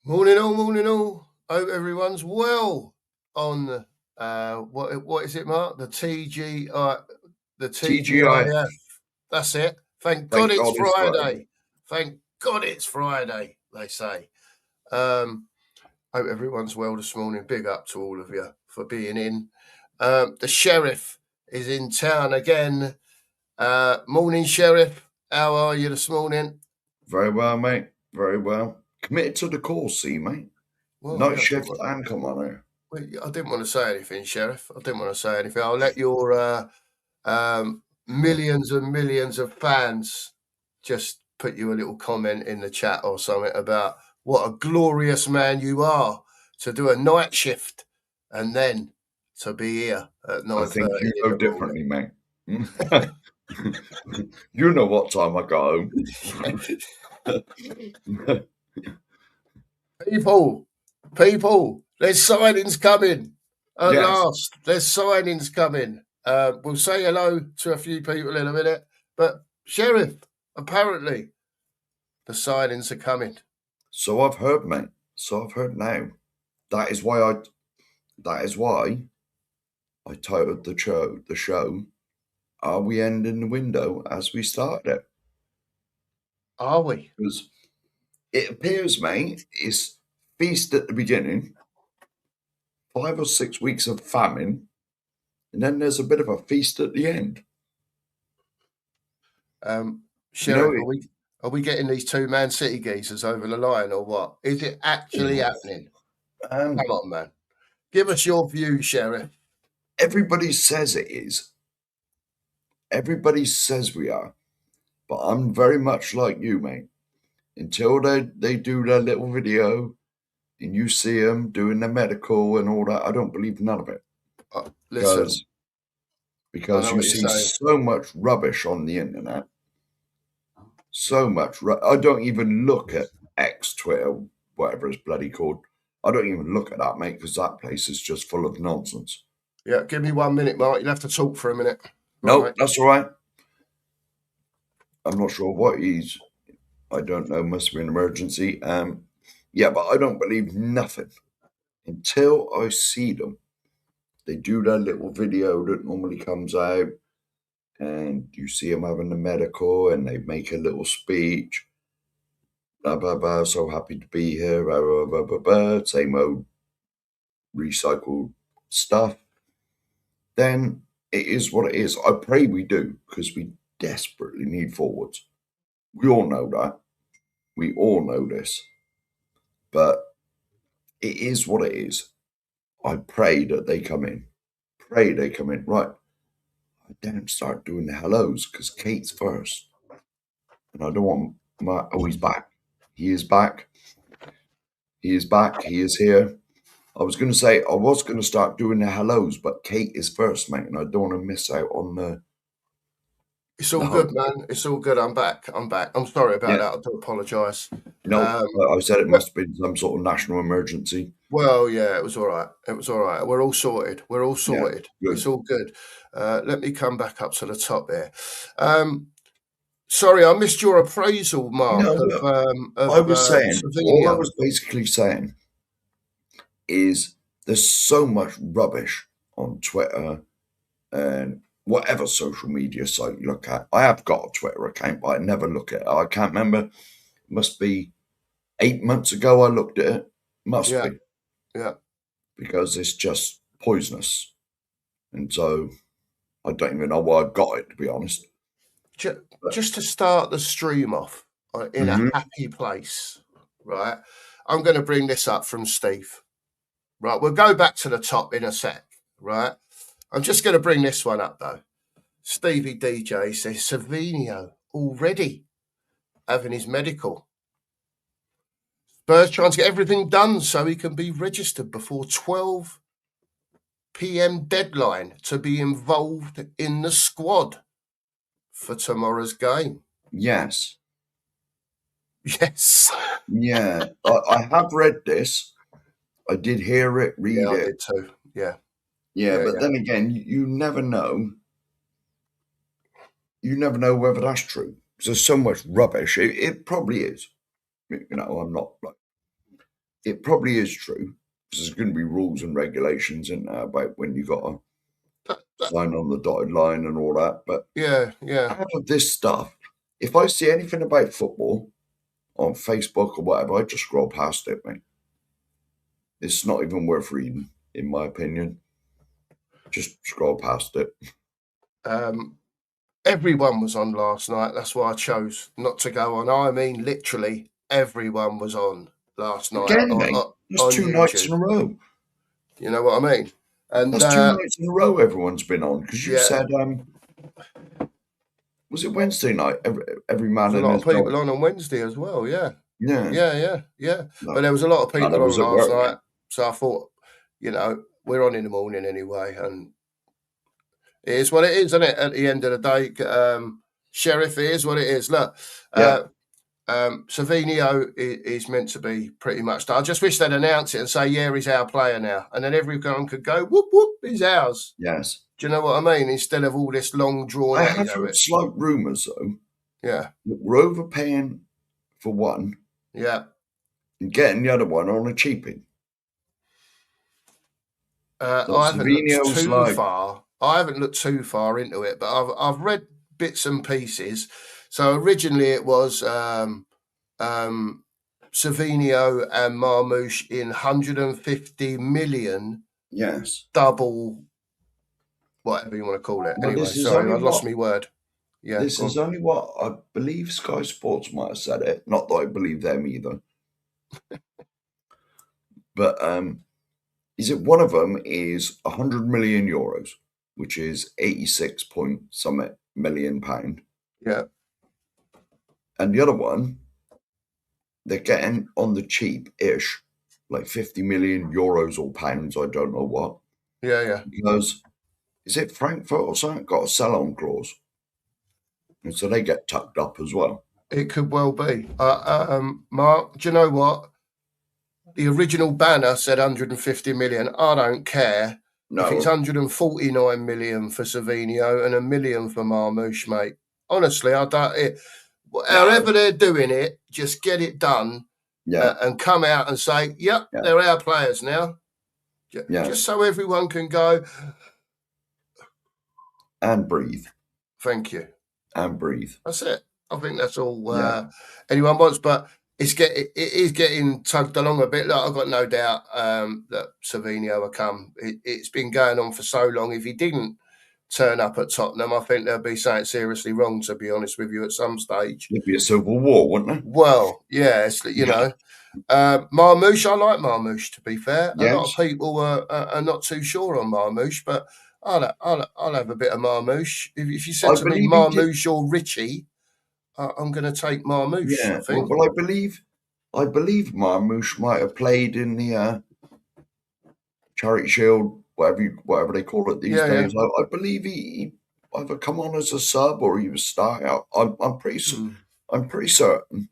Morning all, morning all. Hope everyone's well on what is it, Mark? The TGIF. TGIF. That's it. Thank God Thank it's God it's Friday. Friday. Thank God it's Friday, they say. Hope everyone's well this morning. Big up to all of you for being in. The sheriff is in town again. Morning, Sheriff. How are you this morning? Very well, mate. Very well. Committed to the cause, see, mate. Well, Night yeah, shift and come on here. I didn't want to say anything, Sheriff. I didn't want to say anything. I'll let your millions and millions of fans just put you a little comment in the chat or something about what a glorious man you are to do a night shift and then to be here at I 9:30 think you in know the morning. differently, mate. You know what time I got home. People, there's signings coming at Yes. last. There's signings coming. We'll say hello to a few people in a minute, but Sheriff, apparently the signings are coming. So I've heard, mate. So I've heard now. That is why I titled the show, Are We Ending the Window as We Started It? Are we? Because it appears, mate, it's feast at the beginning, 5 or 6 weeks of famine, and then there's a bit of a feast at the end. Sheriff, are we getting these two Man City geezers over the line or what? Is it actually happening? Come on, man. Give us your view, Sheriff. Everybody says it is. Everybody says we are. But I'm very much like you, mate. Until they do their little video and you see them doing their medical and all that, I don't believe none of it. Listen, Because you see so much rubbish on the internet. So much. I don't even look at X, Twitter, whatever it's bloody called. I don't even look at that, mate, because that place is just full of nonsense. Yeah, give me 1 minute, Mark. You'll have to talk for a minute. No, that's all right. I'm not sure what I don't know, must be an emergency. Yeah, but I don't believe nothing until I see them. They do their little video that normally comes out, and you see them having the medical, and they make a little speech. Blah, blah, blah, so happy to be here, blah, blah, blah, blah, blah, same old recycled stuff. Then it is what it is. I pray we do, because we desperately need forwards. We all know that. We all know this. But it is what it is. I pray that they come in. Pray they come in. Right. I then start doing the hellos because Kate's first. And I don't want my. Oh, he's back. He is back. He is back. He is here. I was going to say I was going to start doing the hellos, but Kate is first, mate, and I don't want to miss out on the. It's all good, man. It's all good. I'm back. I'm sorry about that. I do apologise. No, I said it must have been some sort of national emergency. Well, yeah, it was all right. It was all right. We're all sorted. Yeah, it's all good. Let me come back up to the top there. Sorry, I missed your appraisal, Mark. No, I was saying, all I Slovenia. was basically saying is there's so much rubbish on Twitter and whatever social media site you look at. I have got a Twitter account, but I never look at it. I can't remember. It must be 8 months ago I looked at it. Must be. Yeah. Because it's just poisonous. And so I don't even know why I got it, to be honest. Just to start the stream off in a happy place, right? I'm going to bring this up from Steve. Right, we'll go back to the top in a sec, right? I'm just going to bring this one up, though. Stevie DJ says, Savinio already having his medical. Spurs trying to get everything done so he can be registered before 12 p.m. deadline to be involved in the squad for tomorrow's game. Yes. Yes. Yeah. I have read this. I did hear it, read it. I did too. Yeah. Yeah, but then again, you never know. You never know whether that's true. There's so much rubbish. It probably is. You know, I'm not like. it probably is true. Because there's going to be rules and regulations in there about when you got to sign on the dotted line and all that. But yeah. out of this stuff, if I see anything about football on Facebook or whatever, I just scroll past it, mate. It's not even worth reading, in my opinion. Just scroll past it. Everyone was on last night. That's why I chose not to go on. I mean, literally, everyone was on last night. Again, mate, that's on 2 YouTube. nights in a row. You know what I mean? And that's 2 nights in a row everyone's been on. Because you said, was it Wednesday night? Every man and his dog. a lot of people on Wednesday as well. Yeah. No, but there was a lot of people on last work, night. mate. So I thought, we're on in the morning anyway, and it is what it is, isn't it? At the end of the day, Sheriff, it is what it is. Look, Savinio is meant to be pretty much done. I just wish they'd announce it and say, yeah, he's our player now. And then everyone could go, whoop, whoop, he's ours. Yes. Do you know what I mean? Instead of all this long drawn out. I have heard slight rumours, though. Yeah. We're overpaying for one. Yeah. And getting the other one on a cheapie. I haven't looked too far. I haven't looked too far into it, but I've read bits and pieces. So originally it was Savinio and Marmoush in 150 million. Yes. Double, whatever you want to call it. Anyway, sorry, I lost my word. Yeah. This is only what I believe Sky Sports might have said it. Not that I believe them either. But is it one of them is 100 million euros, which is 86 point something million pound. Yeah. And the other one, they're getting on the cheap-ish, like 50 million euros or pounds, I don't know what. Yeah. Because, is it Frankfurt or something? Got a sell-on clause. And so they get tucked up as well. It could well be. Mark, do you know what? The original banner said 150 million. I don't care. No. If it's 149 million for Savinio and $1 million for Marmoush, mate. Honestly, I don't. However they're doing it, just get it done. Yeah. And come out and say, yep, they're our players now. Just so everyone can go. And breathe. Thank you. And breathe. That's it. I think that's all anyone wants, but it is getting tugged along a bit. Look, I've got no doubt that Savinio will come. It's been going on for so long. If he didn't turn up at Tottenham, I think there'll be something seriously wrong, to be honest with you, at some stage. There'd be a civil war, wouldn't there? Well, yeah, Marmoush, I like Marmoush, to be fair. Yes. A lot of people are not too sure on Marmoush, but I'll have a bit of Marmoush. If you said to me Marmoush or Richie, I'm going to take Marmoush. Yeah, I think. Well, I believe Marmoush might have played in the Charity Shield, whatever they call it these days. Yeah. I believe he either come on as a sub or he was starting out. I'm pretty certain.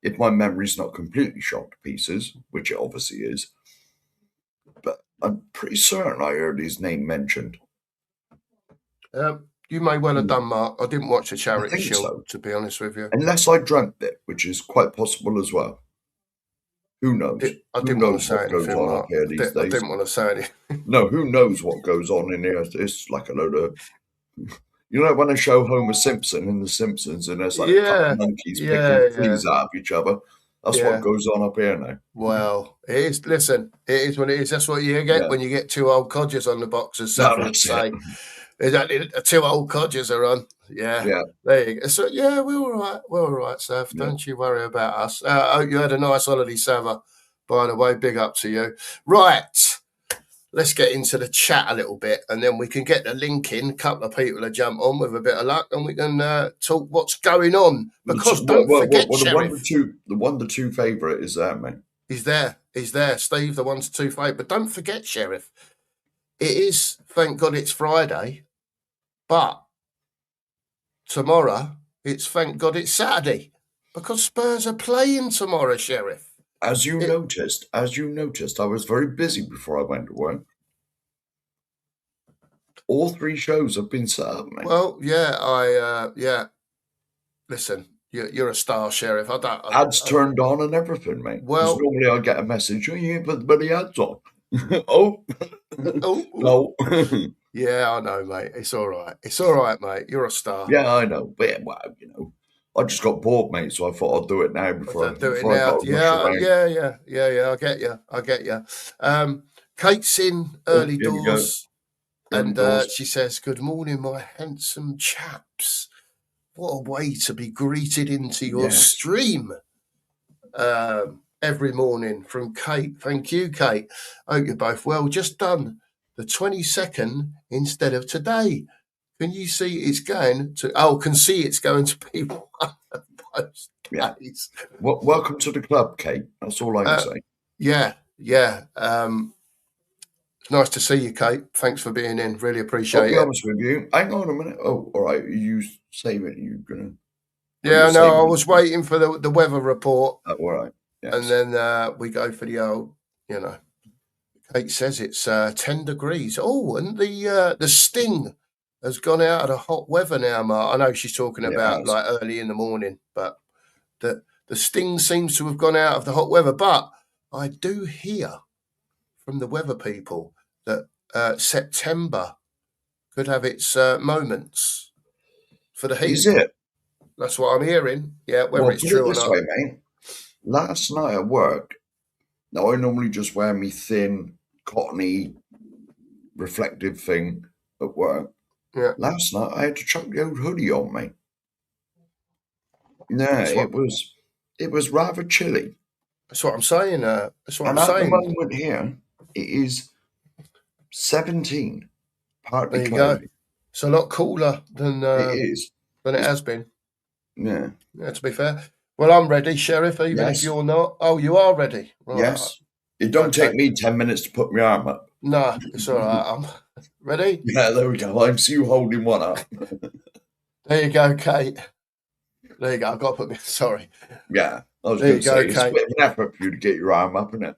If my memory's not completely shot to pieces, which it obviously is, but I'm pretty certain I heard his name mentioned. You may well have done, Mark. I didn't watch the Charity Shield, to be honest with you. Unless I dreamt it, which is quite possible as well. Who knows? I didn't want to say anything, Mark. I didn't want to say anything. No, who knows what goes on in here? It's like a load of... You know when they show Homer Simpson in The Simpsons and there's like a couple of monkeys picking fleas out of each other? That's what goes on up here now. Well, it is. Listen, it is what it is. That's what you get when you get two old codgers on the box, as some say. Exactly, two old codgers are on. Yeah. There you go. So, we're all right. We're all right, Sav. Yeah. Don't you worry about us. I hope you had a nice holiday, Sav. By the way, big up to you. Right. Let's get into the chat a little bit, and then we can get the link in. A couple of people to jump on with a bit of luck, and we can talk what's going on. Because don't forget, Sheriff. The 1-2 favourite is there, mate. He's there. Steve, the 1-2 favourite. But don't forget, Sheriff. It is, thank God it's Friday, but tomorrow it's thank God it's Saturday, because Spurs are playing tomorrow, Sheriff. As you noticed, I was very busy before I went to work. All 3 shows have been set up, mate. Well, Listen, You're a star, Sheriff. Ads turned on and everything, mate. Because Well, normally I get a message, oh, you put the bloody ads on. Oh, oh, no. yeah, I know, mate. It's all right. It's all right, mate. You're a star. Yeah, I know. But yeah, well, I just got bored, mate, so I thought I'd do it now before Do it I now. got to rush Yeah, around. yeah. I get you. Kate's in early Here we go. doors, Early and doors. she says, "Good morning, my handsome chaps. What a way to be greeted into your Yes. stream every morning from Kate. Thank you, Kate. Hope you're both well. Just done the 22nd instead of today. Can you see it's going to? Oh, can see it's going to be one of those days. Well, welcome to the club, Kate. That's all I can say. Yeah. It's nice to see you, Kate. Thanks for being in. Really appreciate I'll be it. honest with you. Hang on a minute. Oh, all right. You save it. You're gonna. Yeah, no, I was waiting for the weather report. Oh, all right. Yes. And then we go for the old, Kate says it's 10 degrees. Oh, and the sting has gone out of the hot weather now, Mark. I know she's talking about like early in the morning, but the sting seems to have gone out of the hot weather. But I do hear from the weather people that September could have its moments for the heat. Is it? That's what I'm hearing. Yeah, whether it's true or not. Way, mate. Last night at work, now I normally just wear me thin, cottony, reflective thing at work. Yeah. Last night I had to chuck the old hoodie on, mate. No, it was rather chilly. That's what I'm saying. That's what and I'm at saying. the moment here, it is 17. Partly there you cloudy. go. It's a lot cooler than it has been. Yeah. Yeah. To be fair, well, I'm ready, Sheriff. Even if you're not. Oh, you are ready. Right. Yes. It don't take me 10 minutes to put my arm up. No, it's all right. I'm ready. Yeah, there we go. I'm see you holding one up. There you go, Kate. There you go. I've got to put me. Sorry. Yeah. I was going to say, it's a bit of an effort for you to get your arm up, isn't it?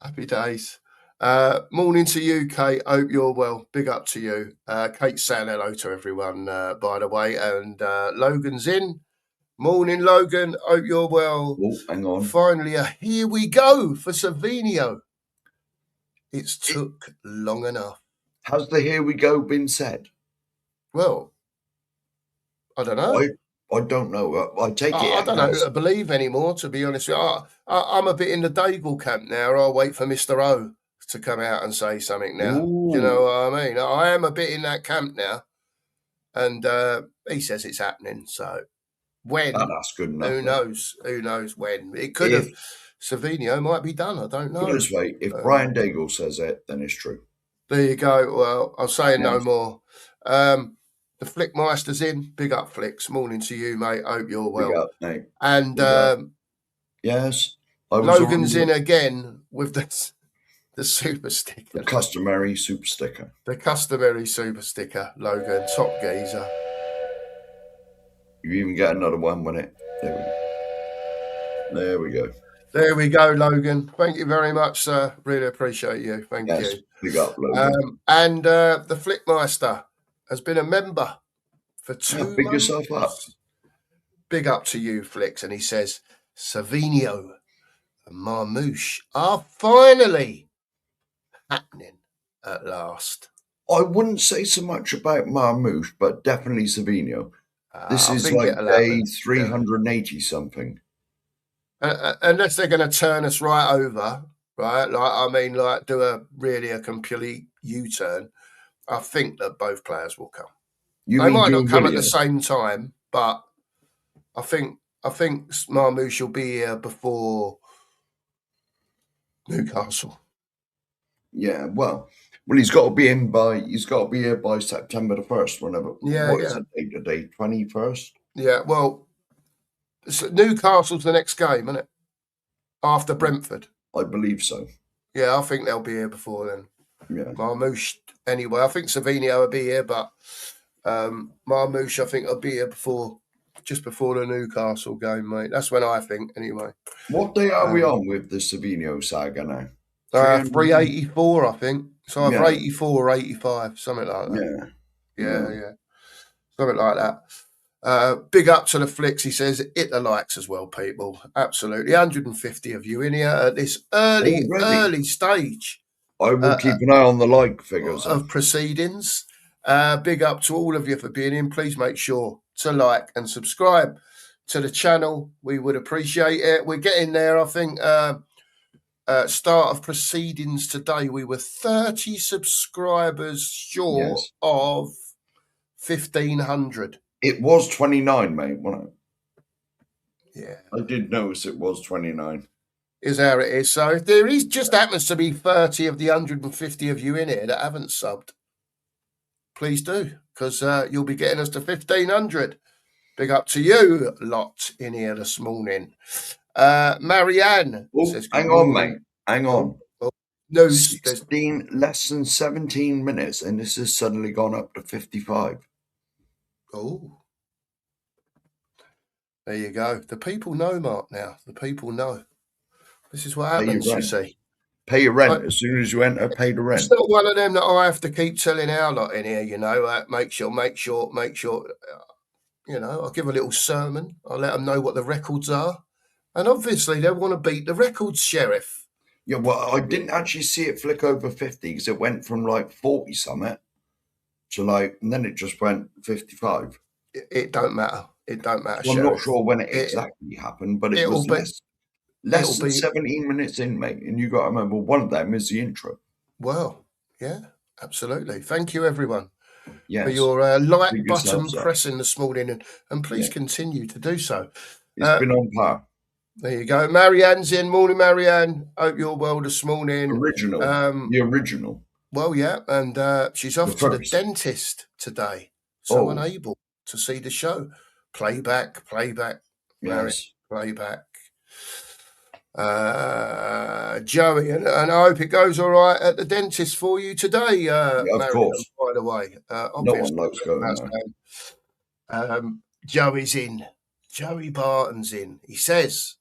Happy days. Morning to you, Kate. Hope you're well. Big up to you. Kate's saying hello to everyone, by the way. And Logan's in. Morning, Logan. Hope you're well. Oh, hang on. Finally, here we go for Savinio. It's took long enough. Has the here we go been said? Well, I don't know. I don't know. I take it. I don't know who to believe anymore, to be honest with you. I'm a bit in the Daigle camp now. I'll wait for Mr. O to come out and say something now. Ooh. Do you know what I mean? I am a bit in that camp now. And he says it's happening. So when? That's good enough. Who knows? Who knows when? It could have. Savinio might be done. I don't know. Put it this way, if Brian Daigle says it, then it's true. There you go. Well, I'll say no more. The Flickmeister's in. Big up, Flicks. Morning to you, mate. Hope you're well. Big up, mate. And yes, Logan's in again with the super sticker. The customary super sticker. The customary super sticker, Logan. Top geezer. You even get another one when it. There we go. There we go, Logan. Thank you very much, sir. Really appreciate you. Thank you. Big up, Logan. And the Flickmeister has been a member for 2 months. Big yourself up. Big up to you, Flicks. And he says, Savinio and Marmouche are finally happening at last. I wouldn't say so much about Marmouche, but definitely Savinio. This is like day 380 something. Unless they're going to turn us right over, right? Do a complete U-turn. I think that both players will come. They might not come at the same time, but I think Marmouche will be here before Newcastle. Yeah, well, he's got to be here by September the 1st, whenever. Yeah, what is it? The day 21st. Yeah, well, Newcastle's the next game, isn't it? After Brentford. I believe so. Yeah, I think they'll be here before then. Yeah. Marmouche, anyway. I think Savinio will be here, but Marmouche, I think, will be here just before the Newcastle game, mate. That's when I think, anyway. What day are we on with the Savinio saga now? 384, I think. So either 84 or 85, something like that. Yeah. Something like that. Big up to the flicks. He says, hit the likes as well, people. Absolutely. 150 of you in here at this early stage. I will keep an eye on the like figures of proceedings. Big up to all of you for being in. Please make sure to like and subscribe to the channel. We would appreciate it. We're getting there, I think. Start of proceedings today, we were 30 subscribers short of 1,500. It was 29, mate, wasn't it? Yeah. I did notice it was 29. Is how it is. So if there is just happens to be 30 of the 150 of you in here that haven't subbed, please do, because you'll be getting us to 1,500. Big up to you lot in here this morning. Marianne says, hang on, mate. Hang on. No, 16, less than 17 minutes, and this has suddenly gone up to 55. Oh. There you go. The people know, Mark, now. The people know. This is what happens, you see. Pay your rent. As soon as you enter, pay the rent. It's not one of them that I have to keep telling our lot in here, you know. Make sure. You know, I'll give a little sermon. I'll let them know what the records are. And obviously, they want to beat the records, Sheriff. Yeah, well, I didn't actually see it flick over 50 because it went from like 40 something to like, and then it just went 55. It don't matter. It don't matter, well, Sheriff. I'm not sure when it exactly happened, but it was less than 17 minutes in, mate. And you got to remember, one of them is the intro. Well, yeah, absolutely. Thank you, everyone, for your like button pressing this morning, and please continue to do so. It's been on par. There you go. Marianne's in. Morning, Marianne. Hope you're well this morning. The original. Well, yeah, and she's off to the dentist today, so unable to see the show. Playback. Yes. Playback. Joey, and I hope it goes all right at the dentist for you today. Of course. By the way, no one likes going there. Joey's in. Joey Barton's in. He says,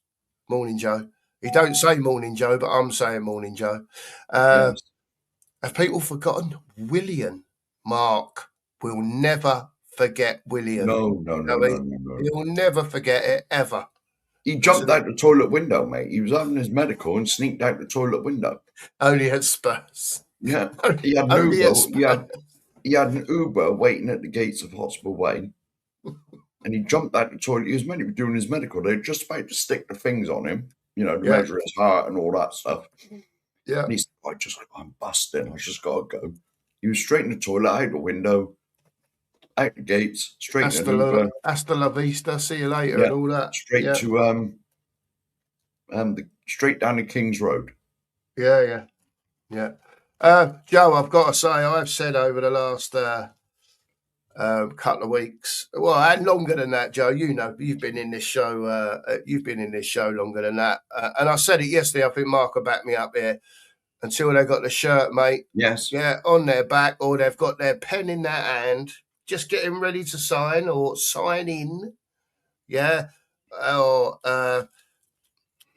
"Morning, Joe." He don't say "Morning, Joe," but I'm saying "Morning, Joe." Have people forgotten William? Mark will never forget William. No. He'll never forget it ever. He jumped out the toilet window, mate. He was having his medical and sneaked out the toilet window. Only at Spurs. Yeah. He had an Uber. He had an Uber waiting at the gates of Hospital Way. And he jumped out the toilet. He was meant to be doing his medical. They were just about to stick the things on him, you know, to measure his heart and all that stuff. Yeah. And he said, I'm busting. I just got to go. He was straight in the toilet, out the window, out the gates, straight to Uber. Hasta la vista, see you later, and all that. Straight to straight down the King's Road. Yeah. Joe, I've got to say, I've said over the last couple of weeks, well, and longer than that, Joe. You know, you've been in this show. You've been in this show longer than that. And I said it yesterday. I think Mark will back me up here. Until they got the shirt, mate. Yes. Yeah, on their back, or they've got their pen in their hand, just getting ready to sign or sign in. Yeah. Or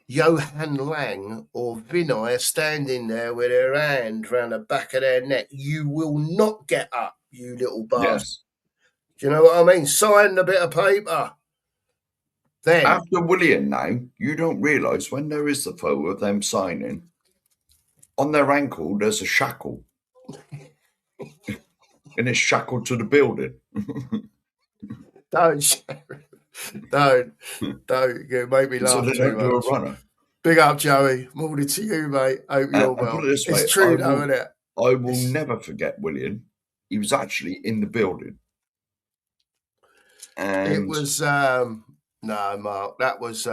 Johan Lang or Vinay are standing there with their hand round the back of their neck. You will not get up, you little bastard. Yes. Do you know what I mean? Sign the bit of paper. Then after William now, you don't realise when there is the photo of them signing, on their ankle there's a shackle. And it's shackled to the building. Don't make me laugh. So they don't do a runner. Big up, Joey. Morning to you, mate. Hope you're well. It's true, though, isn't it? I will never forget William. He was actually in the building. And it was no, Mark. That was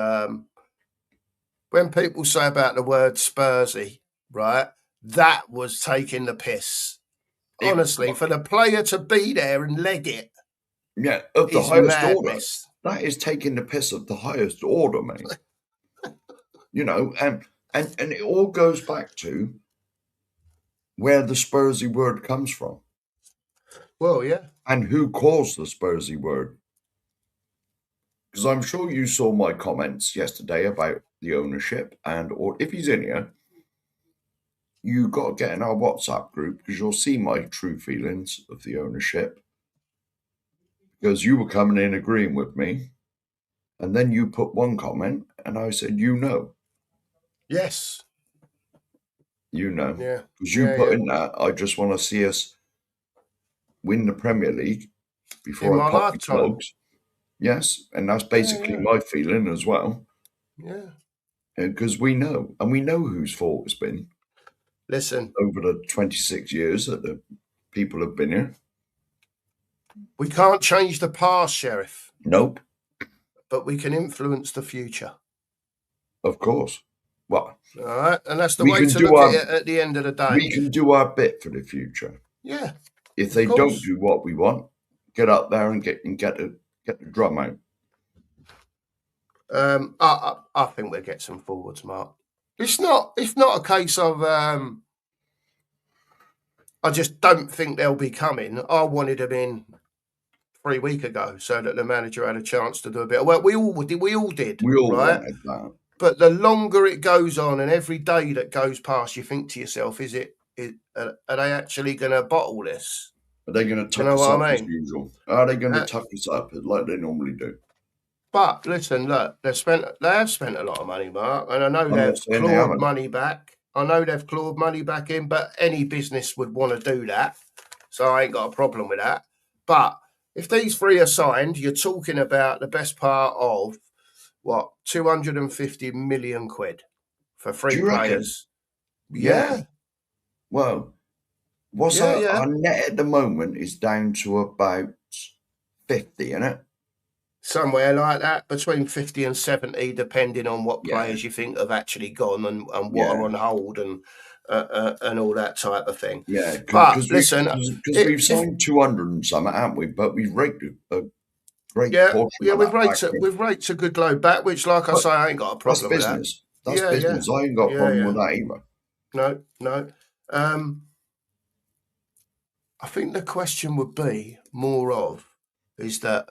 when people say about the word Spursy, right? That was taking the piss. Honestly, for the player to be there and leg it. Yeah, of the highest order. That is taking the piss of the highest order, mate. You know, and it all goes back to where the Spursy word comes from. Well, yeah. And who caused the Spursy word. Because I'm sure you saw my comments yesterday about the ownership, or if he's in here, you got to get in our WhatsApp group because you'll see my true feelings of the ownership. because you were coming in agreeing with me, and then you put one comment, and I said, Yes. Yeah. Because you Yeah. put in that, I just want to see us win the Premier League In before my I pop the lifetime. clogs. Yes, and that's basically my feeling as well. Yeah. Because we know whose fault it's been. Listen, over the 26 years that the people have been here. We can't change the past, Sheriff. Nope. But we can influence the future. Of course. Well, all right, and that's the way to look at it at the end of the day. We can do our bit for the future. Yeah. If they don't do what we want, get up there and get the drum out. I think we'll get some forwards, Mark. It's not a case of I just don't think they'll be coming. I wanted them in 3 weeks ago so that the manager had a chance to do a bit of work. We all did. We all right? wanted that. But the longer it goes on, and every day that goes past, you think to yourself, are they actually going to bottle this? Are they going to tuck us up as usual? Are they going to tuck us up like they normally do? But listen, look, they have spent a lot of money, Mark, and I know they've clawed money back. I know they've clawed money back in, but any business would want to do that. So I ain't got a problem with that. But if these three are signed, you're talking about the best part of what, 250 million quid for three players. Yeah. Well, what's our net at the moment is down to about 50, isn't it? Somewhere like that, between 50 and 70, depending on what players you think have actually gone and what are on hold and all that type of thing. Yeah, but listen, because we've signed 200 and something, haven't we? But we've raked a great portion. We've raked a good load back, which, like I say, I ain't got a problem with that. That's business. I ain't got a problem with that either. No. I think the question would be more of is that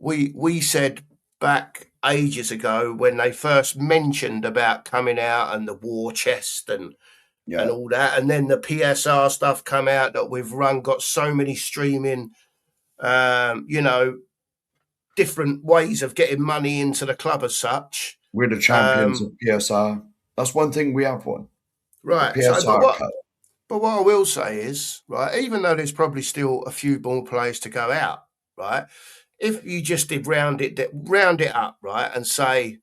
we said back ages ago when they first mentioned about coming out and the war chest and all that, and then the PSR stuff come out that we've got so many streaming, different ways of getting money into the club as such. We're the champions of PSR. That's one thing we have won. Right. But what I will say is, right, even though there's probably still a few more players to go out, right, if you just did round it up, right, and say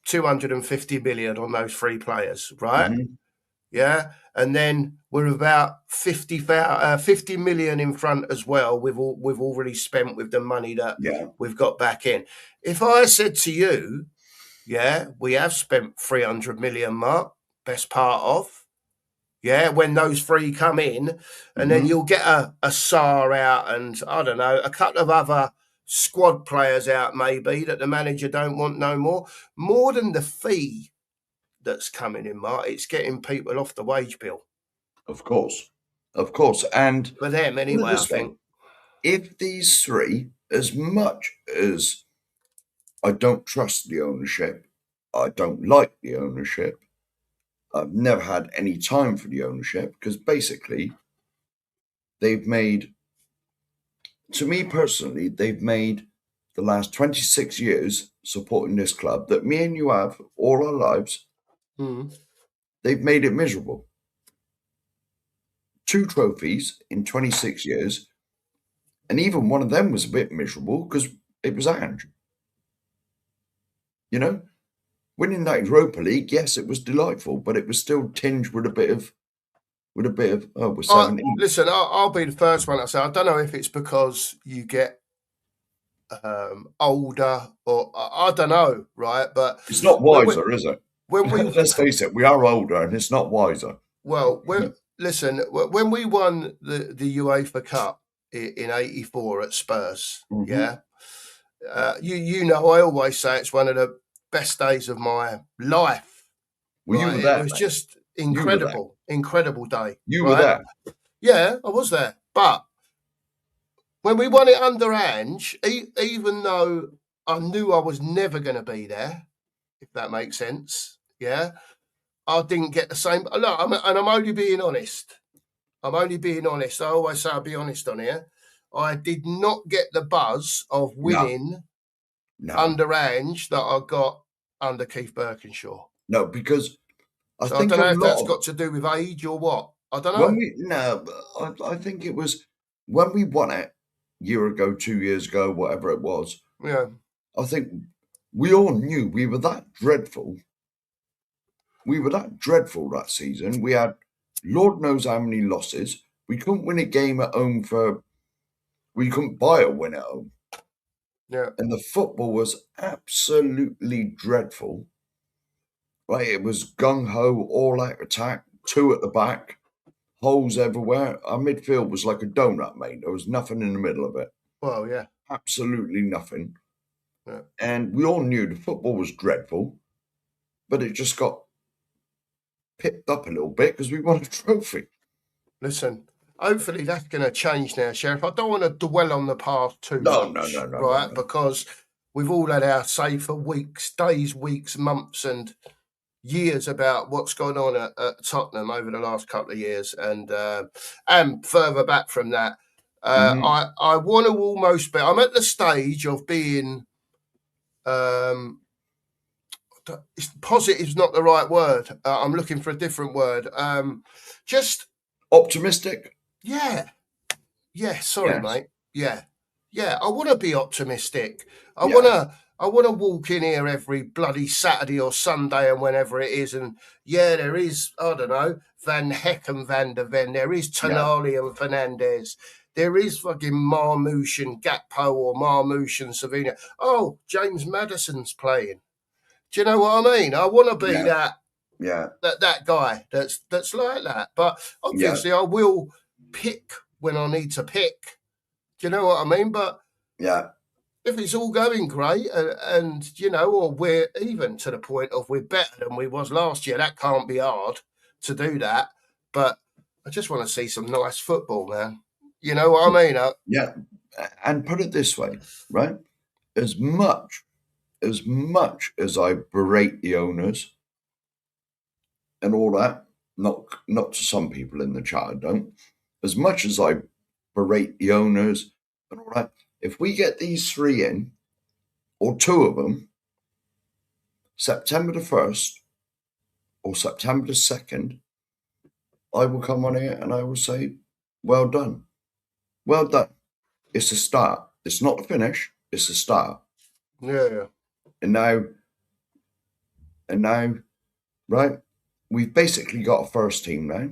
250 million on those three players, right? Mm-hmm. Yeah. And then we're about 50 million in front as well. We've already spent with the money that we've got back in. If I said to you, we have spent 300 million, Mark, best part of, when those three come in, and then you'll get a SAR out and, I don't know, a couple of other squad players out maybe that the manager don't want no more. More than the fee that's coming in, Mark, it's getting people off the wage bill. Of course. And for them anyway, I think. If these three, as much as I don't trust the ownership, I don't like the ownership, I've never had any time for the ownership because basically they've made, to me personally, they've made the last 26 years supporting this club that me and you have all our lives. They've made it miserable. 2 trophies in 26 years, and even one of them was a bit miserable because it was Ange. You know, winning that Europa League, yes, it was delightful, but it was still tinged with a bit of we're 17. Listen, I'll be the first one to say I don't know if it's because you get older or I don't know, right? But it's not wiser, is it? When we let's face it, we are older, and it's not wiser. Well, listen, when we won the UEFA Cup in '84 at Spurs, you know, I always say it's one of the best days of my life. Well, you were there. It was just incredible day. You were there. Yeah, I was there. But when we won it under Ange, even though I knew I was never going to be there, if that makes sense, I didn't get the same. Look, I'm only being honest. I always say I'll be honest on here. I did not get the buzz of winning under Ange that I got under Keith Birkinshaw. No, because I So think I don't know a if that's lot got to do with age or what. I don't when know. I think it was when we won it a year ago, 2 years ago, whatever it was. Yeah. I think we all knew we were that dreadful. We were that dreadful that season. We had Lord knows how many losses. We couldn't win a game at home we couldn't buy a win at home. Yeah. And the football was absolutely dreadful. Right? It was gung ho, all out attack, two at the back, holes everywhere. Our midfield was like a donut, mate. There was nothing in the middle of it. Well, yeah. Absolutely nothing. Yeah. And we all knew the football was dreadful, but it just got pipped up a little bit because we won a trophy. Listen, hopefully that's going to change now, Sheriff. I don't want to dwell on the past too much, right? Because we've all had our say for weeks, days, weeks, months, and years about what's gone on at Tottenham over the last couple of years, and further back from that. I want to almost be. I'm at the stage of being. Positive is not the right word. I'm looking for a different word. Just optimistic. Yeah. Sorry, mate. Yeah. I want to be optimistic. I want to walk in here every bloody Saturday or Sunday and whenever it is, and there is, I don't know, Van Heck and Van der Ven. There is Tonali and Fernandez. There is fucking Marmouche and Gakpo or Marmouche and Savina. Oh, James Maddison's playing. Do you know what I mean? I want to be that guy that's like that. But obviously, I will pick when I need to pick. Do you know what I mean? But if it's all going great, and or we're even to the point of we're better than we was last year, that can't be hard to do that. But I just want to see some nice football, man. You know what I mean? And put it this way, right? As much as I berate the owners and all that, not to some people in the chat, I don't. As much as I berate the owners and all that, if we get these three in, or two of them, September the 1st or September the 2nd, I will come on here and I will say, well done. Well done. It's a start. It's not the finish, it's a start. Yeah. And now, right, we've basically got a first team now,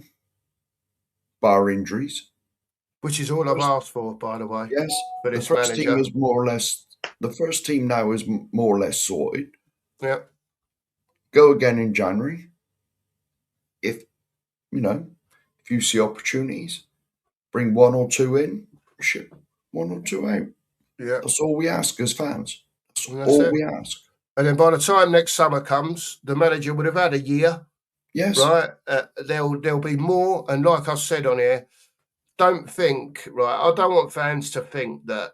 bar injuries. Which is all I've asked for, by the way. Yes, but the first team is more or less, the first team now is more or less sorted. Yeah. Go again in January. If you see opportunities, bring one or two in, ship one or two out. Yeah. That's all we ask as fans. That's all we ask. And then by the time next summer comes, the manager would have had a year. Yes. Right? There'll be more. And like I said on here, don't think, right, I don't want fans to think that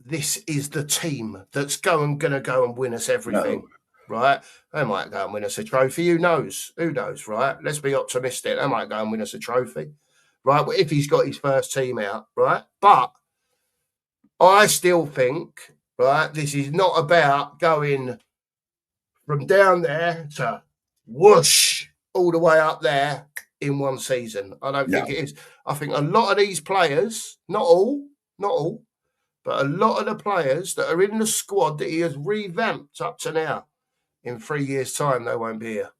this is the team that's going to go and win us everything. No. Right? They might go and win us a trophy. Who knows? Right? Let's be optimistic. They might go and win us a trophy. Right? If he's got his first team out. Right? But I still think, right, this is not about going from down there to whoosh all the way up there in one season. I don't think it is. I think a lot of these players, not all, but a lot of the players that are in the squad that he has revamped up to now, in 3 years' time, they won't be here.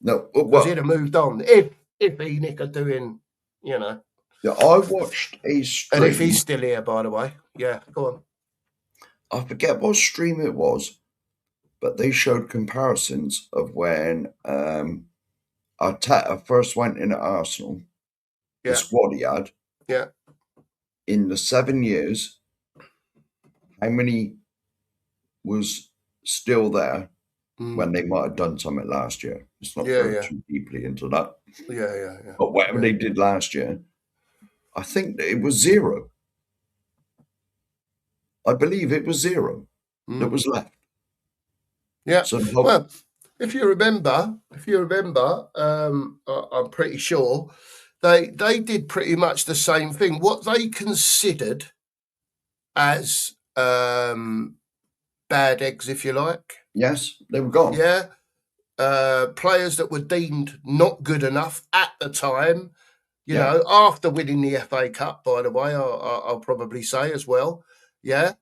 No, because he'd have moved on if Enoch are doing, Yeah, I watched a stream. And if he's still here, by the way, go on. I forget what stream it was, but they showed comparisons of when Arteta first went in at Arsenal, the squad he had. Yeah. In the 7 years, how many was still there when they might have done something last year? It's not going too deeply into that. Yeah. But whatever they did last year, I think that it was 0. I believe it was 0 that was left. Yeah. So if you remember, I'm pretty sure they did pretty much the same thing. What they considered as bad eggs, if you like. Yes, they were gone. Yeah. Players that were deemed not good enough at the time, you know, after winning the FA Cup, by the way, I'll probably say as well. Yeah.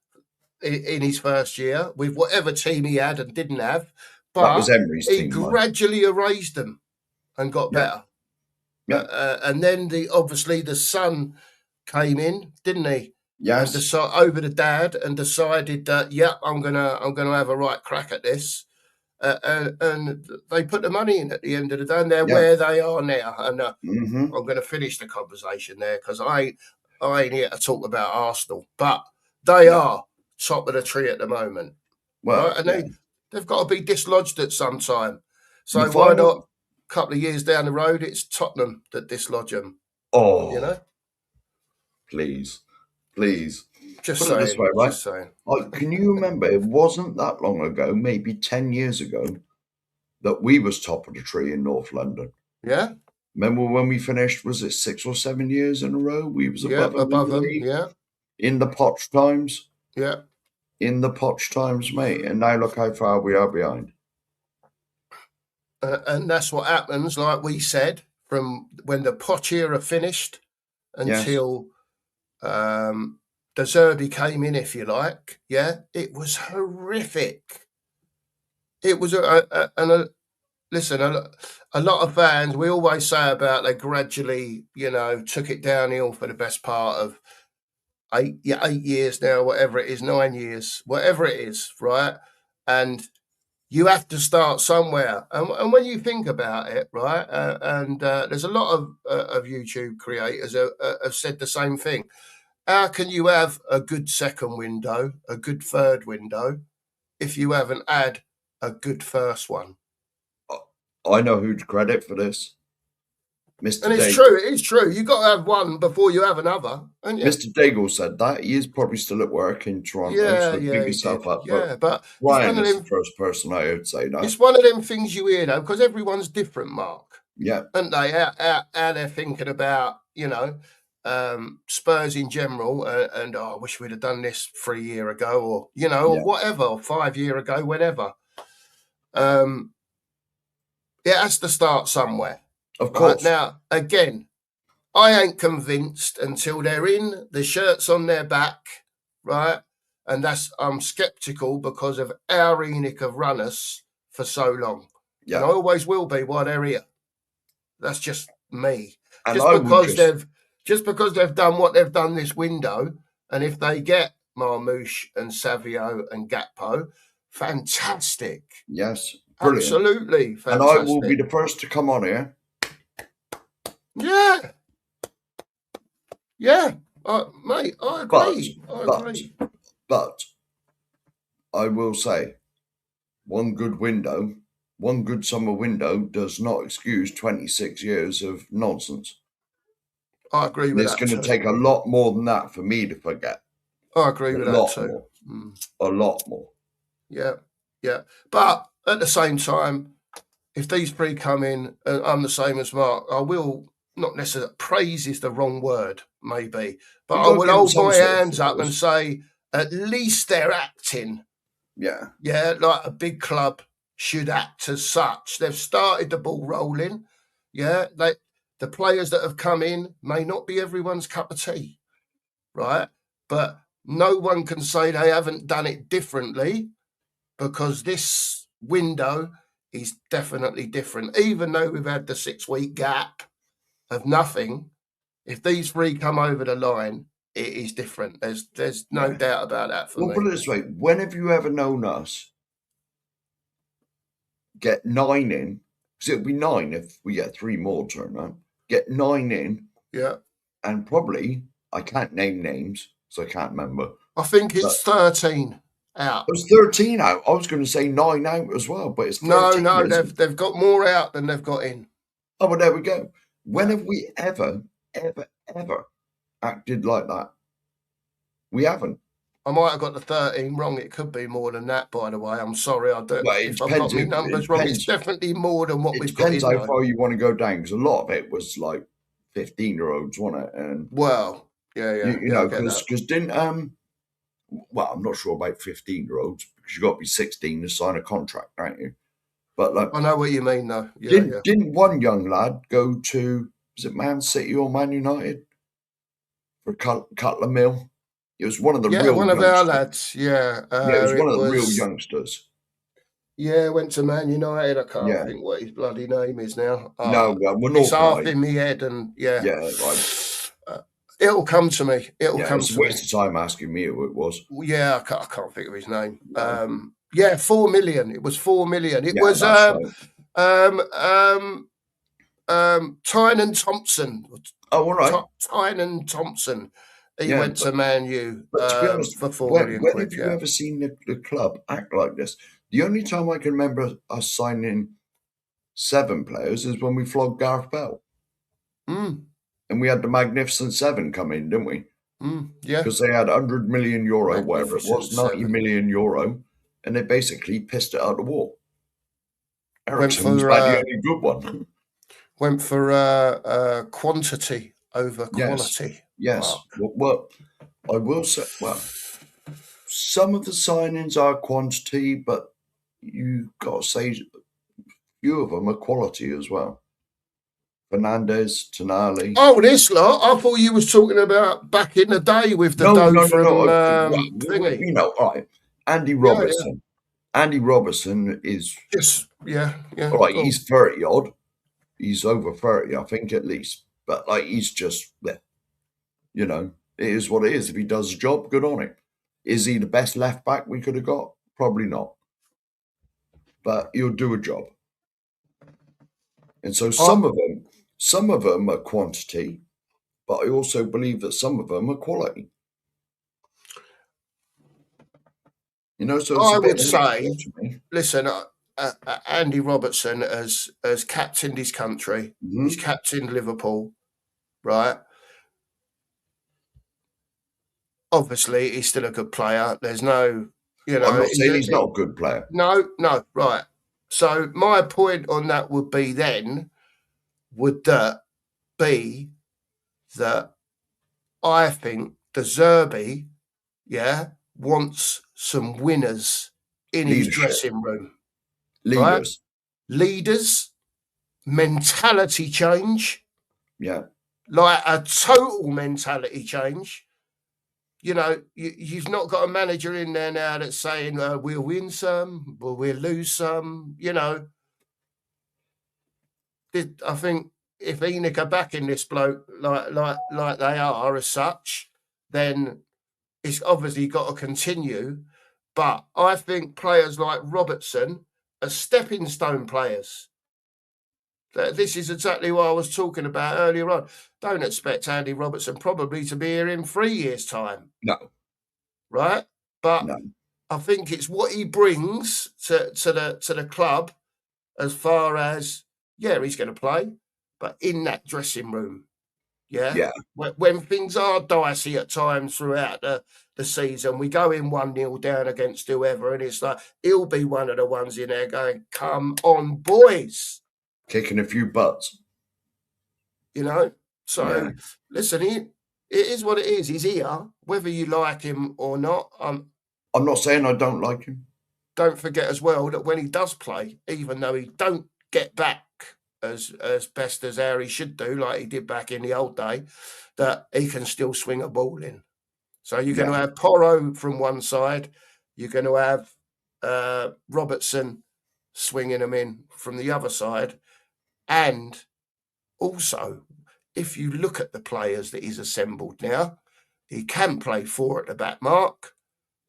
In his first year, with whatever team he had and didn't have. But that was Emery's he team, gradually erased them and got better. Yeah. And then obviously the son came in, didn't he? Yes. And over the dad and decided that, I'm gonna have a right crack at this. And they put the money in at the end of the day, and they're where they are now. And I'm going to finish the conversation there because I ain't here to talk about Arsenal, but they are top of the tree at the moment. Well, right? And they've got to be dislodged at some time. So why not? A couple of years down the road, it's Tottenham that dislodge them. Oh, you know, please. Just put saying. It this way, right? Just saying. Can you remember? It wasn't that long ago, maybe 10 years ago, that we was top of the tree in North London. Yeah. Remember when we finished? Was it 6 or 7 years in a row? We was above them. Yeah. In the Poch times. Yeah. In the Poch times, mate. And now look how far we are behind. And that's what happens, like we said, from when the Poch era finished until De Zerbi came in, if you like. Yeah, it was horrific. It was listen, a lot of fans, we always say about they gradually, took it downhill for the best part of 8 years now, whatever it is, 9 years, whatever it is, right? And you have to start somewhere. And when you think about it, right, there's a lot of YouTube creators have said the same thing. How can you have a good second window, a good third window, if you haven't had a good first one? I know who to credit for this. Mr. And it's true. It is true. You've got to have one before you have another. Mr. Daigle said that. He is probably still at work in Toronto. So pick yourself up. Yeah, but Ryan is the first person I would say that. It's one of them things you hear, though, because everyone's different, Mark. Yeah. Aren't they? How they're thinking about, Spurs in general, and I wish we'd have done this 3 years ago, or, or whatever, or 5 years ago, whenever. It has to start somewhere. Of course. Right? Now, again, I ain't convinced until they're in, the shirts on their back, right? And I'm sceptical because of how Enoch have run us for so long. Yeah. And I always will be while they're here. That's just me. And just because they've done what they've done this window, and if they get Marmoush and Savio and Gakpo, fantastic. Yes, brilliant. Absolutely fantastic. And I will be the first to come on here. Yeah. Yeah. Mate, I agree. But I will say, one good summer window does not excuse 26 years of nonsense. I agree with that. It's going to take a lot more than that for me to forget. I agree with that too. A lot more. Yeah, yeah. But at the same time, if these three come in, I'm the same as Mark, I will not necessarily, praise is the wrong word, maybe, but I will hold my hands up and say, at least they're acting. Yeah. Yeah, like a big club should act as such. They've started the ball rolling. Yeah, the players that have come in may not be everyone's cup of tea, right? But no one can say they haven't done it differently, because this window is definitely different. Even though we've had the 6-week gap of nothing, if these three come over the line, it is different. There's no doubt about that for me. Put it this way, when have you ever known us get 9 in? Because it'll be 9 if we get 3 more turn up. Get 9 in. Yeah. And probably, I can't name names, so I can't remember. I think it's 13 out. It was 13 out. I was going to say 9 out as well, but it's 13. No, they've got more out than they've got in. Oh, well, there we go. When have we ever acted like that? We haven't. I might have got the 13 wrong. It could be more than that, by the way. I'm sorry. I don't. Well, if I've got my numbers wrong, it's definitely more than what we've got. It depends how far you want to go down, because a lot of it was like 15-year-olds, wasn't it? And Well, yeah, you know, I get that. because didn't well, I'm not sure about 15-year-olds because you got to be 16 to sign a contract, don't you? But like, I know what you mean, though. Yeah, didn't one young lad go to, was it Man City or Man United for a couple of mil? It was one of the yeah. real One of our youngsters. lads. Yeah, Yeah, it was one it of the real was. youngsters. Yeah, went to Man United. I can't Yeah. think what his bloody name is now. No, well, It's nor can half I. in my head, and yeah, Yeah, like, it'll come to me. It'll yeah, come it's a to me. waste of time asking me who it was. Yeah, I can't think of his name. No. Yeah, 4 million. It was 4 million. It Yeah, was that's right. Tynan Thompson. Oh, all right. Tynan Thompson. He Yeah, went to Man U but to be honest, for 4 million when quid. have you Yeah. ever seen the club act like this? The only time I can remember us signing 7 players is when we flogged Gareth Bell. Mm, And we had the Magnificent Seven come in, didn't we? yeah. Because they had €100 million, whatever it was, Magnificent 90 Seven. million euro, and they basically pissed it out the wall. Went Ericsson was for about the only good one. went for quantity over Yes, quality. yes. Well, I will say, well, some of the signings are quantity, but you got to say a few of them are quality as well. Fernandez, Tonali. Oh, this lot. I thought you was talking about back in the day with the dough from thingy. You know, all right. Andy Yeah, yeah. Robertson. Andy Robertson is Just yeah. all right. Cool. He's 30 odd. He's over 30, I think, at least. But like, he's just there. You know, it is what it is. If he does the job, good on him. Is he the best left back we could have got? Probably not. But he'll do a job. And so some of them are quantity, but I also believe that some of them are quality. You know, so it's I a bit would of a mixture say, to me. listen, Andy Robertson has captained his country. Mm-hmm. He's captained Liverpool, right? Obviously, he's still a good player. There's no, you know. I'm not saying he's not a good player. No, right. So my point on that would be be that I think the Zerbi, wants some winners in his dressing room. Leaders. Right? Leaders, mentality change. Yeah. Like a total mentality change. You know, you've not got a manager in there now that's saying we'll win some, but we'll lose some. You know, I think if Enoch are backing this bloke like they are as such, then it's obviously got to continue. But I think players like Robertson are stepping stone players. This is exactly what I was talking about earlier on. Don't expect Andy Robertson probably to be here in 3 years' time. No. Right? But no. I think it's what he brings to the club as far as, he's going to play, but in that dressing room. Yeah. When things are dicey at times throughout the season, we go in 1-0 down against whoever, and it's like he'll be one of the ones in there going, "Come on, boys!" Kicking a few butts. You know. So listen, it is what it is. He's here, whether you like him or not. I'm not saying I don't like him. Don't forget as well that when he does play, even though he don't get back as best as how he should do, like he did back in the old day, that he can still swing a ball in. So you're going to have Porro from one side, you're going to have Robertson swinging them in from the other side, and also, if you look at the players that he's assembled now, he can play 4 at the back mark,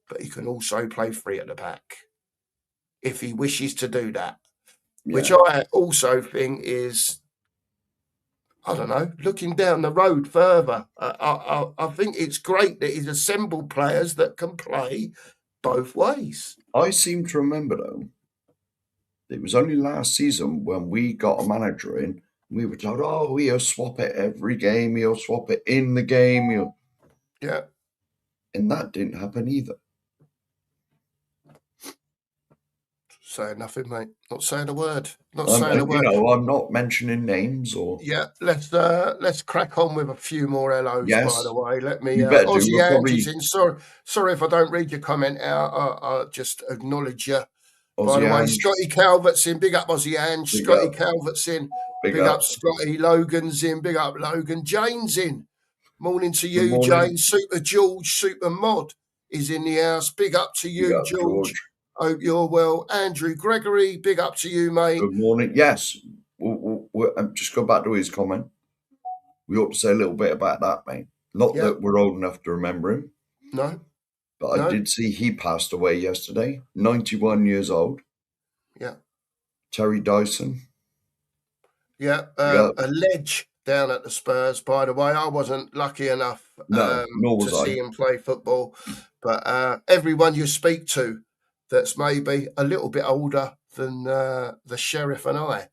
but he can also play 3 at the back if he wishes to do that. Which I also think is, I don't know, looking down the road further. I think it's great that he's assembled players that can play both ways. I seem to remember, though, it was only last season when we got a manager in, we were told, oh, he'll swap it every game, he'll swap it in the game. Yeah. And that didn't happen either. Saying nothing, mate. Not saying a word. Not saying a word. I'm not mentioning names or. Yeah, let's crack on with a few more hellos. Yes, by the way, let me. you better do. Aussie We're Angie's probably in. Sorry if I don't read your comment out. I'll just acknowledge you. By Aussie the way, Ange. Scotty Calvert's in. Big up Aussie Ange. Big Scotty up. Calvert's in. Big Big up up. Scotty. Logan's in. Big up Logan. Jane's in. Morning to you, morning. Jane. Super George, Super Mod is in the house. Big up to you, Big up, George. Hope you're well. Andrew Gregory, big up to you, mate. Good morning. Yes, we'll just go back to his comment. We ought to say a little bit about that, mate. Not that we're old enough to remember him. No. But I did see he passed away yesterday, 91 years old. Yeah. Terry Dyson. Yeah, a ledge down at the Spurs, by the way. I wasn't lucky enough nor was to see him play football. But everyone you speak to that's maybe a little bit older than the Sheriff and I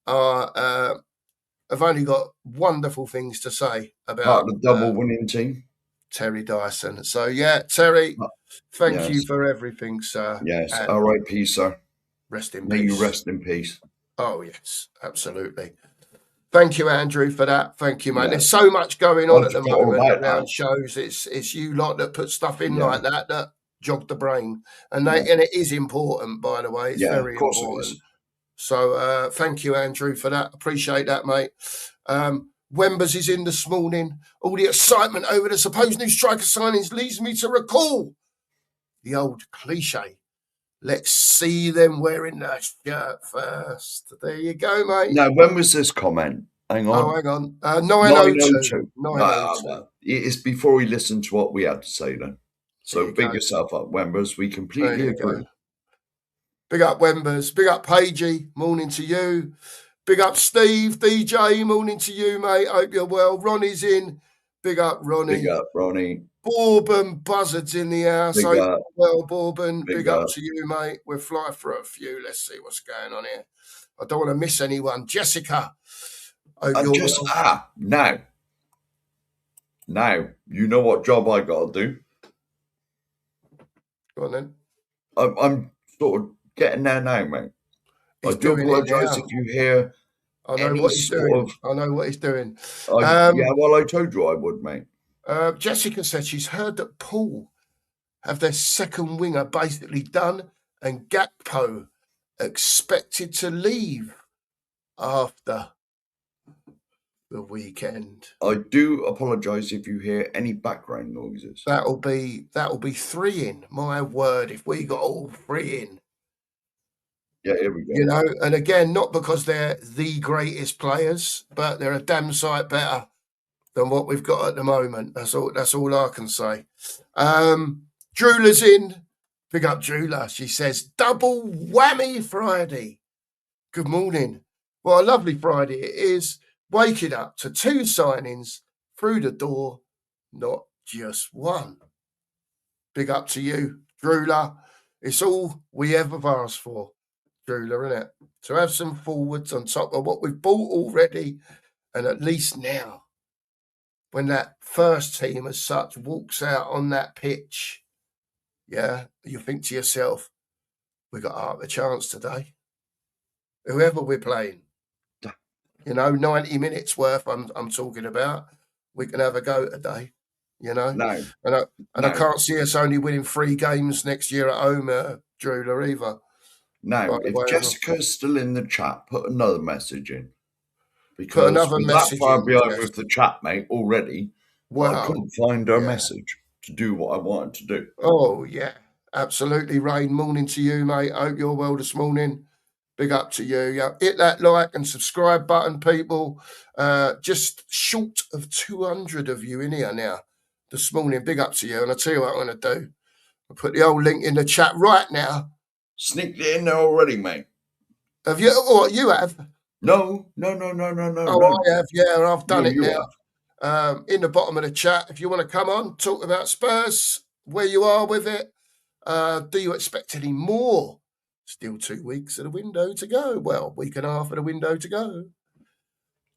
have only got wonderful things to say about part of the double winning team. Terry Dyson. So, yeah, Terry, thank you for everything, sir. Yes, R.I.P., sir. Rest in peace. May you rest in peace. Oh, yes, absolutely. Thank you, Andrew, for that. Thank you, mate. Yeah. There's so much going on at the moment around shows. It's you lot that put stuff in like that jog the brain. And it is important, by the way. It's very important. So thank you, Andrew, for that. Appreciate that, mate. Wembers is in this morning. All the excitement over the supposed new striker signings leads me to recall the old cliche. Let's see them wearing the shirt first. There you go, mate. Now, when was this comment? Hang on. Oh, hang on. 902. 902. It's before he listened to what we had to say then. So big yourself up, Wembers. We completely agree. Big up, Wembers. Big up, Pagey. Morning to you. Big up, Steve. DJ. Morning to you, mate. Hope you're well. Ronnie's in. Big up, Ronnie. Big up, Ronnie. Bourbon Buzzard's in the house. Big up. Well, Bourbon. Big up to you, mate. We'll fly for a few. Let's see what's going on here. I don't want to miss anyone. Jessica. Now, you know what job I got to do. Go on then. I'm sort of getting there now, mate. I do apologise if you hear. I know what he's doing. I know what he's doing. I told you I would, mate. Jessica said she's heard that Paul have their second winger basically done and Gakpo expected to leave after the weekend. I do apologise if you hear any background noises. That'll be 3 in. My word, if we got all 3 in. Yeah, here we go. You know, and again, not because they're the greatest players, but they're a damn sight better than what we've got at the moment. That's all I can say. Drula's in. Big up Drula. She says, double whammy Friday. Good morning. What a lovely Friday it is. Waking up to 2 signings through the door, not just one. Big up to you, Drula. It's all we ever asked for, Drula, isn't it? To have some forwards on top of what we've bought already, and at least now, when that first team as such walks out on that pitch, you think to yourself, we got half a chance today. Whoever we're playing, 90 minutes worth I'm talking about, we can have a go today, No. I can't see us only winning 3 games next year at home, Drula, either. Now, if Jessica's still in the chat, put another message in. Because put another message that far in, behind with the chat, mate, already. Well, I couldn't find her message to do what I wanted to do. Oh, yeah. Absolutely, Rain. Morning to you, mate. Hope you're well this morning. Big up to you. Yeah, hit that like and subscribe button, people. Just short of 200 of you in here now this morning. Big up to you. And I'll tell you what I'm going to do. I'll put the old link in the chat right now. Sneaked it in there already, mate. Have you? What, you have? No. Oh, I have. Yeah, I've done it now. In the bottom of the chat, if you want to come on, talk about Spurs, where you are with it. Do you expect any more? Still 2 weeks of the window to go. Well, week and a half of the window to go.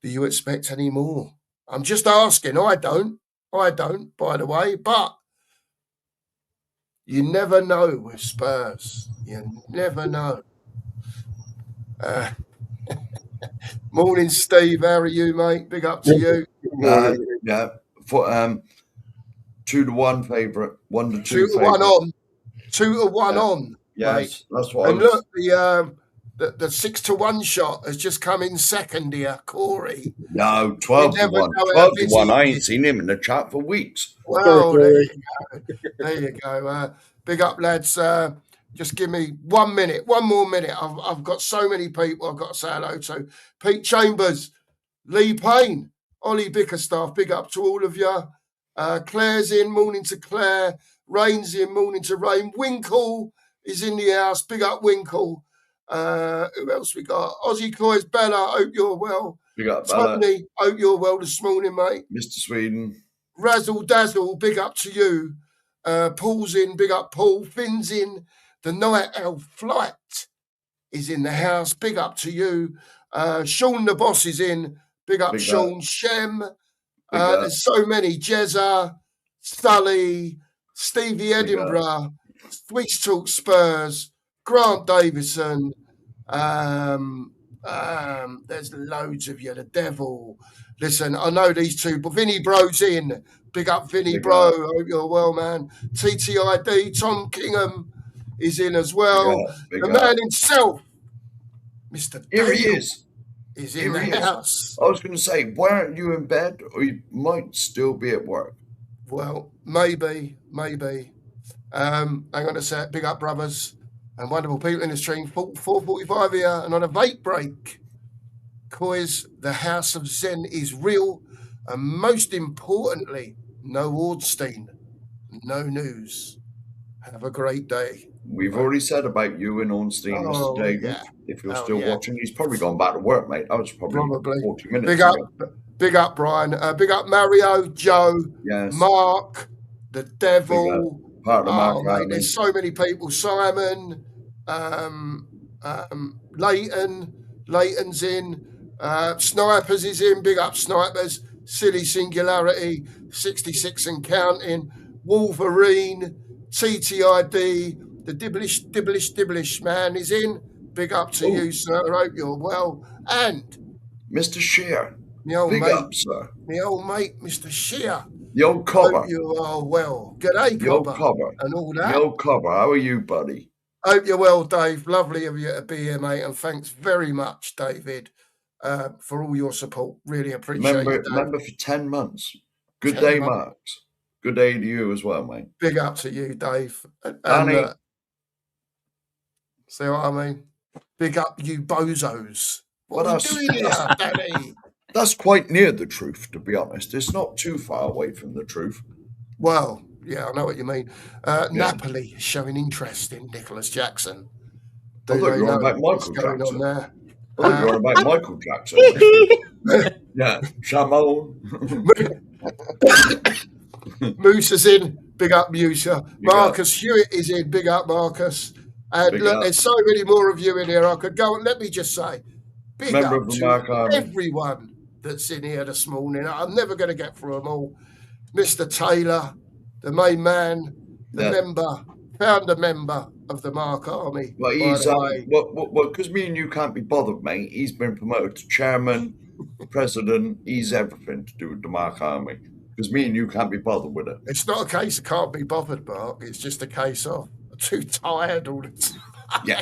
Do you expect any more? I'm just asking. I don't, by the way. But you never know with Spurs. You never know. Morning, Steve. How are you, mate? Big up to you. Yeah. For 2-1 favourite, 1-2 2 to 1 favourite. on. 2 to 1 on, mate. Yes, that's what And I was. look, the 6 to 1 shot has just come in second here, Corey. No, 12 to never 1. know how 12 to busy 1. I he ain't is. seen him in the chat for weeks. Well, there you go. There you go. Big up, lads. Just give me 1 minute, one more minute. I've got so many people I've got to say hello to. Pete Chambers, Lee Payne, Ollie Bickerstaff, big up to all of you. Claire's in, morning to Claire. Rain's in, morning to Rain. Winkle is in the house, big up Winkle. Who else we got? Aussie Cloys, Bella, hope you're well. Big up, Bella. Tony, hope you're well this morning, mate. Mr. Sweden. Razzle Dazzle, big up to you. Paul's in, big up Paul. Finn's in. The Night Owl Flight is in the house, big up to you. Sean the Boss is in, big up Sean. Shem, there's so many. Jezza, Sully, Stevie Edinburgh, Switch Talk Spurs, Grant Davison. There's loads of you. The Devil. Listen, I know these two, but Vinny Bro's in. Big up Vinny Bro. Hope you're well, man. TTID, Tom Kingham is in as well. The man himself, Mr. Here Dale, he is in the house. I was going to say, why aren't you in bed? Or you might still be at work. Well, maybe. Hang on a sec. Big up, brothers and wonderful people in the stream. 4:45 here and on a vape break. Coys, the House of Zen is real. And most importantly, no Wardstein, no news. Have a great day. We've already said about you and Ornstein, Mr. David. Yeah. If you're still watching, he's probably gone back to work, mate. That was probably 40 minutes ago. Big up, Brian. Big up, Mario, Joe, Mark, the Devil. Part of the Mark mate, there's so many people. Simon, Leighton's in. Snipers is in. Big up, Snipers. Silly Singularity, 66 and counting. Wolverine, TTID, the Dibblish man is in. Big up to you, sir. I hope you're well. And Mr. Shear, big up, sir. My old mate, Mr. Shear. The old Cobber. Hope you are well. G'day, Cobber. And all that. The old Cobber. How are you, buddy? Hope you're well, Dave. Lovely of you to be here, mate. And thanks very much, David, for all your support. Really appreciate it. Remember for 10 months. Good day, Marks. Good day to you as well, mate. Big up to you, Dave. Danny. See what I mean? Big up you bozos. What are you doing here, Danny? That's quite near the truth, to be honest. It's not too far away from the truth. Well, yeah, I know what you mean. Napoli showing interest in Nicholas Jackson. I thought you were on about Michael Jackson. I thought you were on about Michael Jackson. Yeah, Shamon. Moosa's in. Big up, Musa. Marcus Hewitt is in. Big up, Marcus. And look, there's so many more of you in here. I could go. Let me just say, big up to everyone that's in here this morning. I'm never going to get through them all. Mr. Taylor, the main man, the founder member of the Mark Army. Well, he's because me and you can't be bothered, mate. He's been promoted to chairman, president. He's everything to do with the Mark Army. Because me and you can't be bothered with it. It's not a case of can't be bothered, Mark. It's just a case of too tired all the time. Yeah,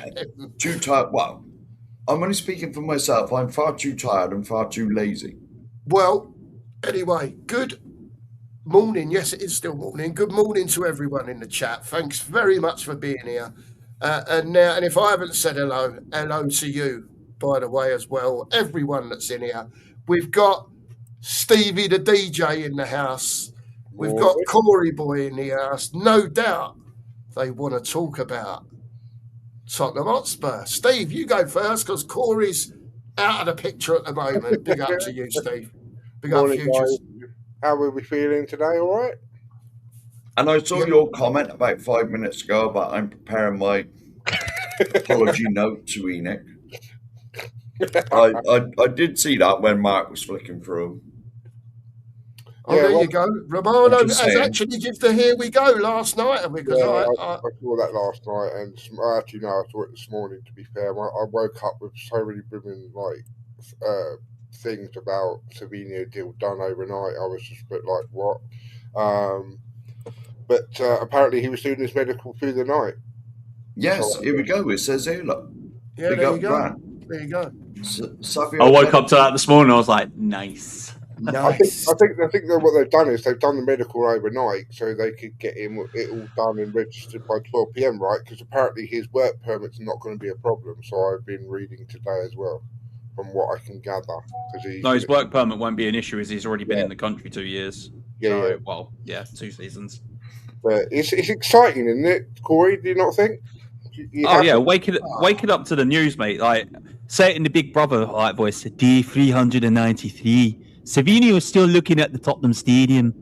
too tired. Well, I'm only speaking for myself. I'm far too tired and far too lazy. Well, anyway, good morning. Yes, it is still morning. Good morning to everyone in the chat. Thanks very much for being here. And if I haven't said hello to you, by the way, as well. Everyone that's in here. We've got Stevie the DJ in the house. We've got Corey Boy in the house. No doubt they want to talk about Tottenham Hotspur. Steve, you go first because Corey's out of the picture at the moment. Big up to you, Steve. Big up, Futures. How are we feeling today? All right? And I saw your comment about 5 minutes ago, but I'm preparing my apology note to Enoch. I did see that when Mark was flicking through. Oh, there you go. Romano has saying. actually given the "here we go" last night, because I saw that last night, and actually no, I saw it this morning. To be fair, I woke up with so many women things about Savinio deal done overnight. I was just a bit like, what? But apparently he was doing his medical through the night. Yes, here we go. It says here, look. Yeah, Big there up you go. Grant. There you go. Savio I woke up to that this morning. I was like, nice. Nice. I think that what they've done is they've done the medical overnight so they could get him it all done and registered by 12 p.m. right? Because apparently his work permit's not going to be a problem. So I've been reading today as well, from what I can gather. No, his work permit won't be an issue, as he's already been in the country 2 years. Yeah. Well, 2 seasons. But it's exciting, isn't it, Corey? Do you not think? Wake it up to the news, mate. Like, say it in the Big Brother voice. Day 393. Savinio is still looking at the Tottenham Stadium,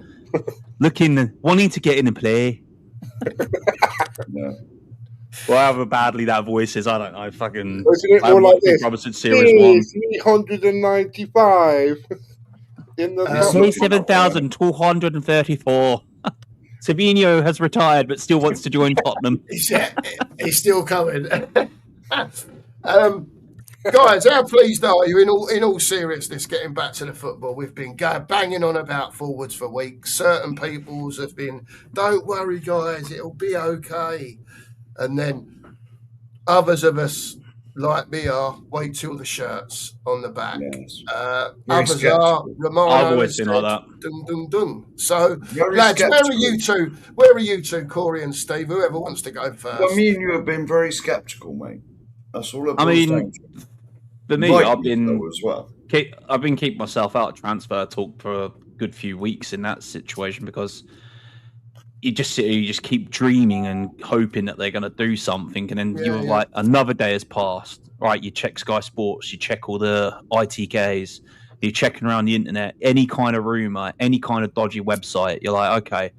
wanting to get in and play. Yeah. Well, however badly that voice is, I don't know. Fucking. Isn't it more like this? Robertson Series 1. 395 in the 27,234. Savinio has retired, but still wants to join Tottenham. He's still coming. Guys, how pleased are you, in all seriousness, getting back to the football? We've been banging on about forwards for weeks. Certain peoples have been, don't worry, guys, it'll be okay. And then others of us, like me, wait till the shirt's on the back. Yes. Others are, Romano. I've always been like that. Dun, dun, dun. So, Very lads, skeptical. where are you two, Corey and Steve? Whoever wants to go first. Well, me and you have been very sceptical, mate. That's all it boils down to. For me, I've been as well. I've been keeping myself out of transfer talk for a good few weeks in that situation, because you just sit here, you just keep dreaming and hoping that they're going to do something, and then like, another day has passed. Right, you check Sky Sports, you check all the ITKs, you're checking around the internet, any kind of rumor, any kind of dodgy website. You're like, okay,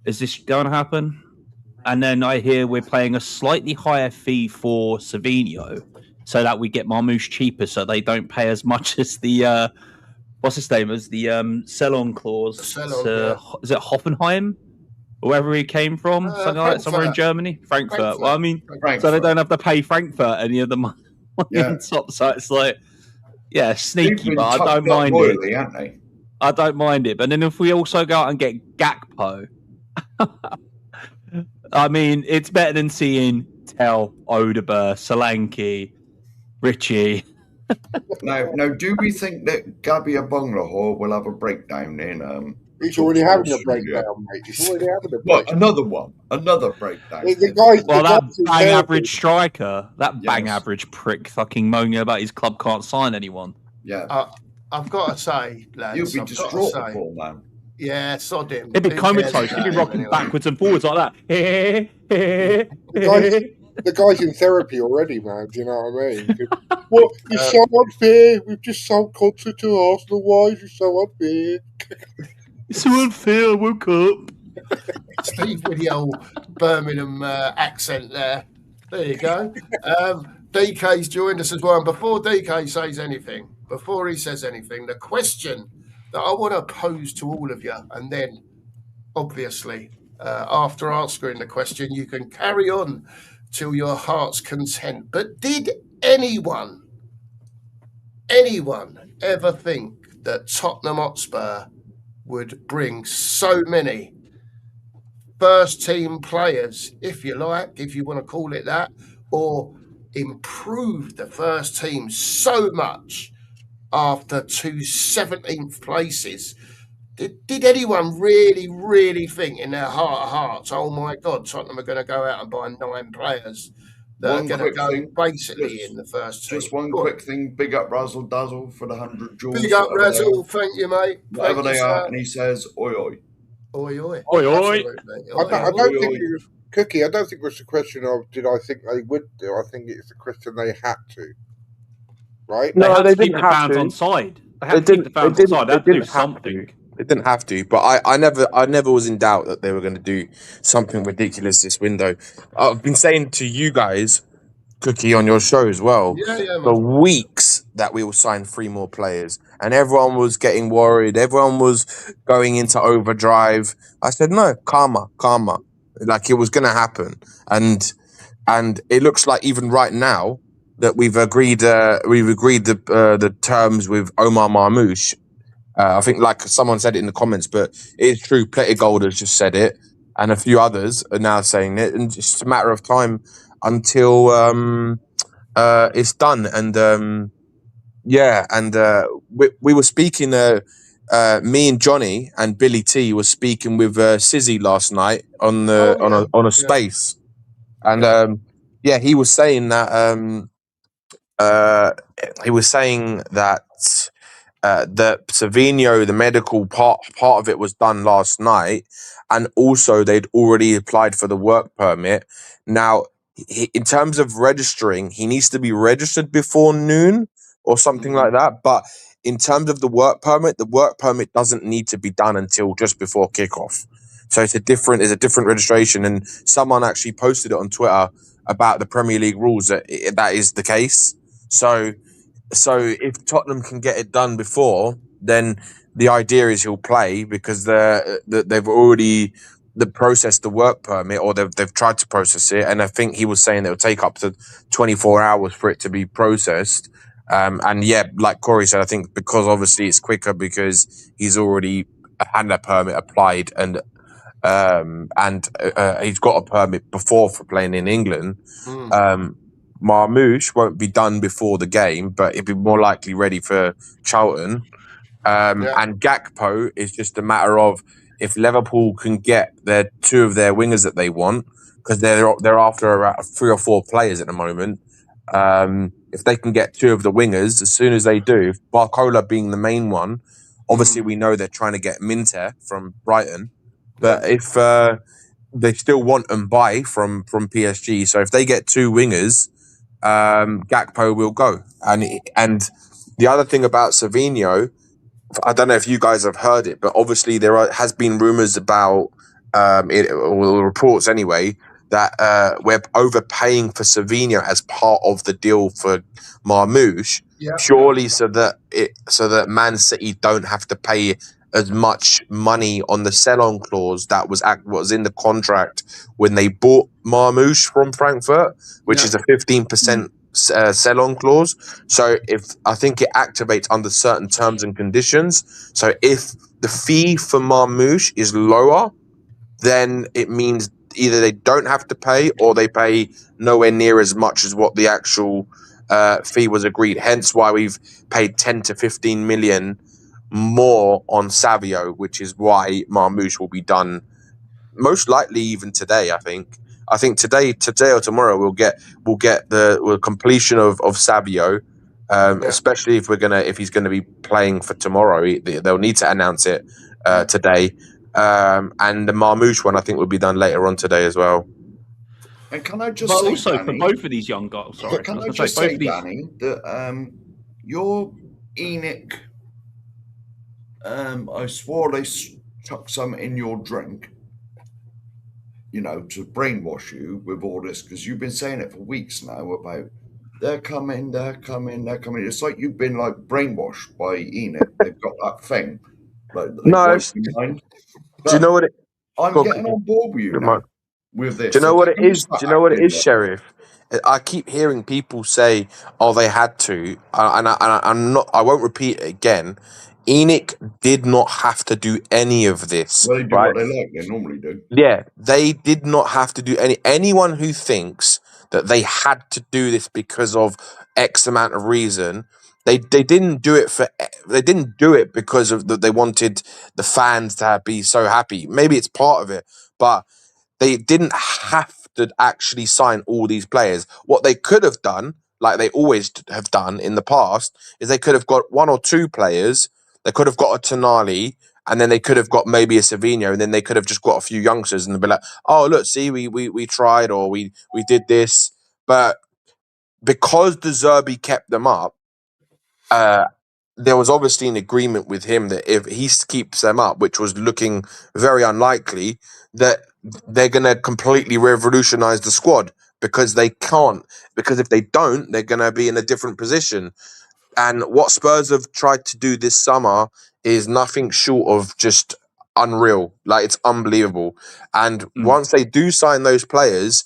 is this going to happen? And then I hear we're paying a slightly higher fee for Savinio, so that we get Marmouche cheaper, so they don't pay as much as the what's his name, as the sell-on clause. Is it Hoffenheim, or wherever he came from, something like that, somewhere in Germany, Frankfurt. Well, I mean, so they don't have to pay Frankfurt any of the money on top. So it's like, sneaky, but I don't mind it. Aren't they? I don't mind it. But then if we also go out and get Gakpo, I mean, it's better than seeing Tell, Odeber, Solanke, Richie. Now, do we think that Gabi Abonglahor will have a breakdown in? He's already having a breakdown, mate. He's already having a breakdown. What, another one? Another breakdown. That bang average striker, that bang average prick fucking moaning about his club can't sign anyone. Yeah. I've got to say, lads. You'll be distraught, Paul, man. Yeah, sod him. He'd be comatose. He'd be rocking backwards and forwards like that. The guy's in therapy already, man. Do you know what I mean? What? It's so unfair. We've just sold concert to Arsenal. Why is it so unfair? It's so unfair. I woke up. Steve with the old Birmingham accent there. There you go. DK's joined us as well. And before DK says anything, the question that I want to pose to all of you, and then obviously after answering the question, you can carry on till your heart's content. But did anyone ever think that Tottenham Hotspur would bring so many first team players, if you like, if you want to call it that, or improve the first team so much after 2 17th places? Did anyone really, really think in their heart of hearts, oh my God, Tottenham are going to go out and buy 9 players that are going to go basically in the first team? Just one quick thing. Big up Razzle Dazzle for the 100 jewels. Big up Razzle, thank you, mate. Whatever they are, and he says, oi, oi. Oi, oi. Oi, oi. I don't think it was, Cookie, I don't think it was a question of did I think they would do. I think it's a question they had to. Right? No, they didn't the have fans to. on side. They had to keep the fans on side. They had to do something. They didn't have to, but I never was in doubt that they were going to do something ridiculous this window. I've been saying to you guys, Cookie, on your show as well, for weeks that we will sign 3 more players. and everyone was getting worried. Everyone was going into overdrive. I said, no, calmer. Like, it was going to happen. And it looks like even right now that we've agreed the terms with Omar Marmoush. I think, like someone said it in the comments, but it is true. Plenty Gold has just said it, and a few others are now saying it, and it's just a matter of time until it's done. And we were speaking. Me and Johnny and Billy T were speaking with Sizzy last night on a space, and he was saying that that Savino, the medical part of it was done last night, and also they'd already applied for the work permit. Now, in terms of registering, he needs to be registered before noon or something like that. But in terms of the work permit doesn't need to be done until just before kickoff. So it's a different registration, and someone actually posted it on Twitter about the Premier League rules that is the case. So if Tottenham can get it done before, then the idea is he'll play, because they've already processed the work permit, or they've tried to process it, and I think he was saying it'll take up to 24 hours for it to be processed. Like Corey said, I think because obviously it's quicker because he's already had a permit applied, and he's got a permit before for playing in England. Marmoush won't be done before the game, but it'll be more likely ready for Charlton. And Gakpo is just a matter of if Liverpool can get their two of their wingers that they want, because they're after about 3 or 4 players at the moment. If they can get 2 of the wingers, as soon as they do, Barcola being the main one, obviously we know they're trying to get Minter from Brighton, but if they still want Mbaye from PSG, so if they get 2 wingers, Gakpo will go. And the other thing about Savino, I don't know if you guys have heard it, but obviously has been rumors about or reports anyway, that we're overpaying for Savino as part of the deal for Marmoush, purely so that Man City don't have to pay as much money on the sell-on clause that was in the contract when they bought Marmoush from Frankfurt, which is a 15% sell-on clause. So I think it activates under certain terms and conditions. So if the fee for Marmoush is lower, then it means either they don't have to pay, or they pay nowhere near as much as what the actual fee was agreed. Hence why we've paid 10 to 15 million more on Savio, which is why Marmoush will be done most likely even today. I think today or tomorrow we'll get the completion of Savio, especially if he's gonna be playing for tomorrow. They'll need to announce it today. And the Marmoush one I think will be done later on today as well. And can I just say, also, Danny, for both of these young guys, sorry, can I just say, Danny, that your ENIC, I swore they chucked some in your drink, to brainwash you with all this, because you've been saying it for weeks now about they're coming. It's like you've been like brainwashed by ENIC. They've got that thing. Like, No, do you know what it? I'm getting on board with you now with this. Do you know what it is? Do you know what it is, Sheriff? I keep hearing people say, "Oh, they had to," and I'm not. I won't repeat it again. ENIC did not have to do any of this. Well, they do what they like. They normally do. Yeah, they did not have to do anyone who thinks that they had to do this because of X amount of reason. They didn't do it because of they wanted the fans to be so happy. Maybe it's part of it, but they didn't have to actually sign all these players. What they could have done, like they always have done in the past, is they could have got 1 or 2 players. They could have got a Tonali, and then they could have got maybe a Savino, and then they could have just got a few youngsters and they'd be like, "Oh, look, see, we tried, or we did this." But because De Zerbi kept them up, there was obviously an agreement with him that if he keeps them up, which was looking very unlikely, that they're going to completely revolutionize the squad, because they can't. Because if they don't, they're going to be in a different position. And what Spurs have tried to do this summer is nothing short of just unreal. Like, it's unbelievable. And once they do sign those players,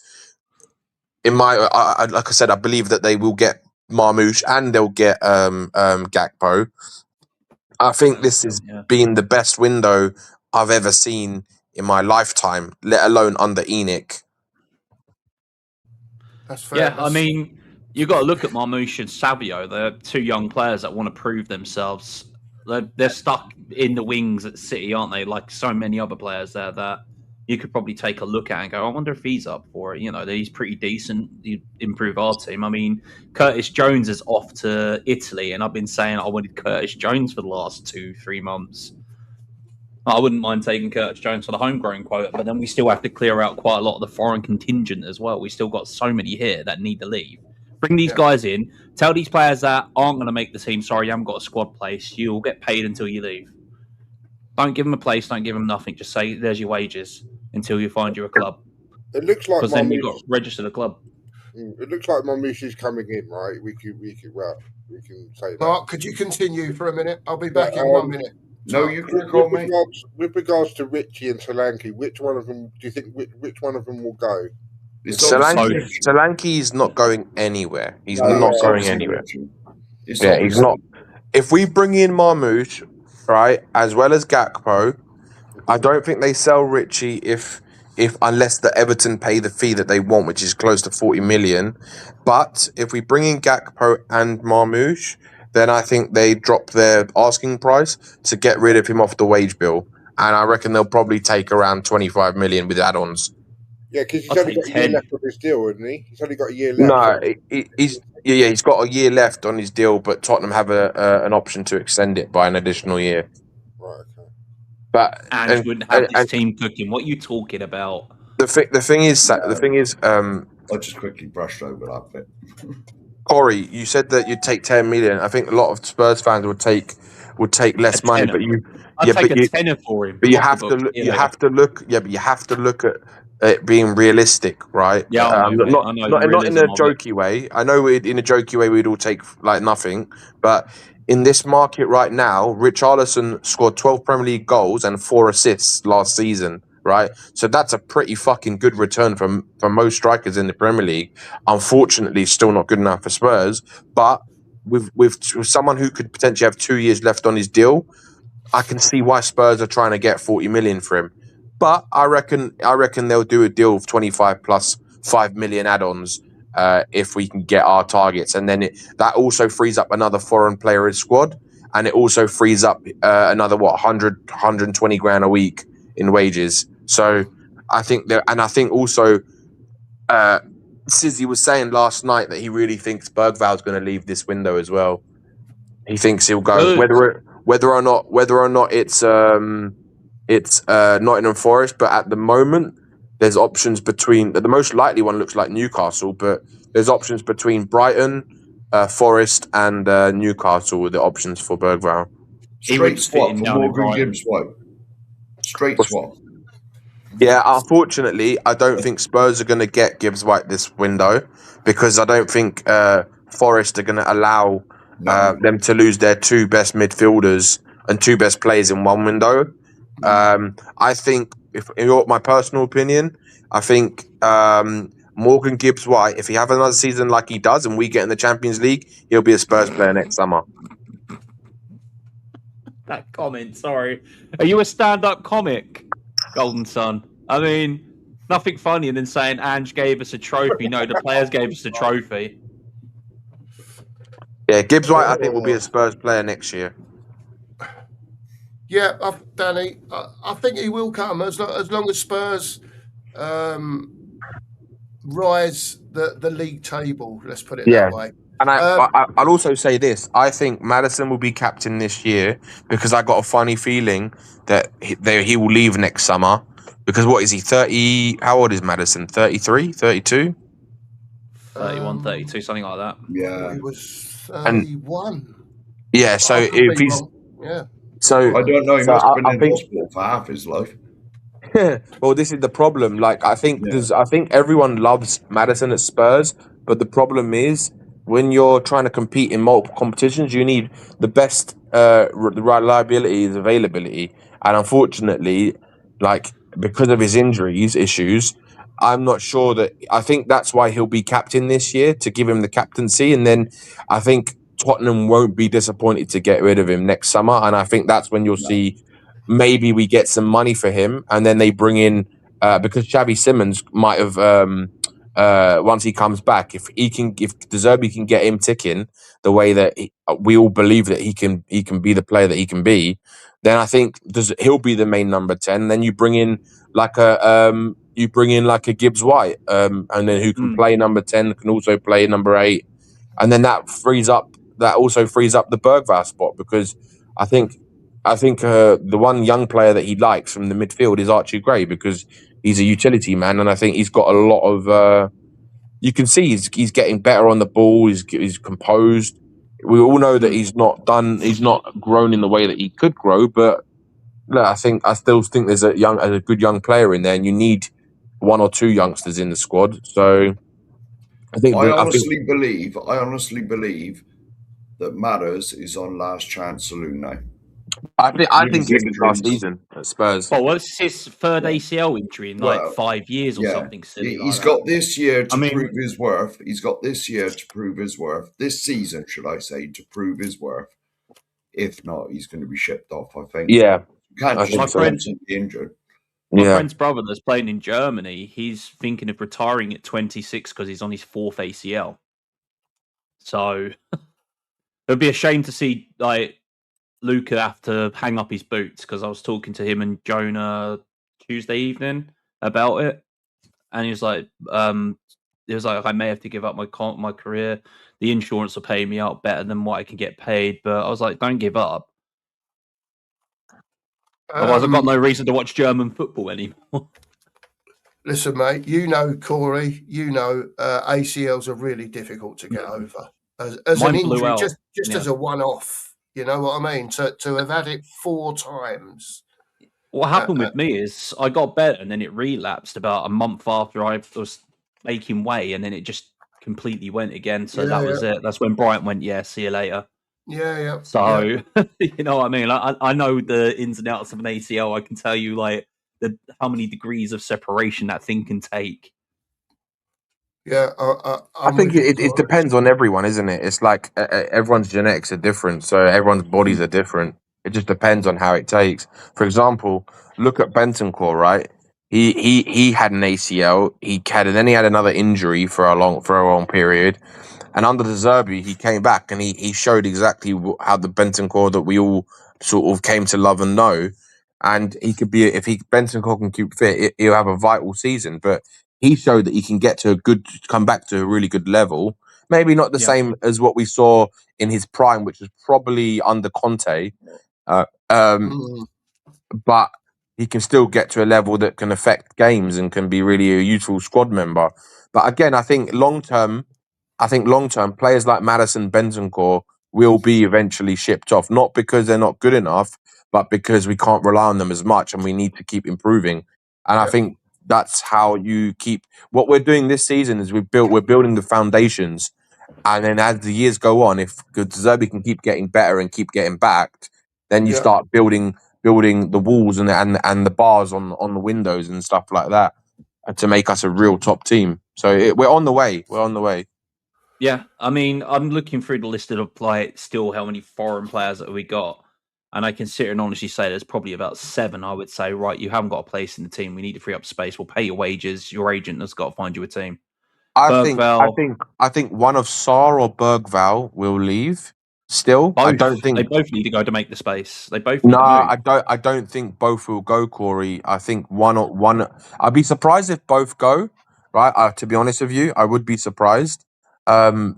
like I said, I believe that they will get Marmoush and they'll get Gakpo. I think this has been the best window I've ever seen in my lifetime, let alone under ENIC. That's fair. Yeah, I mean, you got to look at Marmoush and Savio. They're two young players that want to prove themselves. They're stuck in the wings at City, aren't they? Like so many other players there that you could probably take a look at and go, I wonder if he's up for it. You know, he's pretty decent. He'd improve our team. I mean, Curtis Jones is off to Italy, and I've been saying I wanted Curtis Jones for the last 2-3 months. I wouldn't mind taking Curtis Jones for the homegrown quota, but then we still have to clear out quite a lot of the foreign contingent as well. We still got so many here that need to leave. Bring these guys in. Tell these players that aren't going to make the team, sorry, you haven't got a squad place. You'll get paid until you leave. Don't give them a place. Don't give them nothing. Just say, there's your wages until you find you a club. It looks like because then you've got to register the club. It looks like Marmoush is coming in, right? We can say that. Mark, could you continue for a minute? I'll be back in 1 minute. No, you can call me. With regards to Richie and Solanke, which one of them do you think? Which one of them will go? Solanke is not going anywhere. He's not going anywhere. He's not. If we bring in Marmoush, right, as well as Gakpo, I don't think they sell Richie if unless the Everton pay the fee that they want, which is close to 40 million. But if we bring in Gakpo and Marmoush, then I think they drop their asking price to get rid of him off the wage bill. And I reckon they'll probably take around 25 million with add-ons. Yeah, because he's only got a year left on his deal, isn't he? He's only got a year left. No, he's got a year left on his deal, but Tottenham have an option to extend it by an additional year. Right, okay. But and wouldn't have this team cooking. What are you talking about? The thing is, I just quickly brushed over that bit. Corey, you said that you'd take 10 million. I think a lot of Spurs fans would take less money, but I'd take a tenner for him. But you have to look at it being realistic, right? Yeah, not in a jokey way. I know in a jokey way we'd all take like nothing, but in this market right now, Richarlison scored 12 Premier League goals and 4 assists last season. Right, so that's a pretty fucking good return from most strikers in the Premier League. Unfortunately, still not good enough for Spurs. But with someone who could potentially have 2 years left on his deal, I can see why Spurs are trying to get 40 million for him. But I reckon they'll do a deal of 25 plus 5 million add-ons if we can get our targets, and then that also frees up another foreign player in squad, and it also frees up another 120 grand a week in wages. So I think also Sizzy was saying last night that he really thinks Bergval's going to leave this window as well. He thinks he'll go whether or not it's Nottingham Forest, but at the moment there's options between the most likely one looks like Newcastle, but there's options between Brighton, Forest, and Newcastle with the options for Bergval. Straight swap for Morgan Gibbs White. Straight swap. Yeah, unfortunately, I don't think Spurs are going to get Gibbs White this window because I don't think Forest are going to allow them to lose their 2 best midfielders and 2 best players in one window. I think, in my personal opinion, I think Morgan Gibbs White, if he have another season like he does and we get in the Champions League, he'll be a Spurs player next summer. That comment, sorry. Are you a stand-up comic, Golden Sun? I mean, nothing funnier than saying Ange gave us a trophy. No, the players gave us the trophy. Yeah, Gibbs White, I think, will be a Spurs player next year. Yeah, Danny, I think he will come as long as Spurs rise the league table. Let's put it that way. And I'll also say this. I think Maddison will be captain this year because I got a funny feeling that he will leave next summer. Because what is he, 30? How old is Maddison? 33? 32? 31, 32, something like that. Yeah. He was 31. Yeah, so if he's... Wrong. Yeah. So I don't know. He must have been in hospital for half his life. Well, this is the problem. Like, I think everyone loves Maddison at Spurs, but the problem is when you're trying to compete in multiple competitions, you need the best reliability is availability. And unfortunately, like because of his injuries issues, I'm not sure that. I think that's why he'll be captain this year to give him the captaincy, and then I think Tottenham won't be disappointed to get rid of him next summer. And I think that's when you'll see maybe we get some money for him, and then they bring in because Xavi Simons might have. Once he comes back, if De Zerbi can get him ticking the way that we all believe that he can be the player that he can be, then I think he'll be the main number 10. Then you bring in like a Gibbs White, and then who can play number 10, can also play number 8, and then that also frees up the Bergvall spot, because I think the one young player that he likes from the midfield is Archie Gray, because he's a utility man, and I think he's got a lot of. You can see he's getting better on the ball. He's composed. We all know that he's not grown in the way that he could grow. But look, I still think there's a good young player in there, and you need one or two youngsters in the squad. So I honestly believe that Matters is on last chance saloon now. I think it's last season at Spurs. Oh, well, it's his third ACL injury in 5 years or something silly. He's got this year to prove his worth. He's got this year to prove his worth. This season, should I say, to prove his worth. If not, he's going to be shipped off, I think. Yeah. You can't just be injured. My friend's brother that's playing in Germany, he's thinking of retiring at 26 because he's on his 4th ACL. So it'd be a shame to see Luca have to hang up his boots, because I was talking to him and Jonah Tuesday evening about it, and he was like, I may have to give up my career. The insurance will pay me out better than what I can get paid, but I was like, don't give up. Otherwise, I've got no reason to watch German football anymore. Listen, mate, Corey, ACLs are really difficult to get over as an injury, just as a one-off. You know what I mean? To have had it 4 times. What happened with me is I got better, and then it relapsed about a month after I was making way, and then it just completely went again. So that was it. That's when Bryant went, see you later. Yeah. So, you know what I mean? I know the ins and outs of an ACL. I can tell you, how many degrees of separation that thing can take. Yeah, I think it depends on everyone, isn't it? It's like everyone's genetics are different, so everyone's bodies are different. It just depends on how it takes. For example, look at Bentancur, right? He had an ACL. He had another injury for a long period, and under De Zerbi, he came back and he showed exactly how the Bentancur that we all sort of came to love and know. And he could be, if Bentancur can keep fit, he'll have a vital season. But he showed that he can come back to a really good level. Maybe not the same as what we saw in his prime, which was probably under Conte. But he can still get to a level that can affect games and can be really a useful squad member. But again, I think long term, players like Maddison, Bentancur will be eventually shipped off, not because they're not good enough, but because we can't rely on them as much and we need to keep improving. And I think that's how you keep. What we're doing this season is we're building the foundations, and then as the years go on, if De Zerbi can keep getting better and keep getting backed, then you start building the walls and the bars on the windows and stuff like that, to make us a real top team. So we're on the way. We're on the way. Yeah, I mean, I'm looking through the list of still how many foreign players that we got. And I can sit here and honestly say there's probably about 7, I would say, right, you haven't got a place in the team. We need to free up space. We'll pay your wages. Your agent has got to find you a team. I think one of Sarr or Bergvall will leave still. Both. I don't think they both need to go to make the space. They both need to move. I don't think both will go, Corey. I think one I'd be surprised if both go, right? To be honest with you, I would be surprised. But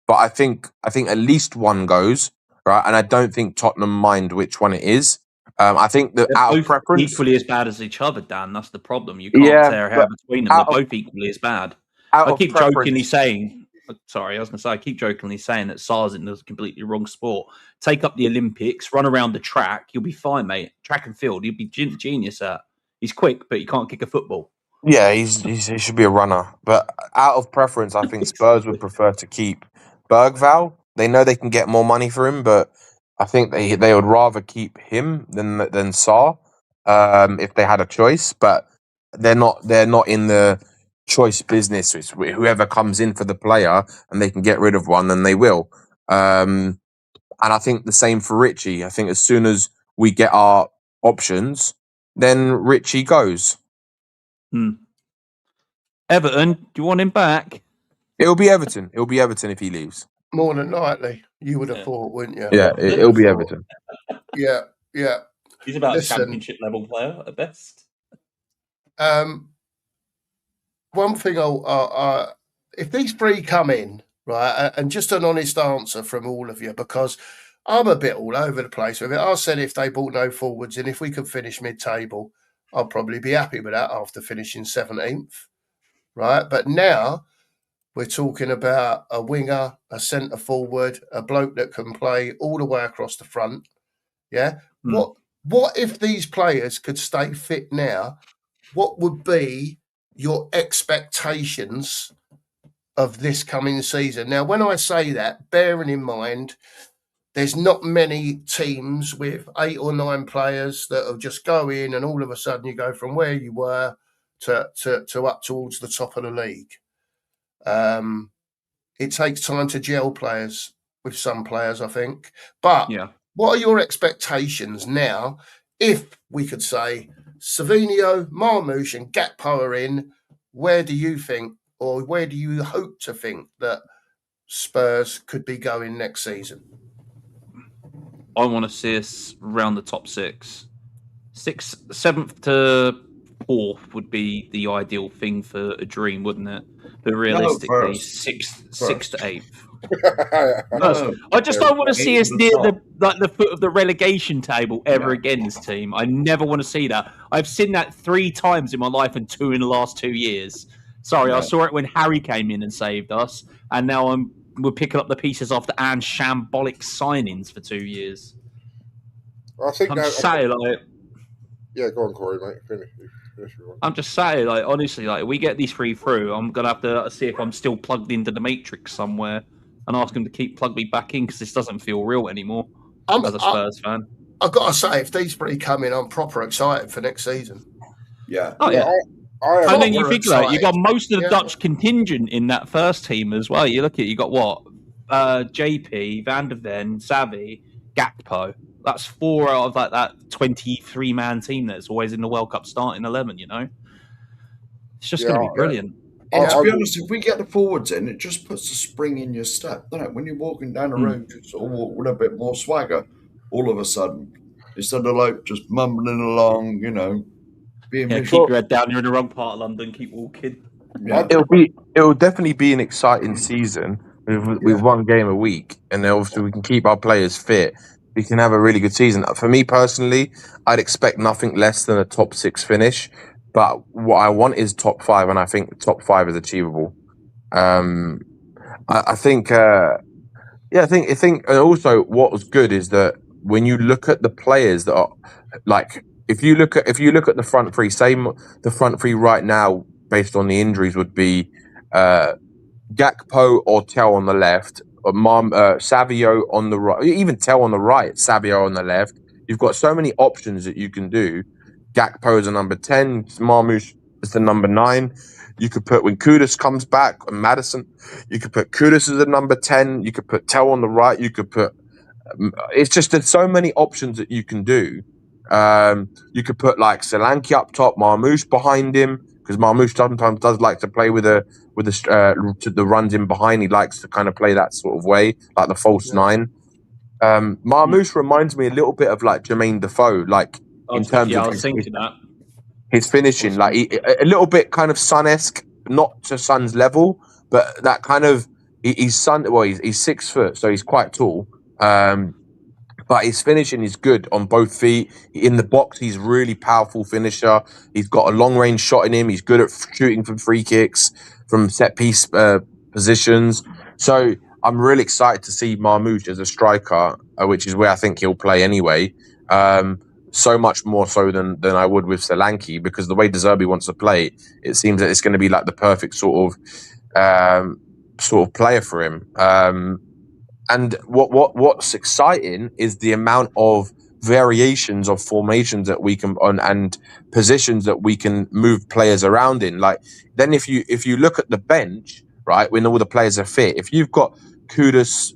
I think at least one goes, right? And I don't think Tottenham mind which one it is. I think that out of preference, equally as bad as each other, Dan. That's the problem. You can't tear a hair between them. They're both equally as bad. I keep jokingly saying, sorry, I was going to say, I keep jokingly saying that Sarr's in the completely wrong sport. Take up the Olympics, run around the track, you'll be fine, mate. Track and field, you'll be genius at. He's quick, but he can't kick a football. Yeah, he should be a runner. But out of preference, I think Spurs would prefer to keep Bergval. They know they can get more money for him, but I think they would rather keep him than Sarr if they had a choice. But they're not in the choice business. It's whoever comes in for the player and they can get rid of one, then they will. And I think the same for Richie. I think as soon as we get our options, then Richie goes. Everton, do you want him back? It'll be Everton. It'll be Everton if he leaves. More than likely, you would have thought, wouldn't you? Yeah, it'll be Everton. Yeah. He's about a championship level player at best. One thing, if these three come in, right, and just an honest answer from all of you, because I'm a bit all over the place with it. I said if they bought no forwards and if we could finish mid-table, I'll probably be happy with that after finishing 17th, right? But now we're talking about a winger, a centre forward, a bloke that can play all the way across the front. Yeah. What if these players could stay fit now? What would be your expectations of this coming season? Now, when I say that, bearing in mind, there's not many teams with 8 or 9 players that will just go in and all of a sudden you go from where you were to up towards the top of the league. It takes time to gel players with some players, I think. But what are your expectations now if we could say Savinho, Marmoush and Gakpo are in? Where do you think, or where do you hope to think that Spurs could be going next season? I want to see us around the top 6. 7th to 4th would be the ideal thing for a dream, wouldn't it? But realistically, 6th to 8th. I just don't want to see us near the foot of the relegation table ever again. This team, I never want to see that. I've seen that 3 times in my life and 2 in the last 2 years. Sorry, I saw it when Harry came in and saved us, and now we're picking up the pieces after Anne's shambolic signings for 2 years. I think I'm saying, like, yeah, go on, Corey, mate. Finish. I'm just saying, like, honestly, like, we get these 3 through, I'm gonna have to see if I'm still plugged into the Matrix somewhere and ask him to plugged me back in because this doesn't feel real anymore. As a Spurs fan, I've got to say, if these 3 come in, I'm proper excited for next season. Yeah. Oh yeah. And then you think like you got most of the Dutch contingent in that first team as well. You look at you got what JP, Van der Ven, Xavi, Gakpo. That's 4 out of that 23-man team that's always in the World Cup starting 11. You know, it's just going to be brilliant. And to be honest, if we get the forwards in, it just puts a spring in your step, doesn't it? When you're walking down the road, you sort of walk with a bit more swagger all of a sudden, instead of like just mumbling along, you know. Keep your head down. You're in the wrong part of London. Keep walking. Yeah. It'll definitely be an exciting season with 1 game a week, and obviously we can keep our players fit. We can have a really good season. For me personally, I'd expect nothing less than a top 6 finish. But what I want is top 5, and I think top 5 is achievable. I think, and also what was good is that when you look at the players that are like. If you look at the front 3, the front 3 right now, based on the injuries, would be Gakpo or Tel on the left, or Savio on the right, even Tel on the right, Savio on the left. You've got so many options that you can do. Gakpo is a number 10, Marmoush is the number 9. You could put, when Kudus comes back, and Maddison, you could put Kudus as a number 10. You could put Tel on the right. You could put. It's just there's so many options that you can do. You could put like Solanke up top, Marmoush behind him, because Marmoush sometimes does like to play with the runs in behind. He likes to kind of play that sort of way, like the false 9. Marmoush reminds me a little bit of like Jermaine Defoe, like in terms of his finishing, like a little bit kind of Son-esque, not to Son's level, but that kind of he's 6 foot, so he's quite tall. But his finishing is good on both feet. In the box, he's really powerful finisher. He's got a long range shot in him. He's good at shooting from free kicks, from set piece positions. So I'm really excited to see Marmoush as a striker, which is where I think he'll play anyway. So much more so than I would with Solanke, because the way De Zerbi wants to play, it seems that it's going to be like the perfect sort of sort of player for him. And what's exciting is the amount of variations of formations that we can on and positions that we can move players around in. Like then if you look at the bench, right, when all the players are fit, if you've got Kudus,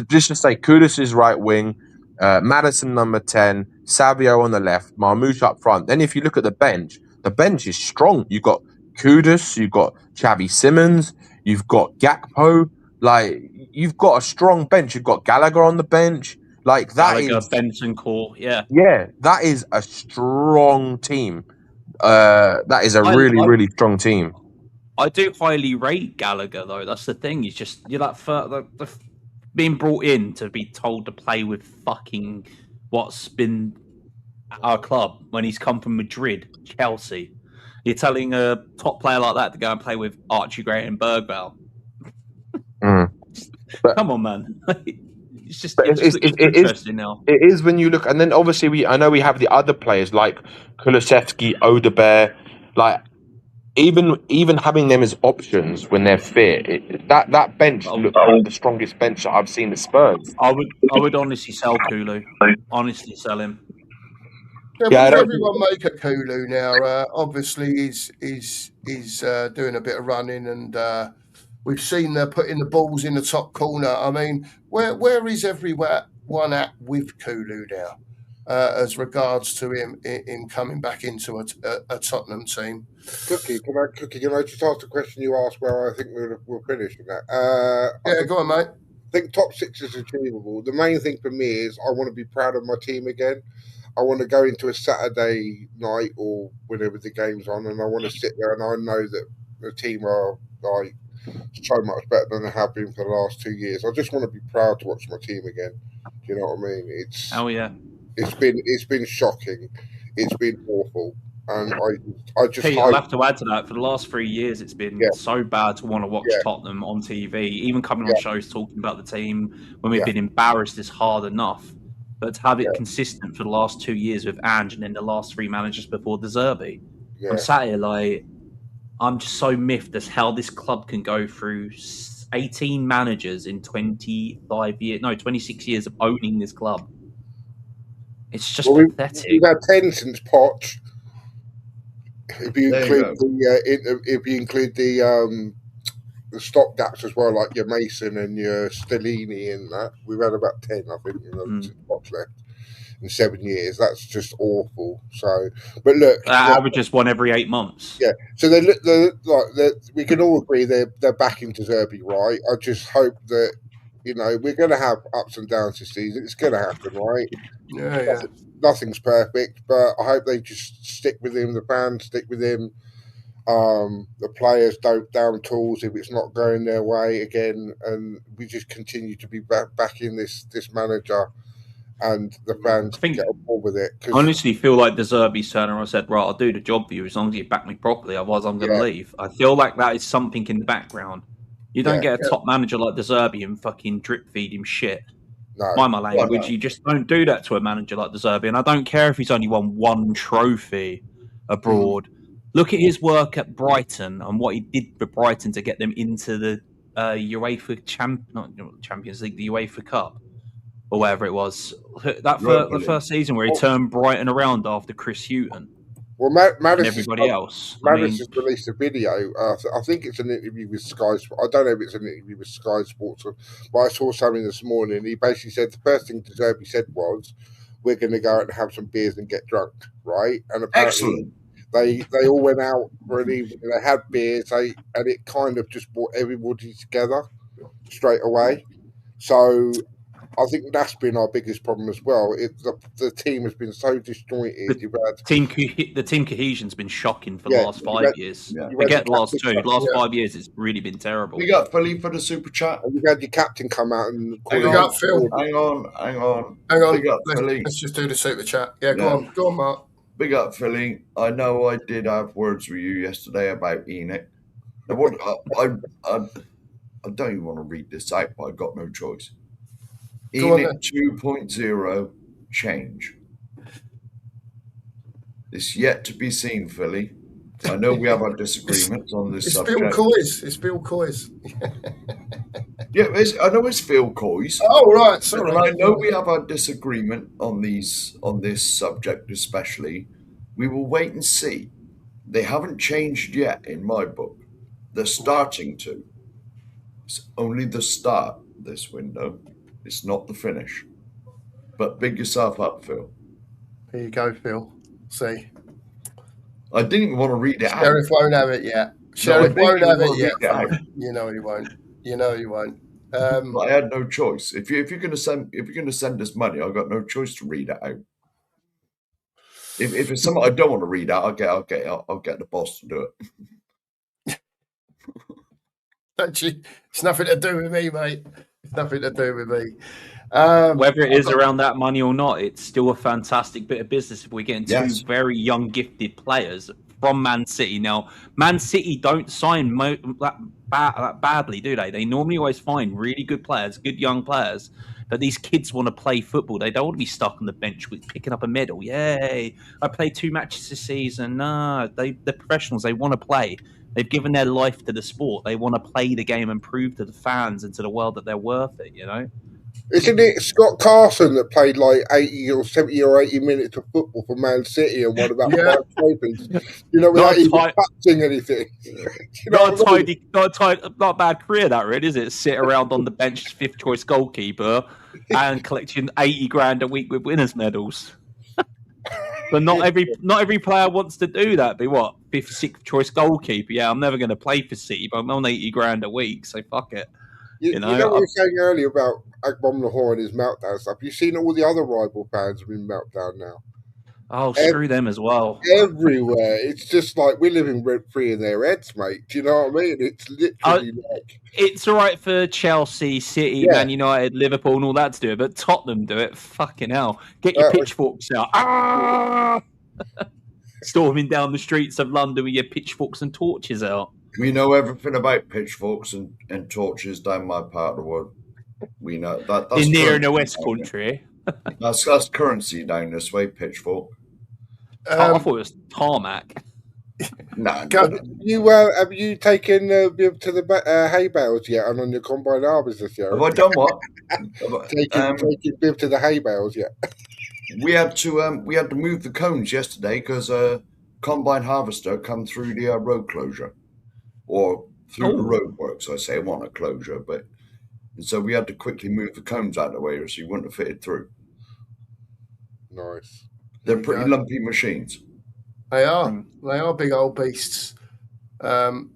just to say Kudus is right wing, Madison number 10, Savio on the left, Marmoush up front. Then if you look at the bench is strong. You've got Kudus, you've got Xavi Simons, you've got Gakpo. Like you've got a strong bench. You've got Gallagher on the bench. Like that Gallagher, is Bentancur, yeah. That is a strong team. That is a really strong team. I do highly rate Gallagher though. That's the thing. He's just you're that being brought in to be told to play with fucking what's been our club when he's come from Madrid, Chelsea. You're telling a top player like that to go and play with Archie Gray and Bergvall. Come on, man. It's just interesting now. It is when you look, and then obviously I know we have the other players like Kulusevski, Odebear, like even having them as options when they're fit. That bench looks like the strongest bench that I've seen at Spurs. I would honestly sell Kulu. Honestly, sell him. Yeah, what does everyone make at Kulu now? Obviously, he's doing a bit of running, and we've seen they're putting the balls in the top corner. I mean, where is everyone at with Kulu now, as regards to him coming back into a Tottenham team? Cookie, can I just ask the question you asked where I think we'll finish with that? Yeah, go on, mate. I think top 6 is achievable. The main thing for me is I want to be proud of my team again. I want to go into a Saturday night or whenever the game's on, and I want to sit there and I know that the team are like so much better than they have been for the last 2 years. I just want to be proud to watch my team again. Do you know what I mean? It's been shocking. It's been awful. And I just Pete, I'll have to add to that. For the last 3 years, it's been so bad to want to watch Tottenham on TV, even coming on shows talking about the team when we've been embarrassed is hard enough. But to have it consistent for the last 2 years with Ange and then the last 3 managers before De Zerbi, I'm sat here like, I'm just so miffed as how this club can go through 18 managers in 26 years of owning this club. It's just pathetic. We've had 10 since Poch. If you include the stopgaps as well, like your Mason and your Stellini and that, we've had about 10, I think, since Poch left in 7 years. That's just awful. So, but look, averages 1 every 8 months. Yeah. So we can all agree they're backing De Zerbi, right? I just hope that we're going to have ups and downs this season. It's going to happen, right? Yeah. Nothing's perfect, but I hope they just stick with him. The fans stick with him. The players don't down tools if it's not going their way again, and we just continue to be backing this manager, and the fans get on board with it. I honestly feel like De Zerbi's turn around and said, "Right, I'll do the job for you as long as you back me properly. Otherwise, I'm going to leave." I feel like that is something in the background. You don't get a top manager like De Zerbi and fucking drip feed him shit. No. By my language, you just don't do that to a manager like De Zerbi. And I don't care if he's only won 1 trophy abroad. Look at his work at Brighton and what he did for Brighton to get them into the UEFA Champions League, the UEFA Cup, or whatever it was. The first season where he turned Brighton around after Chris Hughton. Well, and everybody else. Madison just released a video. I think it's an interview with Sky Sports. I don't know if it's an interview with Sky Sports, but I saw something this morning. He basically said the first thing De Zerbi said was, "We're going to go out and have some beers and get drunk," right? And apparently, they all went out for an evening. They had beers, and it kind of just brought everybody together straight away. So I think that's been our biggest problem as well. The team has been so disjointed. The team cohesion's been shocking for the last 5 years. Forget the last 2. The last 5 years, it's really been terrible. We got Philly for the super chat. And you had your captain come out and we got Phil. Hang on. Let's just do the super chat. Yeah, go on, Mark. Big up, Philly. I know I did have words with you yesterday about Enoch. I don't even want to read this out, but I've got no choice. Enoch 2.0 change. It's yet to be seen, Philly. I know we have our disagreements on this subject. It's Bill Coy's. Yeah, I know it's Phil Coy's. Oh, right, sorry. And I know we have our disagreement on this subject especially. We will wait and see. They haven't changed yet in my book. They're starting to. It's only the start, this window. It's not the finish. But big yourself up, Phil. Here you go, Phil. See? I didn't even want to read it out. Sheriff won't have it yet. Sheriff won't have it yet. You know he won't. You know he won't. I had no choice. If you're going to send us money, I've got no choice to read it out. If it's something I don't want to read out, I'll get the boss to do it. Actually, it's nothing to do with me, mate. It's nothing to do with me. Whether it is around that money or not, it's still a fantastic bit of business if we're getting two very young, gifted players from Man City. Now, Man City don't sign badly, do they? They normally always find really good players, good young players. But these kids want to play football. They don't want to be stuck on the bench with picking up a medal. Yay! I played 2 matches this season. No, they're professionals. They want to play. They've given their life to the sport. They want to play the game and prove to the fans and to the world that they're worth it, you know? Isn't it Scott Carson that played like 80 or 70 or 80 minutes of football for Man City and won about 5 trophies? You know, without even touching anything. Not a bad career, that really, is it? Sit around on the bench, 5th choice goalkeeper, and collecting 80 grand a week with winners' medals. But not every player wants to do that. Be what? 5th, 6th choice goalkeeper. Yeah, I'm never going to play for City, but I'm on 80 grand a week, so fuck it. You know what we were saying earlier about Akbom Lahore and his meltdown stuff? You've seen all the other rival fans have been meltdown now. Oh, screw them as well. Everywhere. It's just like we're living rent-free in their heads, mate. Do you know what I mean? It's literally like... It's all right for Chelsea, City, Man United, Liverpool and all that to do it, but Tottenham do it. Fucking hell. Get your pitchforks out. Ah! Storming down the streets of London with your pitchforks and torches out. We know everything about pitchforks and torches down my part of the world. We know that. That's in the West Country. That's currency down this way, pitchfork. I thought it was tarmac. No. Have you taken to the hay bales yet and on your combine harvest this year? Have I done what? taken Biv to the hay bales yet? We had to move the cones yesterday because a combine harvester come through the road closure. Or through the roadworks, I say. It wasn't a closure, and so we had to quickly move the cones out of the way or so you wouldn't have fitted through. Nice. They're pretty lumpy machines. They are. They are big old beasts.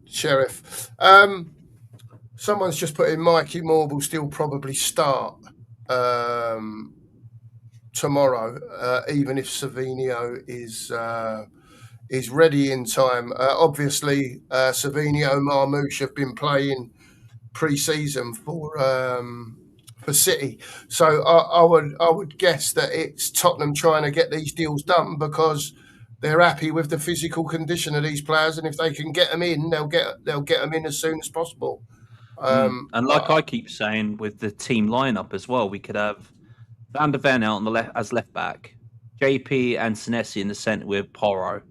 Sheriff. Someone's just put in Mikey Moore will still probably start tomorrow, even if Savinio is ready in time. Obviously, Savinio, Marmouche have been playing pre-season for City, so I would guess that it's Tottenham trying to get these deals done because they're happy with the physical condition of these players, and if they can get them in, they'll get them in as soon as possible. And like I keep saying, with the team lineup as well, we could have Van der Ven out on the left as left back, JP and Senesi in the centre with Porro.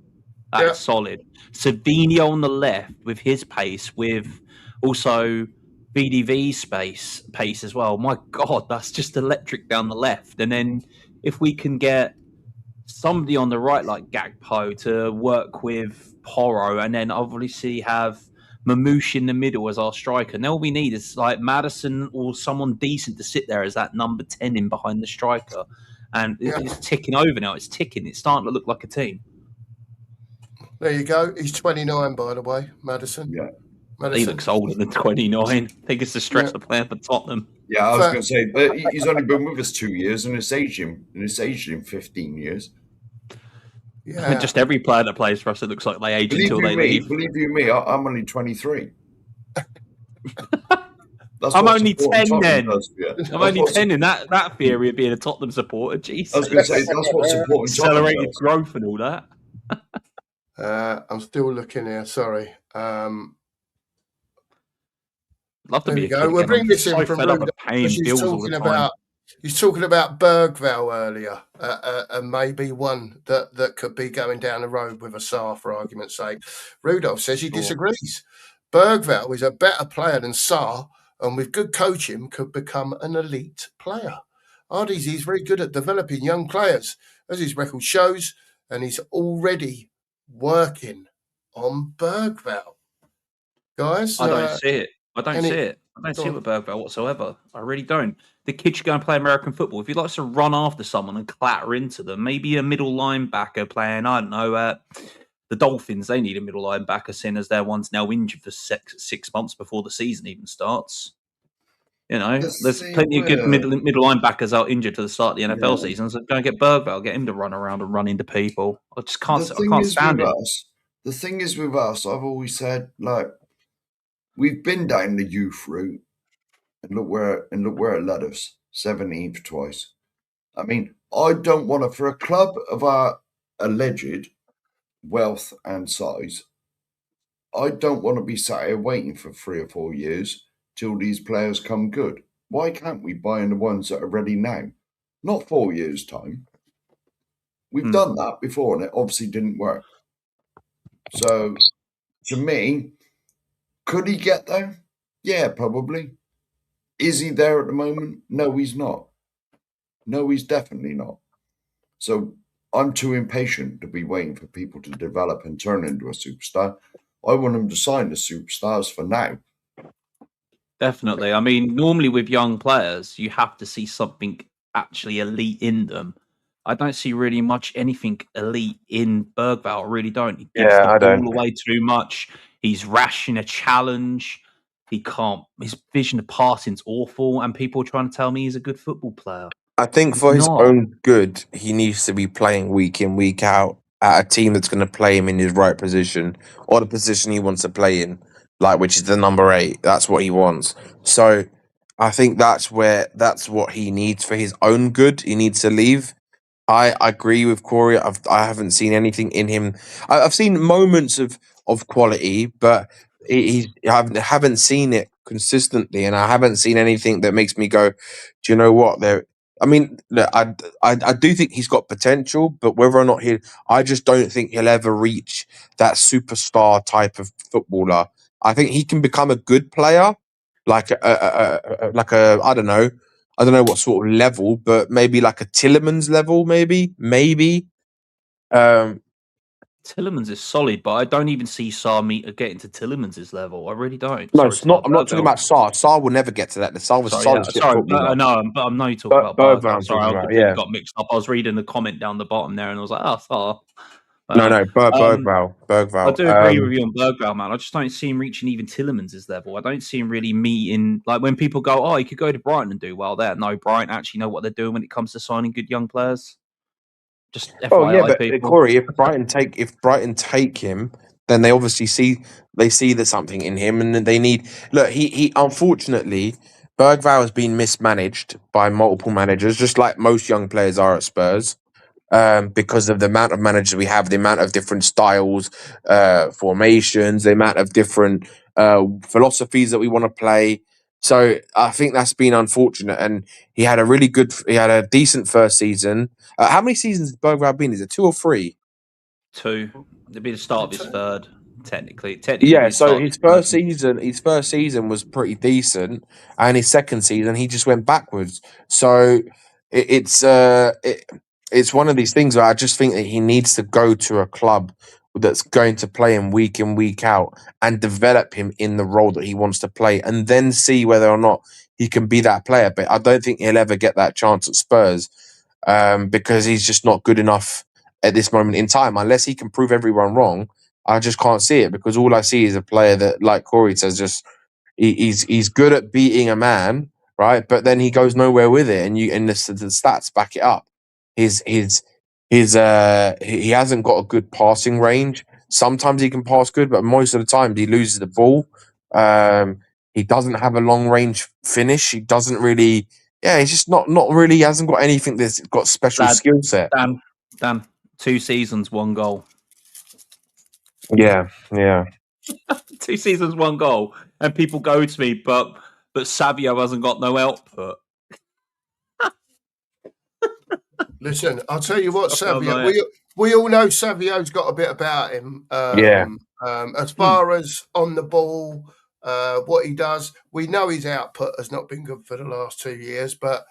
That's solid. Savinio on the left with his pace, with also VDV's pace as well. My God, that's just electric down the left. And then if we can get somebody on the right like Gakpo to work with Porro, and then obviously have Mamouche in the middle as our striker. And all we need is like Maddison or someone decent to sit there as that number 10 in behind the striker. And it's ticking over now. It's ticking. It's starting to look like a team. There you go. He's 29, by the way, Maddison. Yeah. Madison. He looks older than 29. I think it's the stress of playing for Tottenham. Yeah, I was going to say, but he's only been with us 2 years, and it's aged him 15 years. Yeah, just every player that plays for us, it looks like they age until they leave. Believe you me, I'm only 23. I'm only 10 then. I'm only 10 in that theory of being a Tottenham supporter. Jesus. I was going to say, that's what supporting accelerated growth and all that. I'm still looking here. Sorry. Love to be. We'll bring this in from Ruda. She's talking about He's talking about Bergvall earlier, and maybe one that could be going down the road with a Sarr, for argument's sake. Rudolph says he disagrees. Bergvall is a better player than Sarr, and with good coaching could become an elite player. He's very good at developing young players, as his record shows, and he's already working on Bergvall. Guys, I don't see it. I don't see it with Bergvall whatsoever. I really don't. The kid should go and play American football. If he likes to run after someone and clatter into them, maybe a middle linebacker playing, I don't know, the Dolphins, they need a middle linebacker, seeing as their one's now injured for 6 months before the season even starts. You know, there's plenty of good middle linebackers out injured to the start of the NFL season. So go and get Bergvall, get him to run around and run into people. I just can't. I can't stand it. The thing is with us, I've always said, like, we've been down the youth route, and look where it led us. 17th twice. I mean, I don't want to, for a club of our alleged wealth and size, I don't want to be sat here waiting for 3 or 4 years till these players come good. Why can't we buy in the ones that are ready now? Not 4 years' time. We've done that before, and it obviously didn't work. So, to me, could he get there? Yeah, probably. Is he there at the moment? No, he's not. No, he's definitely not. So, I'm too impatient to be waiting for people to develop and turn into a superstar. I want them to sign the superstars for now. Definitely. I mean, normally with young players, you have to see something actually elite in them. I don't see really much anything elite in Bergvall. I really don't. He gives the ball away too much. He's rash in a challenge. He can't. His vision of passing's awful, and people are trying to tell me he's a good football player. I think for his own good, he needs to be playing week in, week out at a team that's going to play him in his right position or the position he wants to play in, like which is the number 8. That's what he wants. So I think that's what he needs for his own good. He needs to leave. I agree with Corey. I haven't seen anything in him. I've seen moments of quality, but I haven't seen it consistently, and I haven't seen anything that makes me go, do you know what? I mean, look, I do think he's got potential, but whether or not I just don't think he'll ever reach that superstar type of footballer. I think he can become a good player, like I don't know. I don't know what sort of level, but maybe like a Tillemans level, maybe. Tillemans is solid, but I don't even see Sarr getting to Tillemans' level. I really don't. No, it's not. I'm not talking about Sarr. Sarr will never get to that. Sarr was solid. Sorry, but I know you're talking about Bergvall. Sorry, I completely got mixed up. I was reading the comment down the bottom there, and I was like, Sarr. No, Bergvall. I do agree with you on Bergvall, man. I just don't see him reaching even Tillemans' level. I don't see him really meeting, like when people go, he could go to Brighton and do well there. No, Brighton actually know what they're doing when it comes to signing good young players. Just FYI, but people. Corey, if Brighton take him, then they obviously see there's something in him, and they need. Look, he unfortunately, Bergvall has been mismanaged by multiple managers, just like most young players are at Spurs. Because of the amount of managers we have, the amount of different styles, formations, the amount of different philosophies that we want to play. So I think that's been unfortunate. And he had a decent first season. How many seasons has Bergvall been? Is it 2 or 3? 2. It'd be the start of his third, technically. Yeah, so his first season was pretty decent, and his second season he just went backwards. So it's one of these things where I just think that he needs to go to a club that's going to play him week in, week out and develop him in the role that he wants to play, and then see whether or not he can be that player. But I don't think he'll ever get that chance at Spurs because he's just not good enough at this moment in time. Unless he can prove everyone wrong, I just can't see it, because all I see is a player that, like Corey says, just he's good at beating a man, right? But then he goes nowhere with it, and the stats back it up. He hasn't got a good passing range. Sometimes he can pass good, but most of the time he loses the ball. He doesn't have a long range finish. He doesn't really. Yeah, he's just not really. He hasn't got anything that's got special skill set. Dan, 2 seasons, 1 goal. Yeah. 2 seasons, 1 goal, and people go to me, but Savio hasn't got no output. Listen, I'll tell you what, Savio. We all know Savio's got a bit about him. As far as on the ball, what he does, we know his output has not been good for the last 2 years, but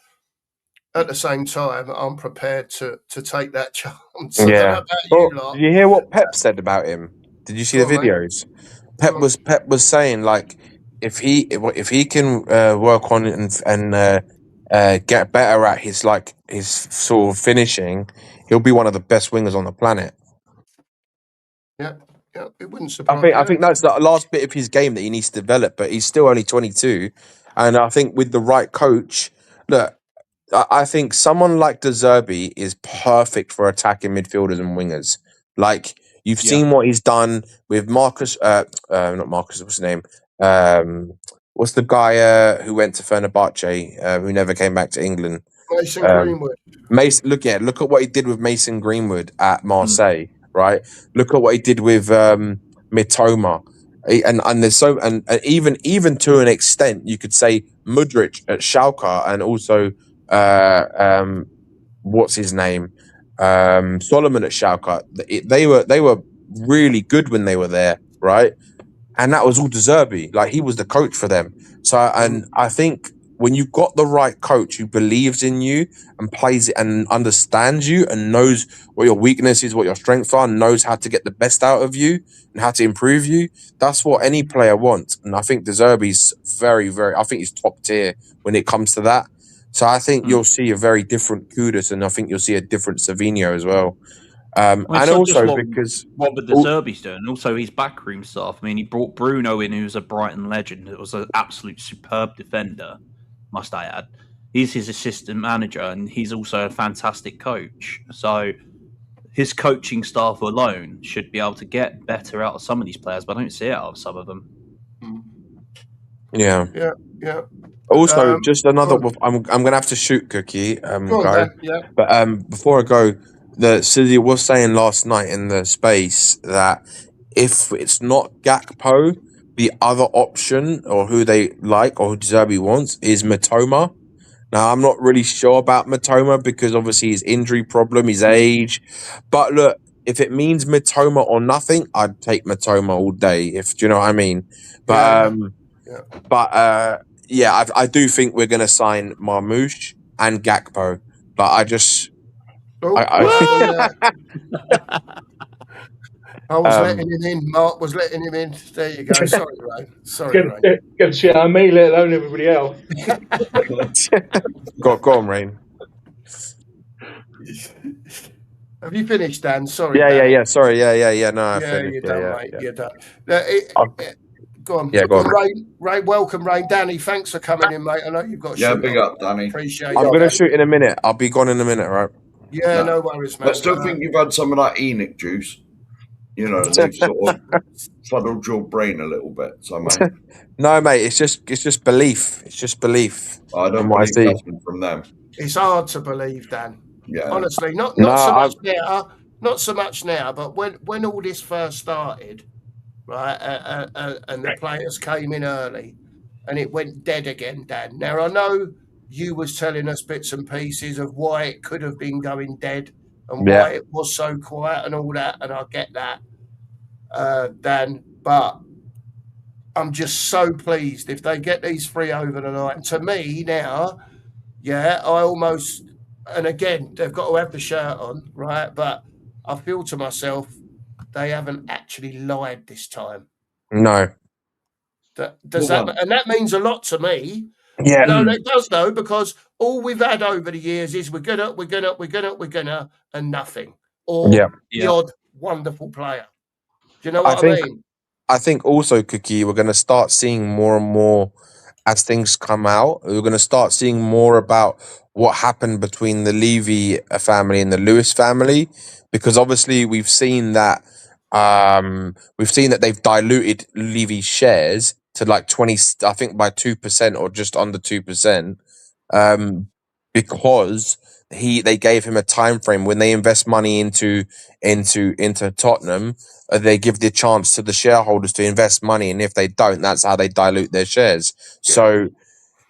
at the same time, I'm prepared to take that chance. I don't know about you lot. Did you hear what Pep said about him? Did you see the videos? Pep was saying, like, if he can work on it and get better at his sort of finishing, he'll be one of the best wingers on the planet. Yeah, it wouldn't surprise. I think that's the last bit of his game that he needs to develop, but he's still only 22, and I think with the right coach, look, I think someone like De Zerbi is perfect for attacking midfielders and wingers. Like, you've seen what he's done with Marcus, not Marcus, what's his name? What's the guy who went to Fenerbahce, who never came back to England? Mason Greenwood. Look at what he did with Mason Greenwood at Marseille, right? Look at what he did with Mitoma. And there's and even to an extent, you could say Mudryk at Schalke, and also what's his name, Solomon at Schalke. They were really good when they were there, right? And that was all De Zerbi. Like, he was the coach for them. So, and I think when you've got the right coach who believes in you and plays it and understands you and knows what your weakness is, what your strengths are, and knows how to get the best out of you and how to improve you, that's what any player wants. And I think De Zerbi's very, very, I think he's top tier when it comes to that. So I think you'll see a very different Kudus, and I think you'll see a different Savinho as well. And also because what De Zerbi's doing, also his backroom stuff. I mean, he brought Bruno in, who's a Brighton legend. It was an absolute superb defender, must I add. He's his assistant manager, and he's also a fantastic coach. So his coaching staff alone should be able to get better out of some of these players, but I don't see it out of some of them. Yeah. Yeah. Also, just another. I'm gonna have to shoot, Cookie. But before I go, Susie was saying last night in the space that if it's not Gakpo, the other option, or who they like, or who De Zerbi wants, is Mitoma. Now, I'm not really sure about Mitoma because obviously his injury problem, his age. But look, if it means Mitoma or nothing, I'd take Mitoma all day. Do you know what I mean? But I do think we're gonna sign Marmoush and Gakpo. But I just. I was letting him in. Mark was letting him in. There you go. Sorry, Ray. Sorry, Ray. Get shit on me, let alone everybody else. Go on, Rain. Have you finished, Dan? Sorry. Yeah. Sorry. Yeah. No, I finished. You're done, mate. You're done. Go on. Yeah, go on. Ray, welcome, Ray. Danny, thanks for coming in, mate. I know you've got. Big up, Danny. Appreciate. I'm gonna shoot in a minute. I'll be gone in a minute, right? Yeah, no worries, mate. I still think you've had some of that Enoch juice. You know, they've sort of fuddled your brain a little bit. So, mate. No, mate. It's just belief. It's just belief. I don't believe nothing from them. It's hard to believe, Dan. Yeah. Honestly, not so much now. Not so much now, but when all this first started, right, and the players came in early, and it went dead again, Dan. Now I know you was telling us bits and pieces of why it could have been going dead and why it was so quiet and all that, and I get that, Dan. But I'm just so pleased if they get these 3 over the line. To me now, I almost, and again, they've got to have the shirt on, right? But I feel to myself, they haven't actually lied this time. No. And that means a lot to me. Yeah. No, it does though, because all we've had over the years is we're gonna, and nothing. Or the odd wonderful player. Do you know what I mean? I think also, Cookie, we're going to start seeing more and more as things come out. We're going to start seeing more about what happened between the Levy family and the Lewis family, because obviously we've seen that they've diluted Levy's shares to like 20, I think by 2% or just under 2%, because they gave him a time frame when they invest money into Tottenham. They give the chance to the shareholders to invest money, and if they don't, that's how they dilute their shares. Yeah. So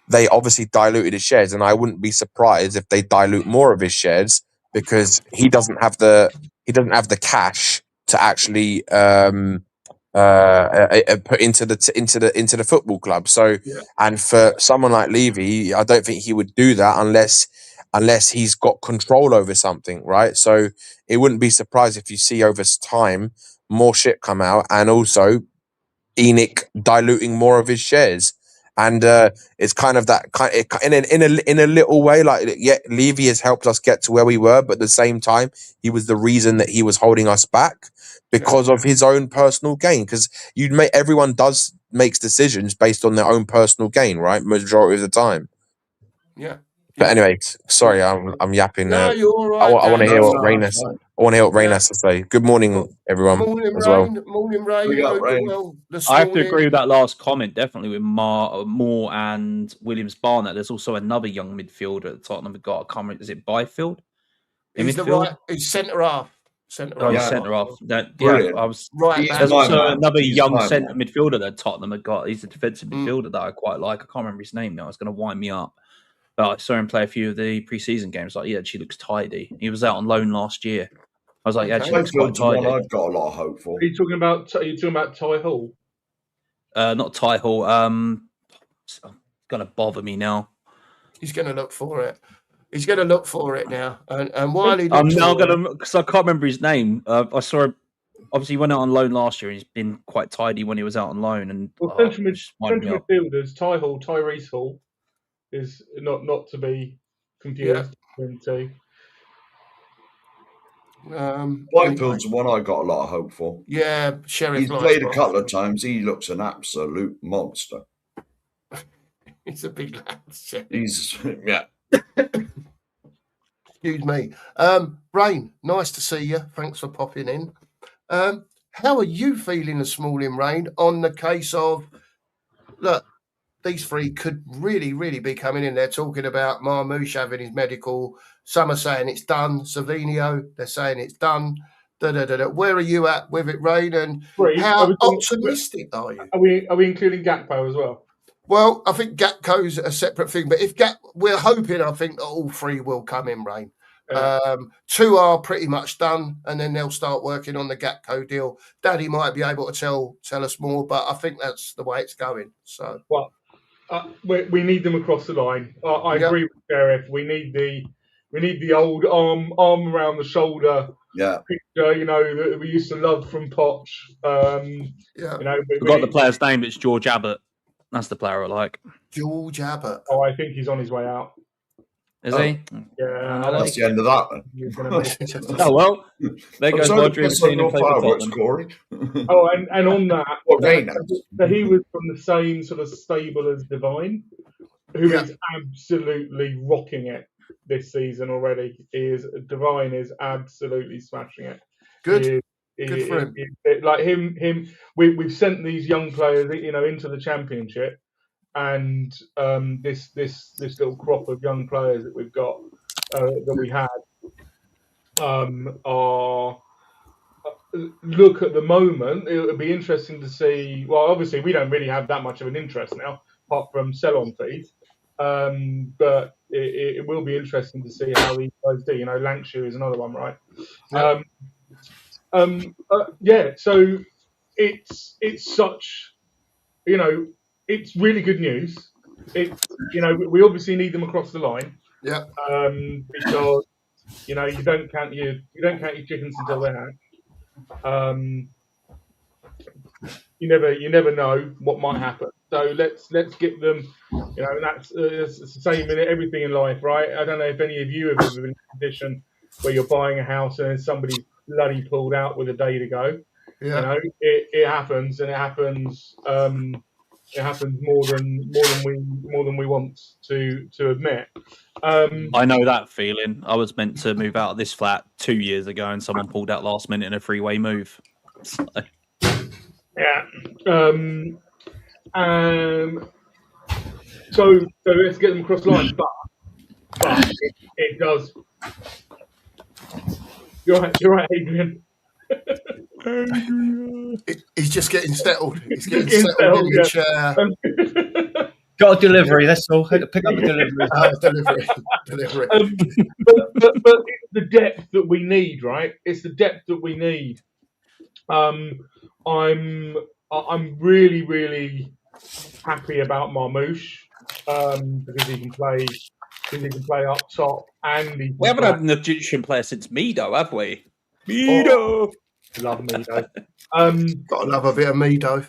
they obviously diluted his shares, and I wouldn't be surprised if they dilute more of his shares because he doesn't have the cash to actually put into the football club. So, and for someone like Levy, I don't think he would do that unless he's got control over something, right? So it wouldn't be surprised if you see over time more shit come out, and also ENIC diluting more of his shares. And it's kind of that kind in a little way, like, yeah, Levy has helped us get to where we were, but at the same time, he was the reason that he was holding us back because of his own personal gain. Because everyone makes decisions based on their own personal gain, right? Majority of the time. Yeah. But anyway, sorry, I'm yapping. No, you're all right. I want to hear what Rain has. I want to hear what Rain has to say. Good morning, everyone. Morning, as well. Rain. Morning, Rain. We got Hope you're Rain. well this I have to morning. agree with that last comment, definitely with Moore and Williams Barnett. There's also another young midfielder at Tottenham have got. I can't remember, is it Byfield? He's he's centre half. Centre half. Brilliant. I was right. There's also another He's young my centre man. midfielder that Tottenham have got. He's a defensive midfielder that I quite like. I can't remember his name now. It's going to wind me up. But I saw him play a few of the pre-season games. Like, she looks tidy. He was out on loan last year. I was like, she looks quite tidy. I've got a lot of hope for. Are you talking about Ty Hall? Not Ty Hall. It's gonna bother me now. He's going to look for it. He's going to look for it now. And while he I'm looks now for gonna, because I can't remember his name. I saw him. Obviously, he went out on loan last year, and he's been quite tidy when he was out on loan. And central midfielders, Ty Hall, Tyrese Hall, is not to be confused into. Whitefield's one I got a lot of hope for. Yeah, Sheriff. He's played a couple of times. He looks an absolute monster. He's a big lad. He's Excuse me. Rain, nice to see you. Thanks for popping in. How are you feeling this morning, Rain, on the case of, look, these three could really, really be coming in there talking about Marmoush having his medical. Some are saying it's done. Savinio, they're saying it's done. Where are you at with it, Rain? And how optimistic are you? Are we including Gakpo as well? Well, I think Gakpo's a separate thing, but we're hoping, I think, that all three will come in, Rain. Two are pretty much done, and then they'll start working on the Gakpo deal. Daddy might be able to tell us more, but I think that's the way it's going. So, well, we need them across the line. I agree with Sheriff. We need the old arm around the shoulder picture, that we used to love from Poch. We've got the player's name. It's George Abbott. That's the player I like. George Abbott. Oh, I think he's on his way out. Is he? Yeah. That's the end of that then. Oh, well. There goes Rodri. Seen him play for Tottenham. Oh, and on that, he was from the same sort of stable as Divine, who is absolutely rocking it this season already. Divine is absolutely smashing it. Good. Good for him. Like him. We've sent these young players, into the Championship, and this little crop of young players that we've got that we had are look at the moment. It would be interesting to see. Well, obviously we don't really have that much of an interest now, apart from sell-on fees. But it will be interesting to see how these guys do. Lancashire is another one, right? So it's such, it's really good news. It's, we obviously need them across the line. Yeah. Because you don't count your chickens until they're hatched. You never know what might happen. So let's get them. That's the same in everything in life, right? I don't know if any of you have ever been in a position where you're buying a house and then somebody's bloody pulled out with a day to go. Yeah. It happens, and it happens. It happens more than we want to admit. I know that feeling. I was meant to move out of this flat 2 years ago, and someone pulled out last minute in a freeway move. So. Yeah. So let's get them across the line, but it does. You're right, Adrian. He's just getting settled. He's getting settled in the chair. Got a delivery. That's all. Pick up a delivery. Delivery. But it's the depth that we need, right? It's the depth that we need. I'm really, really happy about Marmouche because he can play up top, and we haven't had an Egyptian player since Mido, have we? Mido, love Mido. Gotta love a bit of Mido.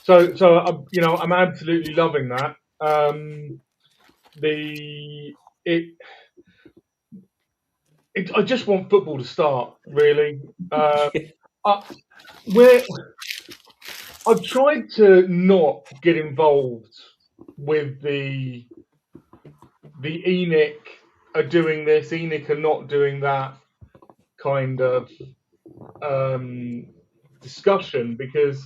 So I'm absolutely loving that. I just want football to start, really. I've tried to not get involved with the ENIC are doing this, ENIC are not doing that kind of discussion, because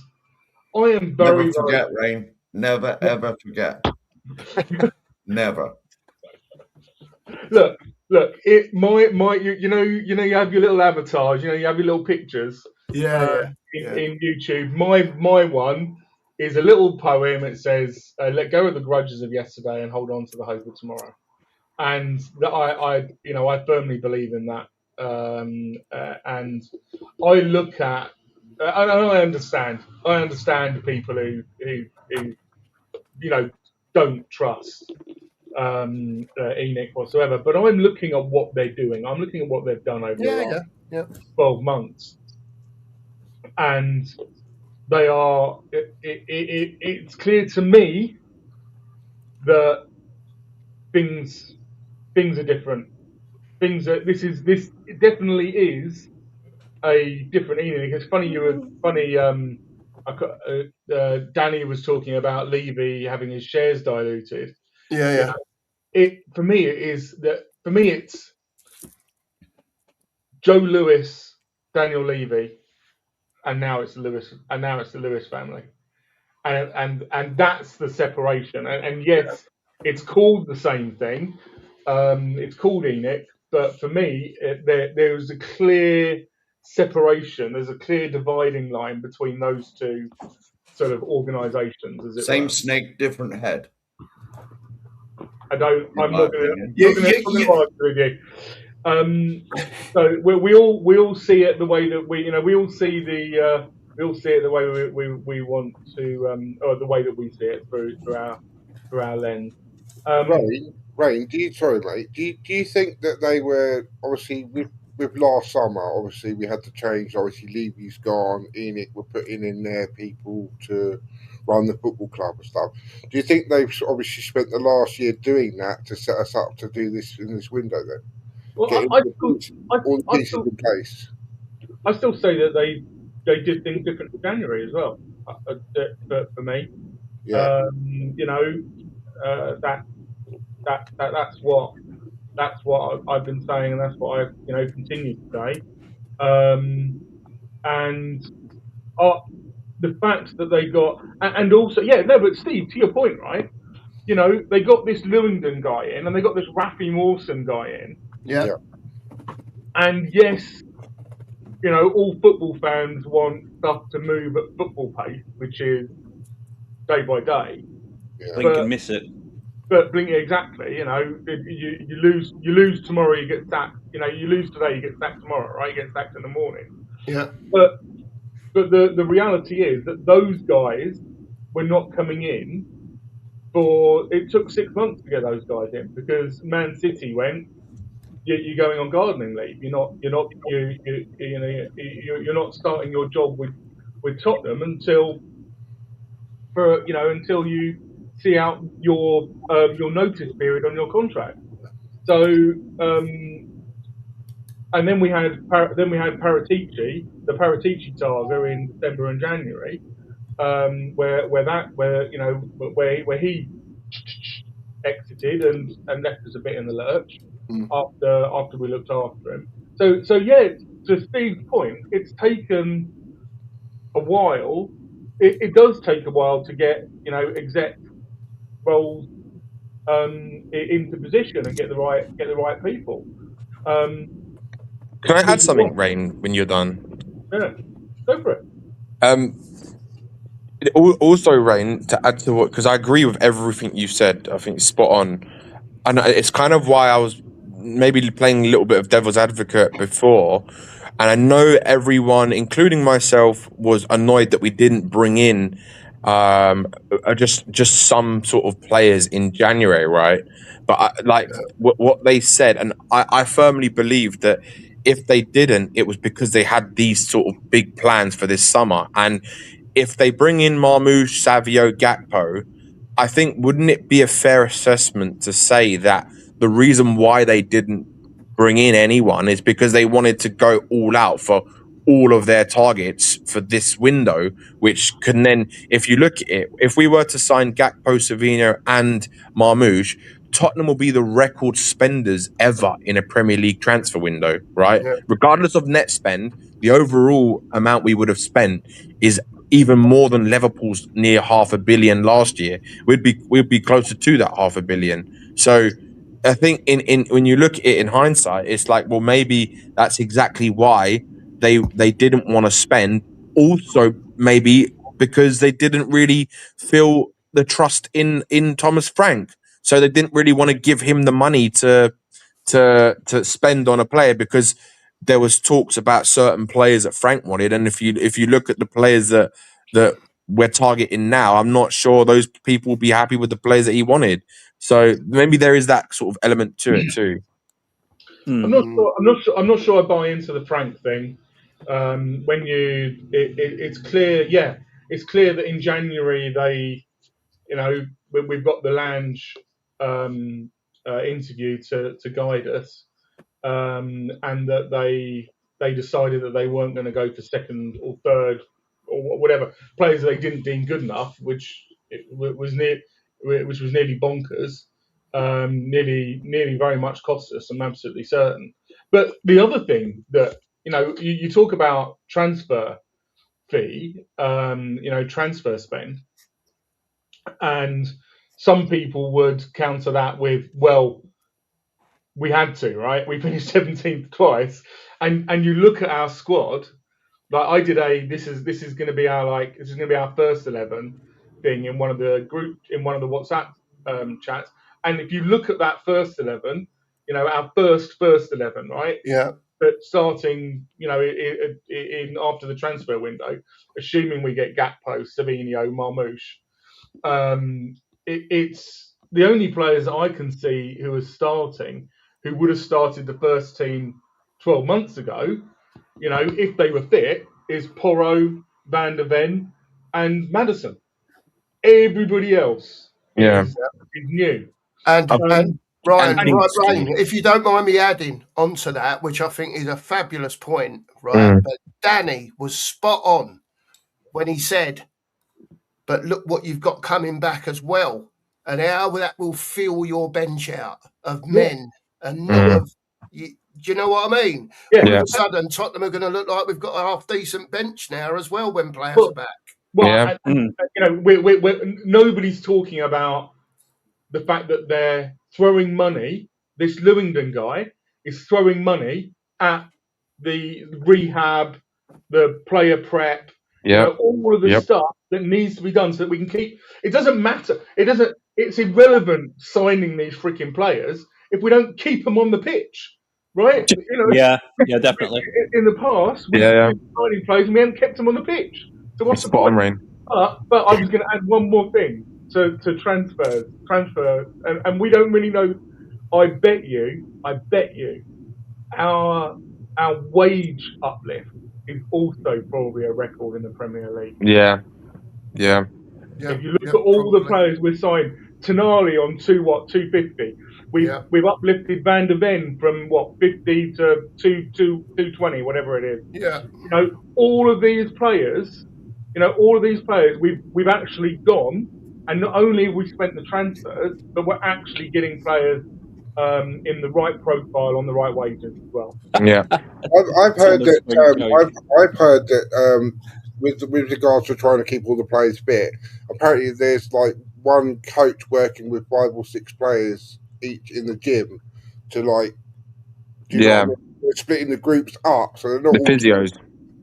I am Never forget, Rain. Never ever forget. Never. Look. You have your little avatars. You have your little pictures. In YouTube. My one is a little poem. It says, "Let go of the grudges of yesterday and hold on to the hope of tomorrow." And I firmly believe in that. And I look at, I understand people who don't trust ENIC whatsoever, but I'm looking at what they're doing. I'm looking at what they've done over the last 12 months, and they are. It's clear to me that things are different. This definitely is a different ENIC. It's funny Danny was talking about Levy having his shares diluted. For me it's Joe Lewis, Daniel Levy, and now it's the Lewis family, and that's the separation. And yes, it's called the same thing. It's called ENIC, but for me, there's a clear separation. There's a clear dividing line between those two sort of organisations. Same snake, different head. I'm not going to argue with you. So we all see it the way that we all see it the way we want to, or the way that we see it through our lens. Rain, do you think that they were obviously with last summer? Obviously, we had to change. Obviously, Levy's gone. ENIC were putting in their people to run the football club and stuff. Do you think they've obviously spent the last year doing that to set us up to do this in this window? Then, well, all the pieces in place. I still say that they did things different in January as well. For me, that's what I've been saying, and that's what I continue to say. And the fact that they got, and also but Steve, to your point, right? They got this Lewington guy in, and they got this Rafi Mawson guy in. Yeah. And yes, all football fans want stuff to move at football pace, which is day by day. Blink and miss it. But blink, exactly. You lose tomorrow, you get sacked. You lose today, you get sacked tomorrow, right? You get sacked in the morning. Yeah. But the reality is that those guys were not coming in it took 6 months to get those guys in, because Man City went, you're going on gardening leave. You're not starting your job with Tottenham until you see out your notice period on your contract. So and then we had Paratici, the Paratici saga in December and January, where he exited and left us a bit in the lurch after we looked after him. So yeah, to Steve's point, it's taken a while. It does take a while to get exec roles into position and get the right people. Can I add something, Rain, when you're done? Yeah, go for it. Also, Rain, to add to what, because I agree with everything you said. I think it's spot on, and it's kind of why I was maybe playing a little bit of devil's advocate before. And I know everyone, including myself, was annoyed that we didn't bring in just some sort of players in January, right? But what they said, and I firmly believe that if they didn't, it was because they had these sort of big plans for this summer. And if they bring in Marmoush, Savio, Gakpo, I think wouldn't it be a fair assessment to say that the reason why they didn't bring in anyone is because they wanted to go all out for all of their targets for this window, which can then, if you look at it, if we were to sign Gakpo, Savino, and Marmoush, Tottenham will be the record spenders ever in a Premier League transfer window, right? Yeah. Regardless of net spend, the overall amount we would have spent is even more than Liverpool's near $500 million last year. We'd be closer to that $500 million. So I think in when you look at it in hindsight, it's like, well, maybe that's exactly why they didn't want to spend. Also, maybe because they didn't really feel the trust in Thomas Frank, so they didn't really want to give him the money to spend on a player, because there was talks about certain players that Frank wanted, and if you look at the players that we're targeting now, I'm not sure those people will be happy with the players that he wanted. So maybe there is that sort of element to it too. I'm not sure I buy into the Frank thing. When it's clear, it's clear that in January we've got the Lange interview to guide us, and that they decided that they weren't going to go for second or third or whatever players they didn't deem good enough, which was nearly bonkers. Nearly very much cost us, I'm absolutely certain. But the other thing that you talk about transfer fee, transfer spend, and some people would counter that with, well, we had to, right? We finished 17th twice, and you look at our squad. Like I did this is going to be our first 11 thing in one of the WhatsApp chats. And if you look at that first 11, our first 11, right? Yeah. But starting, in after the transfer window, assuming we get Gakpo, Savino, Marmoush, it's the only players that I can see who are starting, who would have started the first team 12 months ago, if they were fit, is Porro, Van der Ven, and Maddison. Everybody else is new. And Ryan, And if you don't mind me adding onto that, which I think is a fabulous point, right? But Danny was spot on when he said, but look what you've got coming back as well, and how that will fill your bench out of men and not of you. Do you know what I mean? Yeah. All of a sudden, Tottenham are going to look like we've got a half-decent bench now as well when players are back. Well, nobody's talking about the fact that they're throwing money. This Lewington guy is throwing money at the rehab, the player prep, all of the stuff that needs to be done so that we can keep. It doesn't matter. It's irrelevant signing these freaking players if we don't keep them on the pitch, right? Yeah, definitely. In the past, we've been signing players and we haven't kept them on the pitch. So what's the point? But I was going to add one more thing to transfer, and we don't really know. I bet you, our wage uplift is also probably a record in the Premier League. Yeah. If you look at all the players we've signed, Tonali on 250. We've uplifted Van der Ven from 50 to 220, whatever it is. Yeah. All of these players. We've actually gone, and not only have we spent the transfers, but we're actually getting players in the right profile on the right wages as well. Yeah, I've heard that. With regards to trying to keep all the players fit, apparently there's like one coach working with 5 or 6 players each in the gym to they're splitting the groups up, so they're not the physios.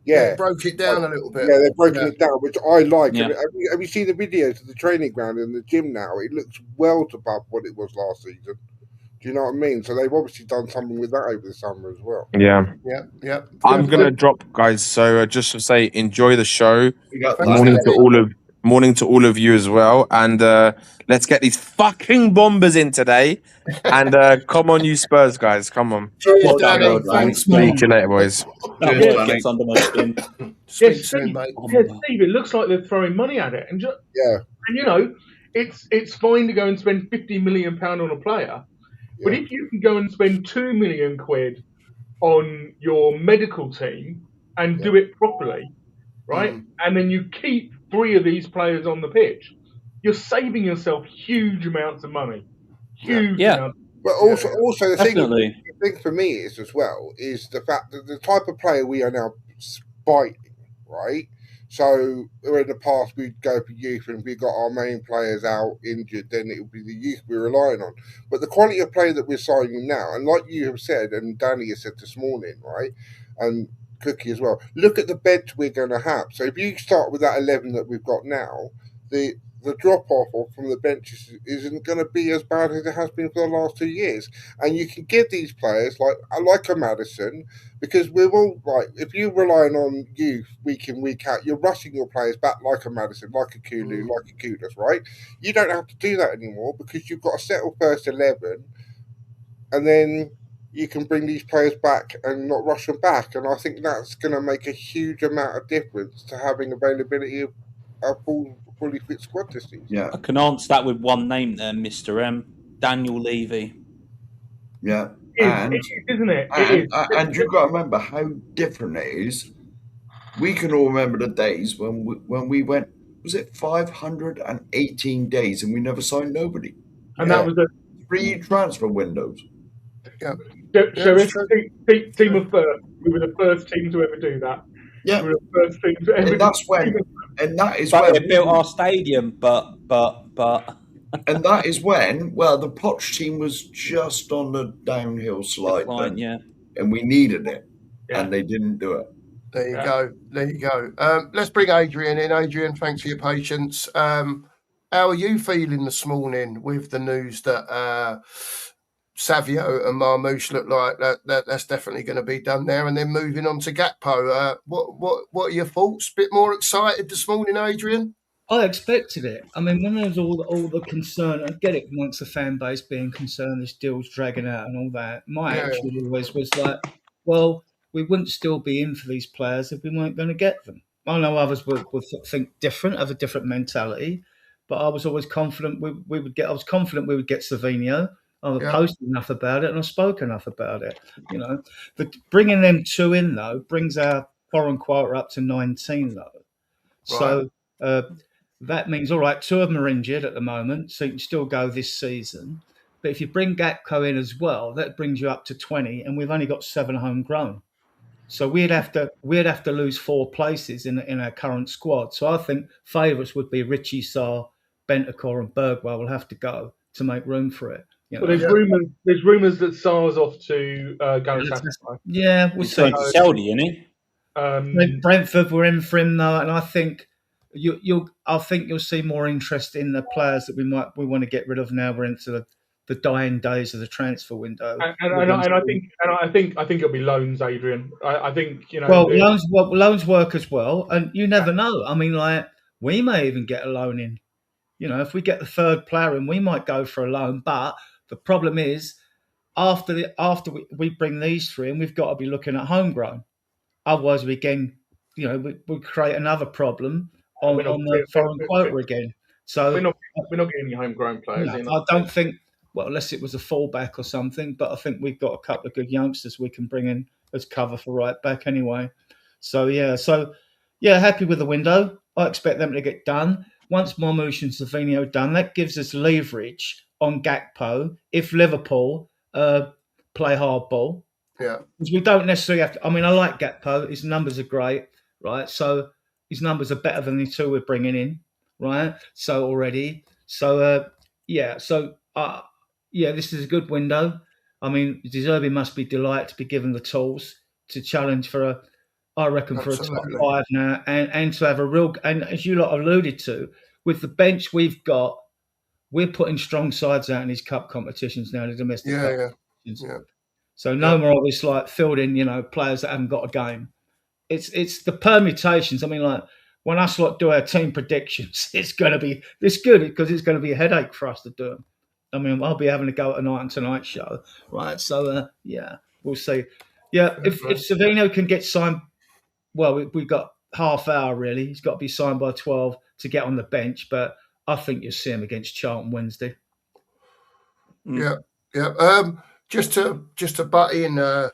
Yeah, They broke it down a little bit. Yeah, they're breaking it down, which I like. Yeah. Have you seen the videos of the training ground in the gym now? It looks well above what it was last season. Do you know what I mean? So they've obviously done something with that over the summer as well. Yeah. Yeah. I'm gonna drop, guys. So just to say, enjoy the show. We got Thanks, Morning Danny. to all of you as well. And let's get these fucking bombers in today. And come on, you Spurs guys, come on. Cheers, Well Danny. done, Thanks, man. Speak to you later, boys. That Cheers, one Danny. gets under my skin. Speak soon, mate. Steve, it looks like they're throwing money at it, and you know, it's fine to go and spend £50 million on a player, but if you can go and spend £2 million on your medical team and do it properly, right, and then you keep 3 of these players on the pitch, you're saving yourself huge amounts of money. Huge amounts. But also the Definitely. thing for me is as well is the fact that the type of player we are now fighting, right? So in the past we'd go for youth, and if we got our main players out injured, then it would be the youth we're relying on. But the quality of player that we're signing now, and like you have said, and Danny has said this morning, right, and Cookie as well, look at the bench we're going to have. So if you start with that 11 that we've got now, the drop off from the benches isn't going to be as bad as it has been for the last 2 years. And you can give these players like a Madison, because we're all like, if you're relying on youth week in, week out, you're rushing your players back like a Madison, like a Kulu, like a Kudas, right? You don't have to do that anymore, because you've got to settle first 11, and then you can bring these players back and not rush them back. And I think that's going to make a huge amount of difference to having availability of a fully fit squad this season. Yeah. I can answer that with one name there, Mr. M. Daniel Levy. Yeah. It is, isn't it? And you've got to remember how different it is. We can all remember the days when we went, was it 518 days and we never signed nobody? And that was 3 transfer windows. Yeah. Team of first. We were the first team to ever do that. Yeah. We were the first team to ever that is But when they built our stadium, but and that is when, well, the Poch team was just on the downhill slide, and we needed it, and they didn't do it. There you go. Let's bring Adrian in. Adrian, thanks for your patience. How are you feeling this morning with the news that Savio and Marmoush look like that's definitely going to be done there, and then moving on to Gakpo? What are your thoughts? Bit more excited this morning, Adrian? I expected it. I mean, when there was all the concern, I get it amongst the fan base being concerned this deal's dragging out and all that. My attitude always was like, well, we wouldn't still be in for these players if we weren't going to get them. I know others would think different, have a different mentality, but I was always confident we would get. I was confident we would get Savinho. I posted enough about it and I spoke enough about it, you know. But bringing them 2 in though brings our foreign quota up to 19 though. So that means, all right, 2 of them are injured at the moment, so you can still go this season. But if you bring Gakpo in as well, that brings you up to 20, and we've only got 7 homegrown. So we'd have to lose 4 places in our current squad. So I think favourites would be Richie Sarr, Bentancur, and Bergwell will have to go to make room for it. You know? Well, there's rumours that Sarr's off to Galatasaray. Yeah, we'll see. Saudi, isn't he? Brentford were in for him though, and I think you'll see more interest in the players that we want to get rid of now. We're into the dying days of the transfer window. And I think it'll be loans, Adrian. I think, you know. Well, loans work as well, and you never know. I mean, like, we may even get a loan in. You know, if we get the 3rd player in, we might go for a loan. But the problem is, after we bring these 3 in, we've got to be looking at homegrown. Otherwise, we we create another problem on the foreign quota again. So we're not getting any homegrown players in. I don't think. Well, unless it was a fullback or something, but I think we've got a couple of good youngsters we can bring in as cover for right back anyway. So happy with the window. I expect them to get done. Once Marmoush and Savinho done, that gives us leverage on Gakpo if Liverpool play hardball. Yeah. Because we don't necessarily have to. I mean, I like Gakpo. His numbers are great, right? So his numbers are better than the 2 we're bringing in, right? So already. So, this is a good window. I mean, De Zerbi must be delighted to be given the tools to challenge for I reckon, for a top 5 now, and to have a real, and as you lot alluded to, with the bench we've got, we're putting strong sides out in these cup competitions now, the domestic cup competitions. Yeah. So no more of this like fielding, players that haven't got a game. It's the permutations. I mean, like when us lot do our team predictions, it's good because it's going to be a headache for us to do them. I mean, I'll be having to go tonight and tonight's show, right? So we'll see. Yeah, if Savino can get signed, well, we've got half hour really. He's got to be signed by 12 to get on the bench, but I think you'll see him against Charlton Wednesday. Yeah. Just to butt in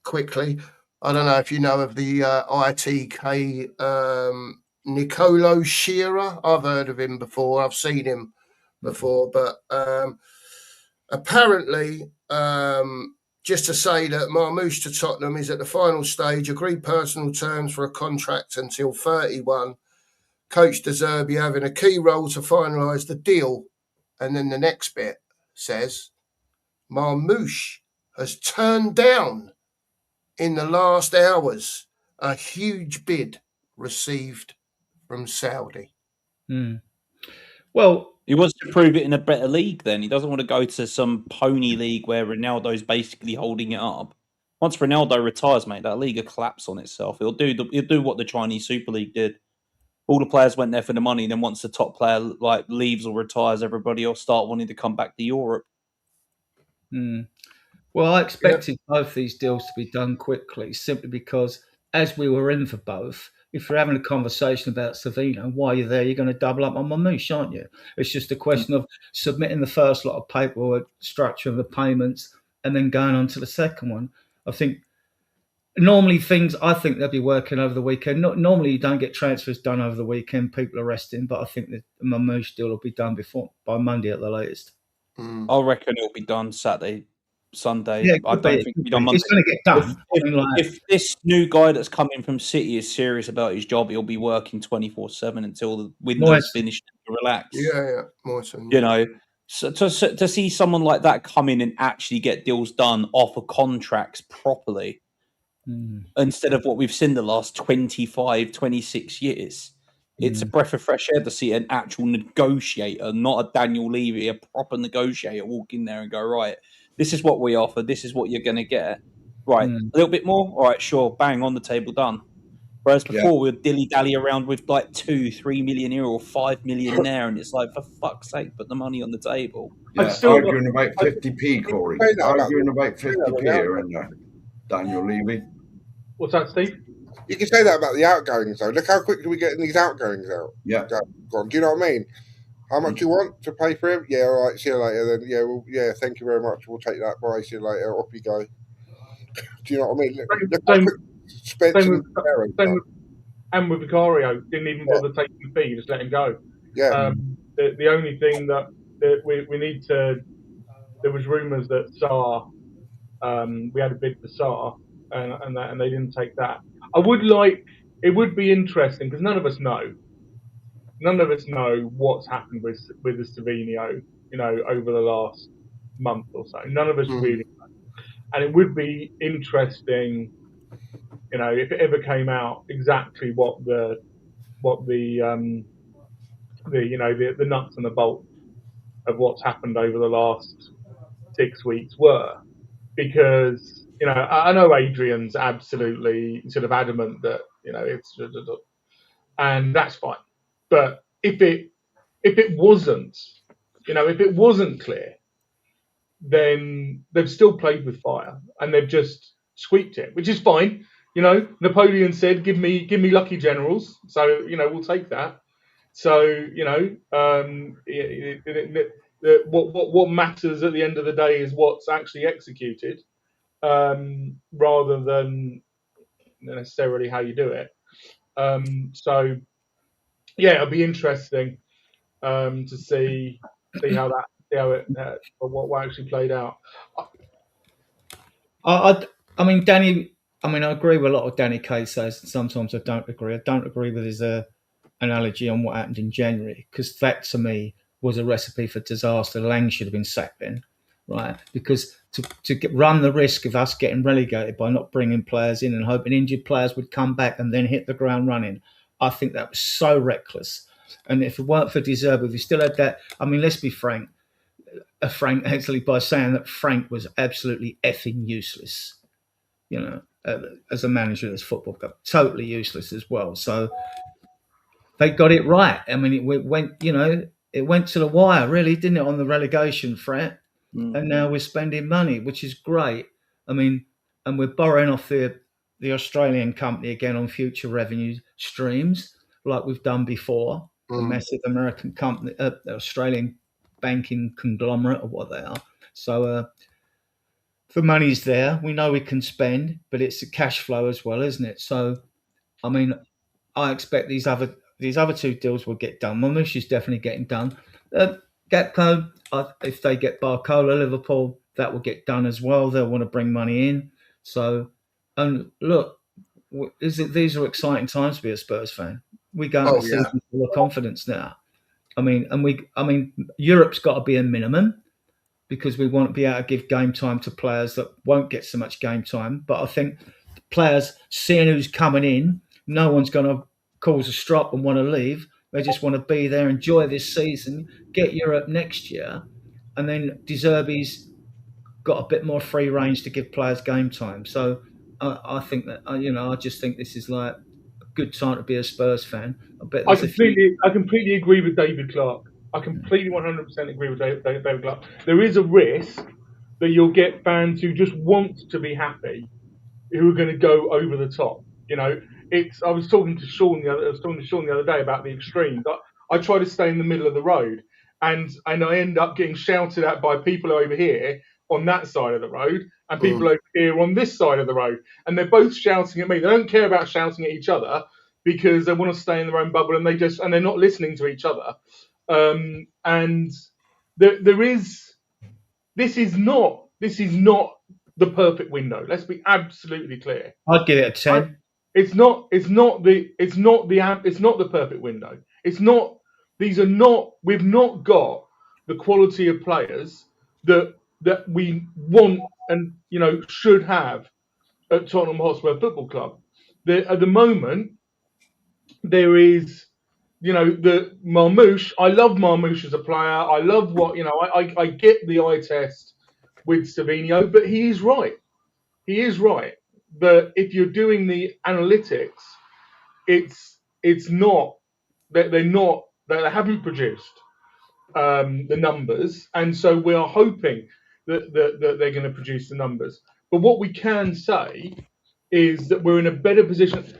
quickly, I don't know if you know of the ITK Nicolo Shearer. I've heard of him before. I've seen him before, but apparently, just to say that Marmoush to Tottenham is at the final stage, agreed personal terms for a contract until 31. Coach De Zerbi having a key role to finalise the deal. And then the next bit says, Marmoush has turned down in the last hours a huge bid received from Saudi. Well, he wants to prove it in a better league then. He doesn't want to go to some pony league where Ronaldo's basically holding it up. Once Ronaldo retires, mate, that league will collapse on itself. He'll do what the Chinese Super League did. All the players went there for the money, and then once the top player leaves or retires, everybody will start wanting to come back to Europe. Well, I expected both these deals to be done quickly, simply because as we were in for both, if you're having a conversation about Savino, while you're there, you're going to double up on Marmoush, aren't you? It's just a question of submitting the first lot of paperwork, structure of the payments, and then going on to the second one. I think normally I think they'll be working over the weekend. Normally you don't get transfers done over the weekend. People are resting, but I think the Marmoush deal will be done by Monday at the latest. I reckon it'll be done Saturday, Sunday. Yeah, I don't think it'll be done Monday. It's going to get done. If this new guy that's coming from City is serious about his job, he'll be working 24/7 until the window's finished to relax. Yeah, more so. So to see someone like that come in and actually get deals done off of contracts properly, instead of what we've seen the last 25, 26 years. It's a breath of fresh air to see an actual negotiator, not a Daniel Levy, a proper negotiator walk in there and go, right, this is what we offer, this is what you're going to get. Right, a little bit more? All right, sure, bang, on the table, done. Whereas before, we'd dilly-dally around with like 2-3 million here or 5 million there, and it's like, for fuck's sake, put the money on the table. Yeah, arguing about 50p, Corey. Arguing about 50p here and there. Daniel Levy. What's that, Steve? You can say that about the outgoings, though. Look how quickly we're getting these outgoings out. Yeah. Gone. Do you know what I mean? How much you want to pay for him? Yeah, all right, see you later then. Thank you very much. We'll take that. Bye, see you later. Off you go. Do you know what I mean? Look how quick Spencer and with Vicario, didn't even bother taking the fee, just let him go. Yeah. The only thing that we need to... There was rumours that Sarr... we had a bid for Sarr, and they didn't take that. It would be interesting, because none of us know what's happened with the Savino, over the last month or so. None of us really know. And it would be interesting, if it ever came out exactly what the nuts and the bolts of what's happened over the last 6 weeks were. Because, I know Adrian's absolutely sort of adamant that, it's, and that's fine. But if it wasn't clear, then they've still played with fire and they've just squeaked it, which is fine. Napoleon said, give me lucky generals. So, we'll take that. So, what matters at the end of the day is what's actually executed, rather than necessarily how you do it. So, it'll be interesting to see what actually played out. I mean, Danny. I agree with a lot of Danny Kaye says. Sometimes I don't agree. I don't agree with his analogy on what happened in January, because that to me was a recipe for disaster. Lang should have been sacked then. right? Because to run the risk of us getting relegated by not bringing players in and hoping injured players would come back and then hit the ground running, I think that was so reckless. And if it weren't for De Zerbi, if we still had that, I mean, let's be frank. Frank actually by saying that Frank was absolutely effing useless, as a manager of this football club, totally useless as well. So they got it right. I mean, it went to the wire, really, didn't it, on the relegation threat? And now we're spending money, which is great. I mean, and we're borrowing off the Australian company again on future revenue streams, like we've done before. The massive American company, the Australian banking conglomerate, or what they are. So the money's there. We know we can spend, but it's a cash flow as well, isn't it? So, I mean, I expect these other two deals will get done. Marmoush is definitely getting done. Gakpo, if they get Barcola, Liverpool, that will get done as well. They'll want to bring money in. So, and look, these are exciting times to be a Spurs fan. We go into the season full of confidence now. I mean, Europe's got to be a minimum because we want to be able to give game time to players that won't get so much game time. But I think players seeing who's coming in, no one's going to cause a strop and want to leave. They just want to be there, enjoy this season, get Europe next year, and then De Zerbi's got a bit more free range to give players game time. So I think that I just think this is like a good time to be a Spurs fan. I completely agree with David Clark. I completely 100% agree with David Clark. There is a risk that you'll get fans who just want to be happy, who are going to go over the top. I was talking to Sean the other day about the extremes. I try to stay in the middle of the road, and I end up getting shouted at by people over here on that side of the road, and people over here on this side of the road, and they're both shouting at me. They don't care about shouting at each other because they want to stay in their own bubble, and they're not listening to each other. And this is not the perfect window. Let's be absolutely clear. I'd give it a 10. It's not the perfect window. It's not. These are not. We've not got the quality of players that we want and should have at Tottenham Hotspur Football Club. At the moment, there is. The Marmoush. I love Marmoush as a player. I love what I get the eye test with Savinho, but he is right. He is right. But if you're doing the analytics, it's not that they haven't produced the numbers, and so we are hoping that they're going to produce the numbers. But what we can say is that we're in a better position.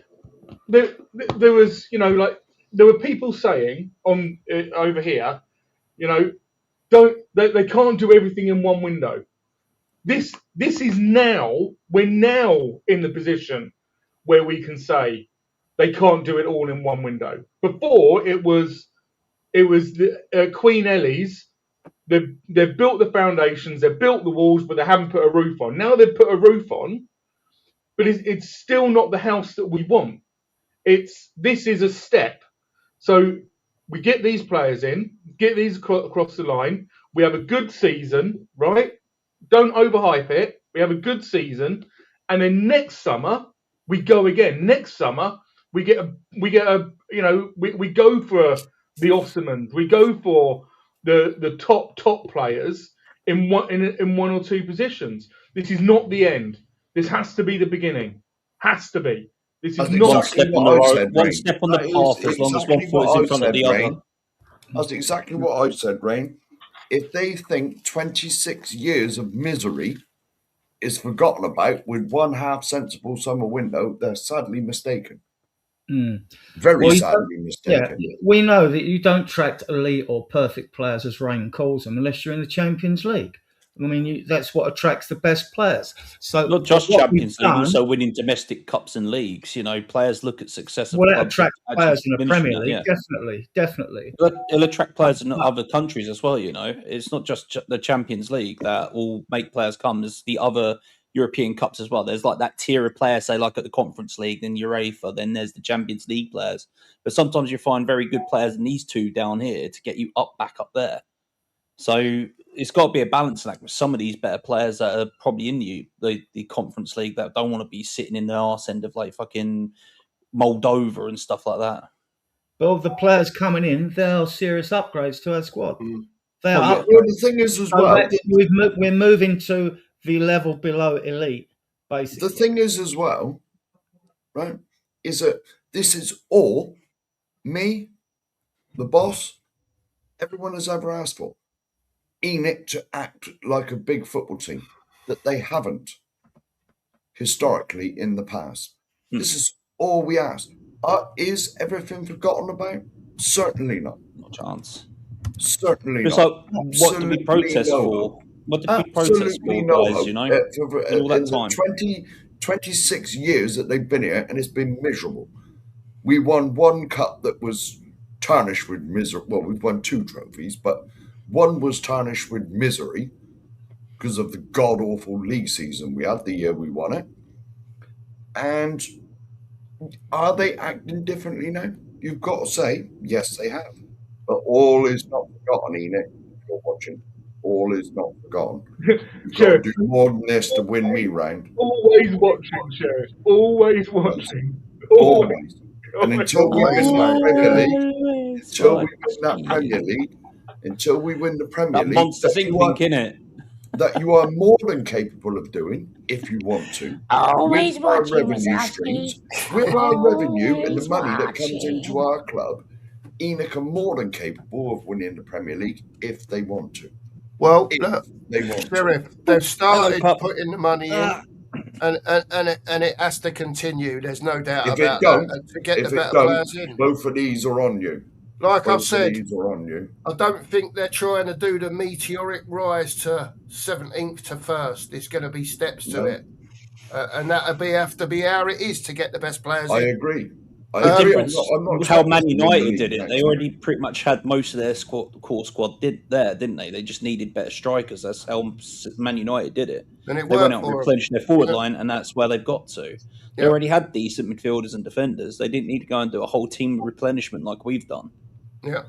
There was, there were people saying on over here, they can't do everything in one window. This is now. We're now in the position where we can say they can't do it all in one window. Before it was the Queen Ellie's. They've built the foundations, they've built the walls, but they haven't put a roof on. Now they've put a roof on, but it's still not the house that we want. This is a step. So we get these players in, get these across the line. We have a good season, right? Don't overhype it. We have a good season, and then next summer we go again. Next summer we go for the Osmans. We go for the top players in one or two positions. This is not the end. This has to be the beginning. Has to be. This is not one step on the road, one step on the path, as long as one foot is in front of the other. That's exactly what I said, Rain. If they think 26 years of misery is forgotten about with one half sensible summer window, they're sadly mistaken. Very sadly mistaken. Yeah, we know that you don't attract elite or perfect players, as Rain calls them, unless you're in the Champions League. I mean, that's what attracts the best players. So not just Champions League, also winning domestic cups and leagues. Players look at success of clubs. Attract players in the Premier League, definitely. It'll attract players in other countries as well. It's not just the Champions League that will make players come. There's the other European cups as well. There's like that tier of players, say like at the Conference League, then UEFA, then there's the Champions League players. But sometimes you find very good players in these two down here to get you back up there. So it's got to be a balancing act with some of these better players that are probably in the Conference League that don't want to be sitting in the arse end of like fucking Moldova and stuff like that. But of the players coming in, they're serious upgrades to our squad. They are. Well, the thing is as well, we're moving to the level below elite. Basically, the thing is as well, right? Is that this is all me, the boss, everyone has ever asked for. ENIC to act like a big football team that they haven't historically in the past. This is all we ask. Is everything forgotten about? Certainly not. Not a chance. Certainly not. Like, what did we protest for? What did we protest for, guys? You know, all that time. 26 years that they've been here, and it's been miserable. We won one cup that was tarnished with misery. Well, we've won 2 trophies, but one was tarnished with misery because of the god-awful league season we had the year we won it. And are they acting differently now? You've got to say, yes, they have. But all is not forgotten, Enoch. If you're watching, all is not forgotten. You've got to do more than this to win me round. Always watching, Sheriff. Always watching. Always. And until we win that Premier League, until we win the Premier League, monster think in it. That you are more than capable of doing if you want to. Always with our watching, revenue streams, with our revenue and the money that comes into our club, Enoch are more than capable of winning the Premier League if they want to. Well, look, they want Sheriff, they've started putting the money in, and it has to continue. There's no doubt about that. To get the better players in, both of these are on you. Like I've said, I don't think they're trying to do the meteoric rise to 17th to 1st. There's going to be steps to it. And that'll have to be how it is to get the best players in. I agree. The difference with how Man United did it, they already pretty much had most of their core squad didn't they? They just needed better strikers. That's how Man United did it. And they went out and replenished their forward line, and that's where they've got to. They already had decent midfielders and defenders. They didn't need to go and do a whole team replenishment like we've done. Yeah.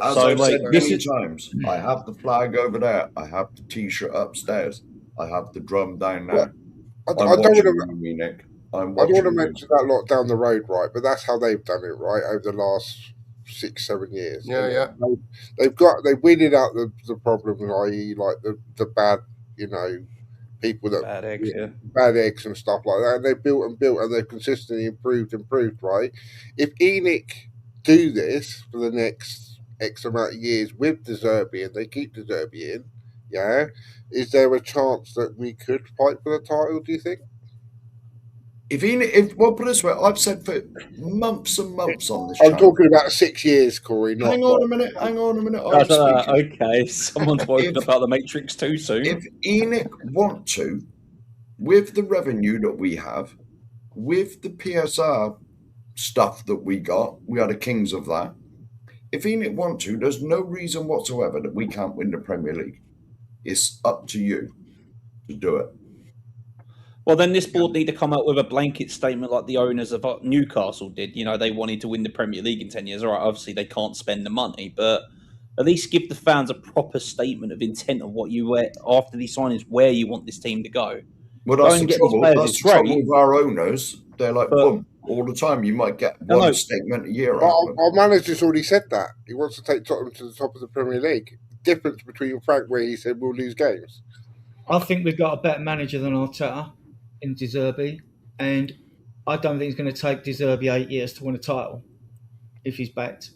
As I've said many times, I have the flag over there. I have the T-shirt upstairs. I have the drum down there. I don't want to mention that lot down the road, right? But that's how they've done it, right? Over the last 6-7 years. Yeah. They've weeded out the problem, i.e., like the bad, people that bad eggs and stuff like that. And they built and they've consistently improved, right? If ENIC do this for the next X amount of years with De Zerbi and they keep De Zerbi in, is there a chance that we could fight for the title, do you think? Well, put it this way, I've said for months and months on this. I'm talking about 6 years, Corey. Hang on a minute. Okay, someone's woken about the Matrix too soon. If ENIC want to, with the revenue that we have, with the PSR stuff that we are the kings of that. If ENIC want to, there's no reason whatsoever that we can't win the Premier League. It's up to you to do it. Well, then this board need to come out with a blanket statement like the owners of Newcastle did. They wanted to win the Premier League in 10 years. All right, obviously they can't spend the money, but at least give the fans a proper statement of intent of what after these signings, where you want this team to go. Well, that's the trouble. That's the trouble with our owners. They're like, boom, all the time. You might get one statement a year. Our manager's already said that. He wants to take Tottenham to the top of the Premier League. Difference between Frank, where he said we'll lose games. I think we've got a better manager than Arteta in De Zerbi, and I don't think it's going to take De Zerbi 8 years to win a title if he's backed.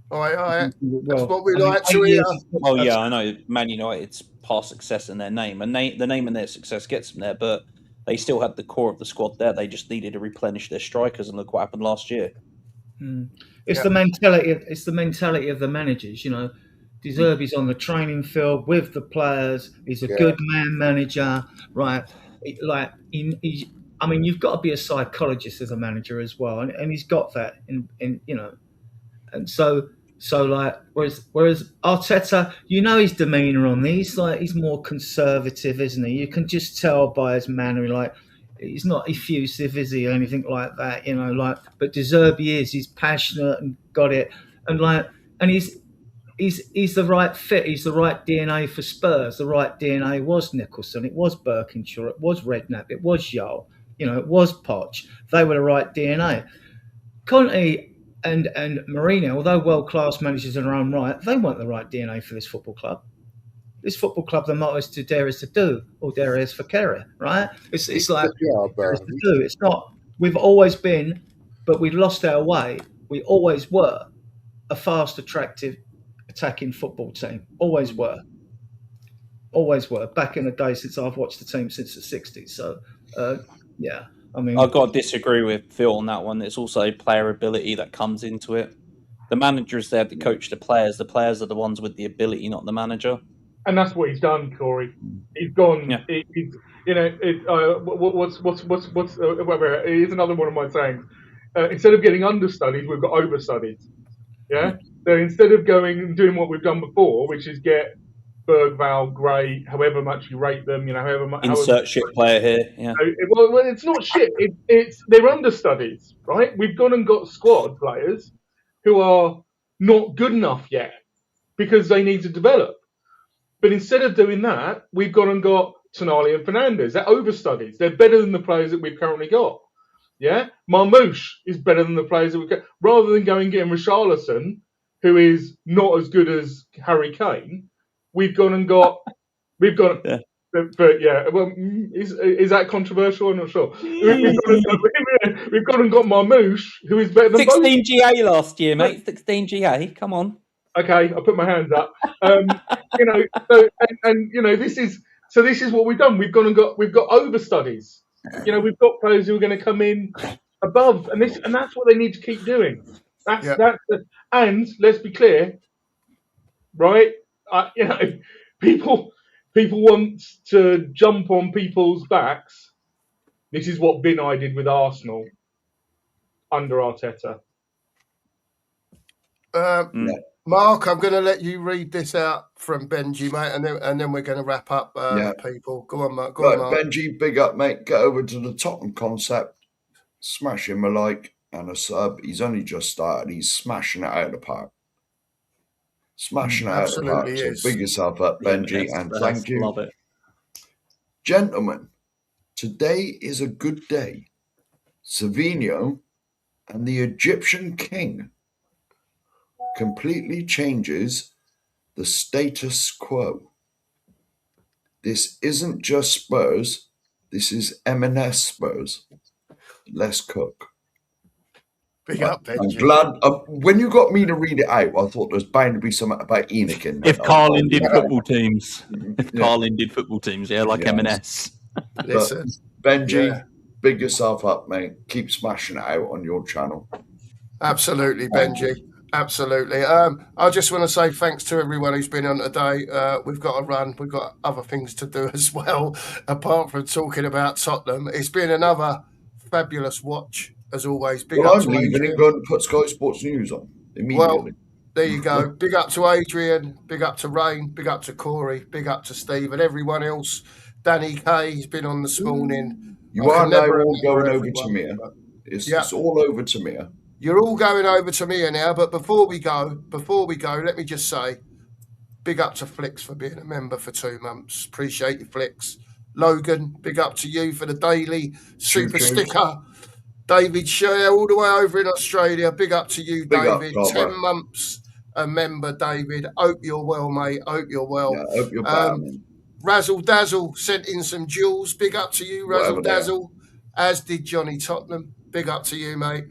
All right. That's what we like to hear. Oh, yeah, I know. Man United's past success in their name, and the name and their success gets them there, but they still had the core of the squad there. They just needed to replenish their strikers, and look what happened last year. It's the mentality. It's the mentality of the managers. De Zerbi's on the training field with the players. He's a good man manager, right? You've got to be a psychologist as a manager as well, and he's got that. And so whereas Arteta, his demeanour on these, he's more conservative, isn't he? You can just tell by his manner, he's not effusive, is he, or anything like that, But De Zerbi he's passionate and got it, and he's the right fit. He's the right DNA for Spurs. The right DNA was Nicholson. It was Birkinshaw. It was Redknapp. It was Yole. It was Poch. They were the right DNA. Conte and Mourinho, although world-class managers in their own right, they weren't the right DNA for this football club. This football club, the motto is to dare is to do, or dare is for carry, right? It's like dare is to do. It's not. We've always been, but we've lost our way. We always were a fast, attractive, attacking football team. Always were. Always were. Back in the day, since I've watched the team since the 60s. So, yeah. I mean, I've got to disagree with Phil on that one. There's also player ability that comes into it. The manager is there to coach the players. The players are the ones with the ability, not the manager. And that's what he's done, Corey. He's gone. Yeah. Here's another one of my sayings. Instead of getting understudies, we've got overstudies. Yeah. So instead of going and doing what we've done before, which is get Bergvall, Gray, however much you rate them, however much. Insert shit player here. Yeah. Well, it's not shit. They're understudies, right? We've gone and got squad players who are not good enough yet because they need to develop. But instead of doing that, we've gone and got Tonali and Fernandes. They're overstudies. They're better than the players that we've currently got. Yeah? Marmouche is better than the players that we've got. Rather than going and getting Richarlison, who is not as good as Harry Kane, we've gone and got... Yeah. But yeah, well, is that controversial? I'm not sure. We've gone and got Marmouche, who is better than 16 GA last year, mate. 16 GA. Come on. Okay, I put my hands up. This is what we've done. We've got overstudies. We've got players who are going to come in above, and that's what they need to keep doing. And let's be clear, right? People want to jump on people's backs. This is what Vinay did with Arsenal under Arteta. Mark, I'm going to let you read this out from Benji, mate, and then we're going to wrap up. People, go on, Mark. Go on, Mark. Benji, big up, mate. Get over to the Tottenham concept. Smash him a like and a sub. He's only just started. He's smashing it out of the park. Smashing it out of the park. So big yourself up, Benji, and thank you. Love it. Gentlemen, today is a good day. Savinho and the Egyptian king completely changes the status quo. This isn't just Spurs. This is M&S Spurs. Let's cook. Big up, Benji. I'm glad. When you got me to read it out, I thought there was bound to be something about Enoch in there. If Carlin did football teams. If Carlin did football teams, like M&S. Listen, Benji, big yourself up, mate. Keep smashing it out on your channel. Absolutely, Benji. Absolutely. I just want to say thanks to everyone who's been on today. We've got to run. We've got other things to do as well, apart from talking about Tottenham. It's been another fabulous watch, as always. Big up I'm to leaving Adrian. and going to put Sky Sports News on immediately. Well, there you go. Big up to Adrian. Big up to Rain. Big up to Corey. Big up to Steve and everyone else. Danny K, he's been on this morning. You are now all going over to Mia. It's all over to Mia. You're all going over to Mia now, but before we go, let me just say, big up to Flicks for being a member for 2 months. Appreciate you, Flicks. Logan, big up to you for the daily super sticker. David Sher, all the way over in Australia. Big up to you, David. 10 months a member, David. Hope you're well, mate. Hope you're well. Yeah, hope you're better, man. Razzle Dazzle sent in some jewels. Big up to you, Razzle Dazzle. As did Johnny Tottenham. Big up to you, mate.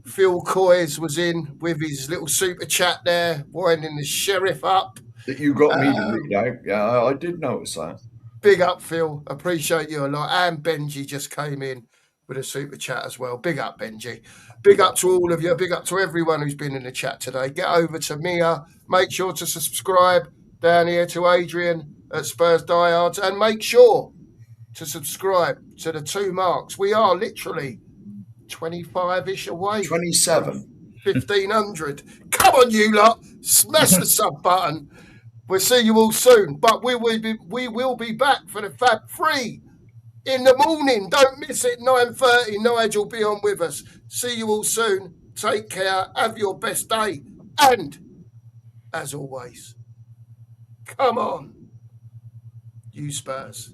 Phil Coys was in with his little super chat there, winding the sheriff up. That you got me to read out. Yeah, I did notice that. Big up, Phil. Appreciate you a lot. And Benji just came in with a super chat as well. Big up, Benji. Big up to all of you. Big up to everyone who's been in the chat today. Get over to Mia. Make sure to subscribe down here to Adrian at Spurs Diehards. And make sure to subscribe to the 2 marks. We are literally 25-ish away. 27. 1,500. Come on, you lot. Smash the sub button. We'll see you all soon. But we will be back for the Fab 3 in the morning. Don't miss it. 9:30. Nigel will be on with us. See you all soon. Take care. Have your best day. And as always. Come on, you Spurs.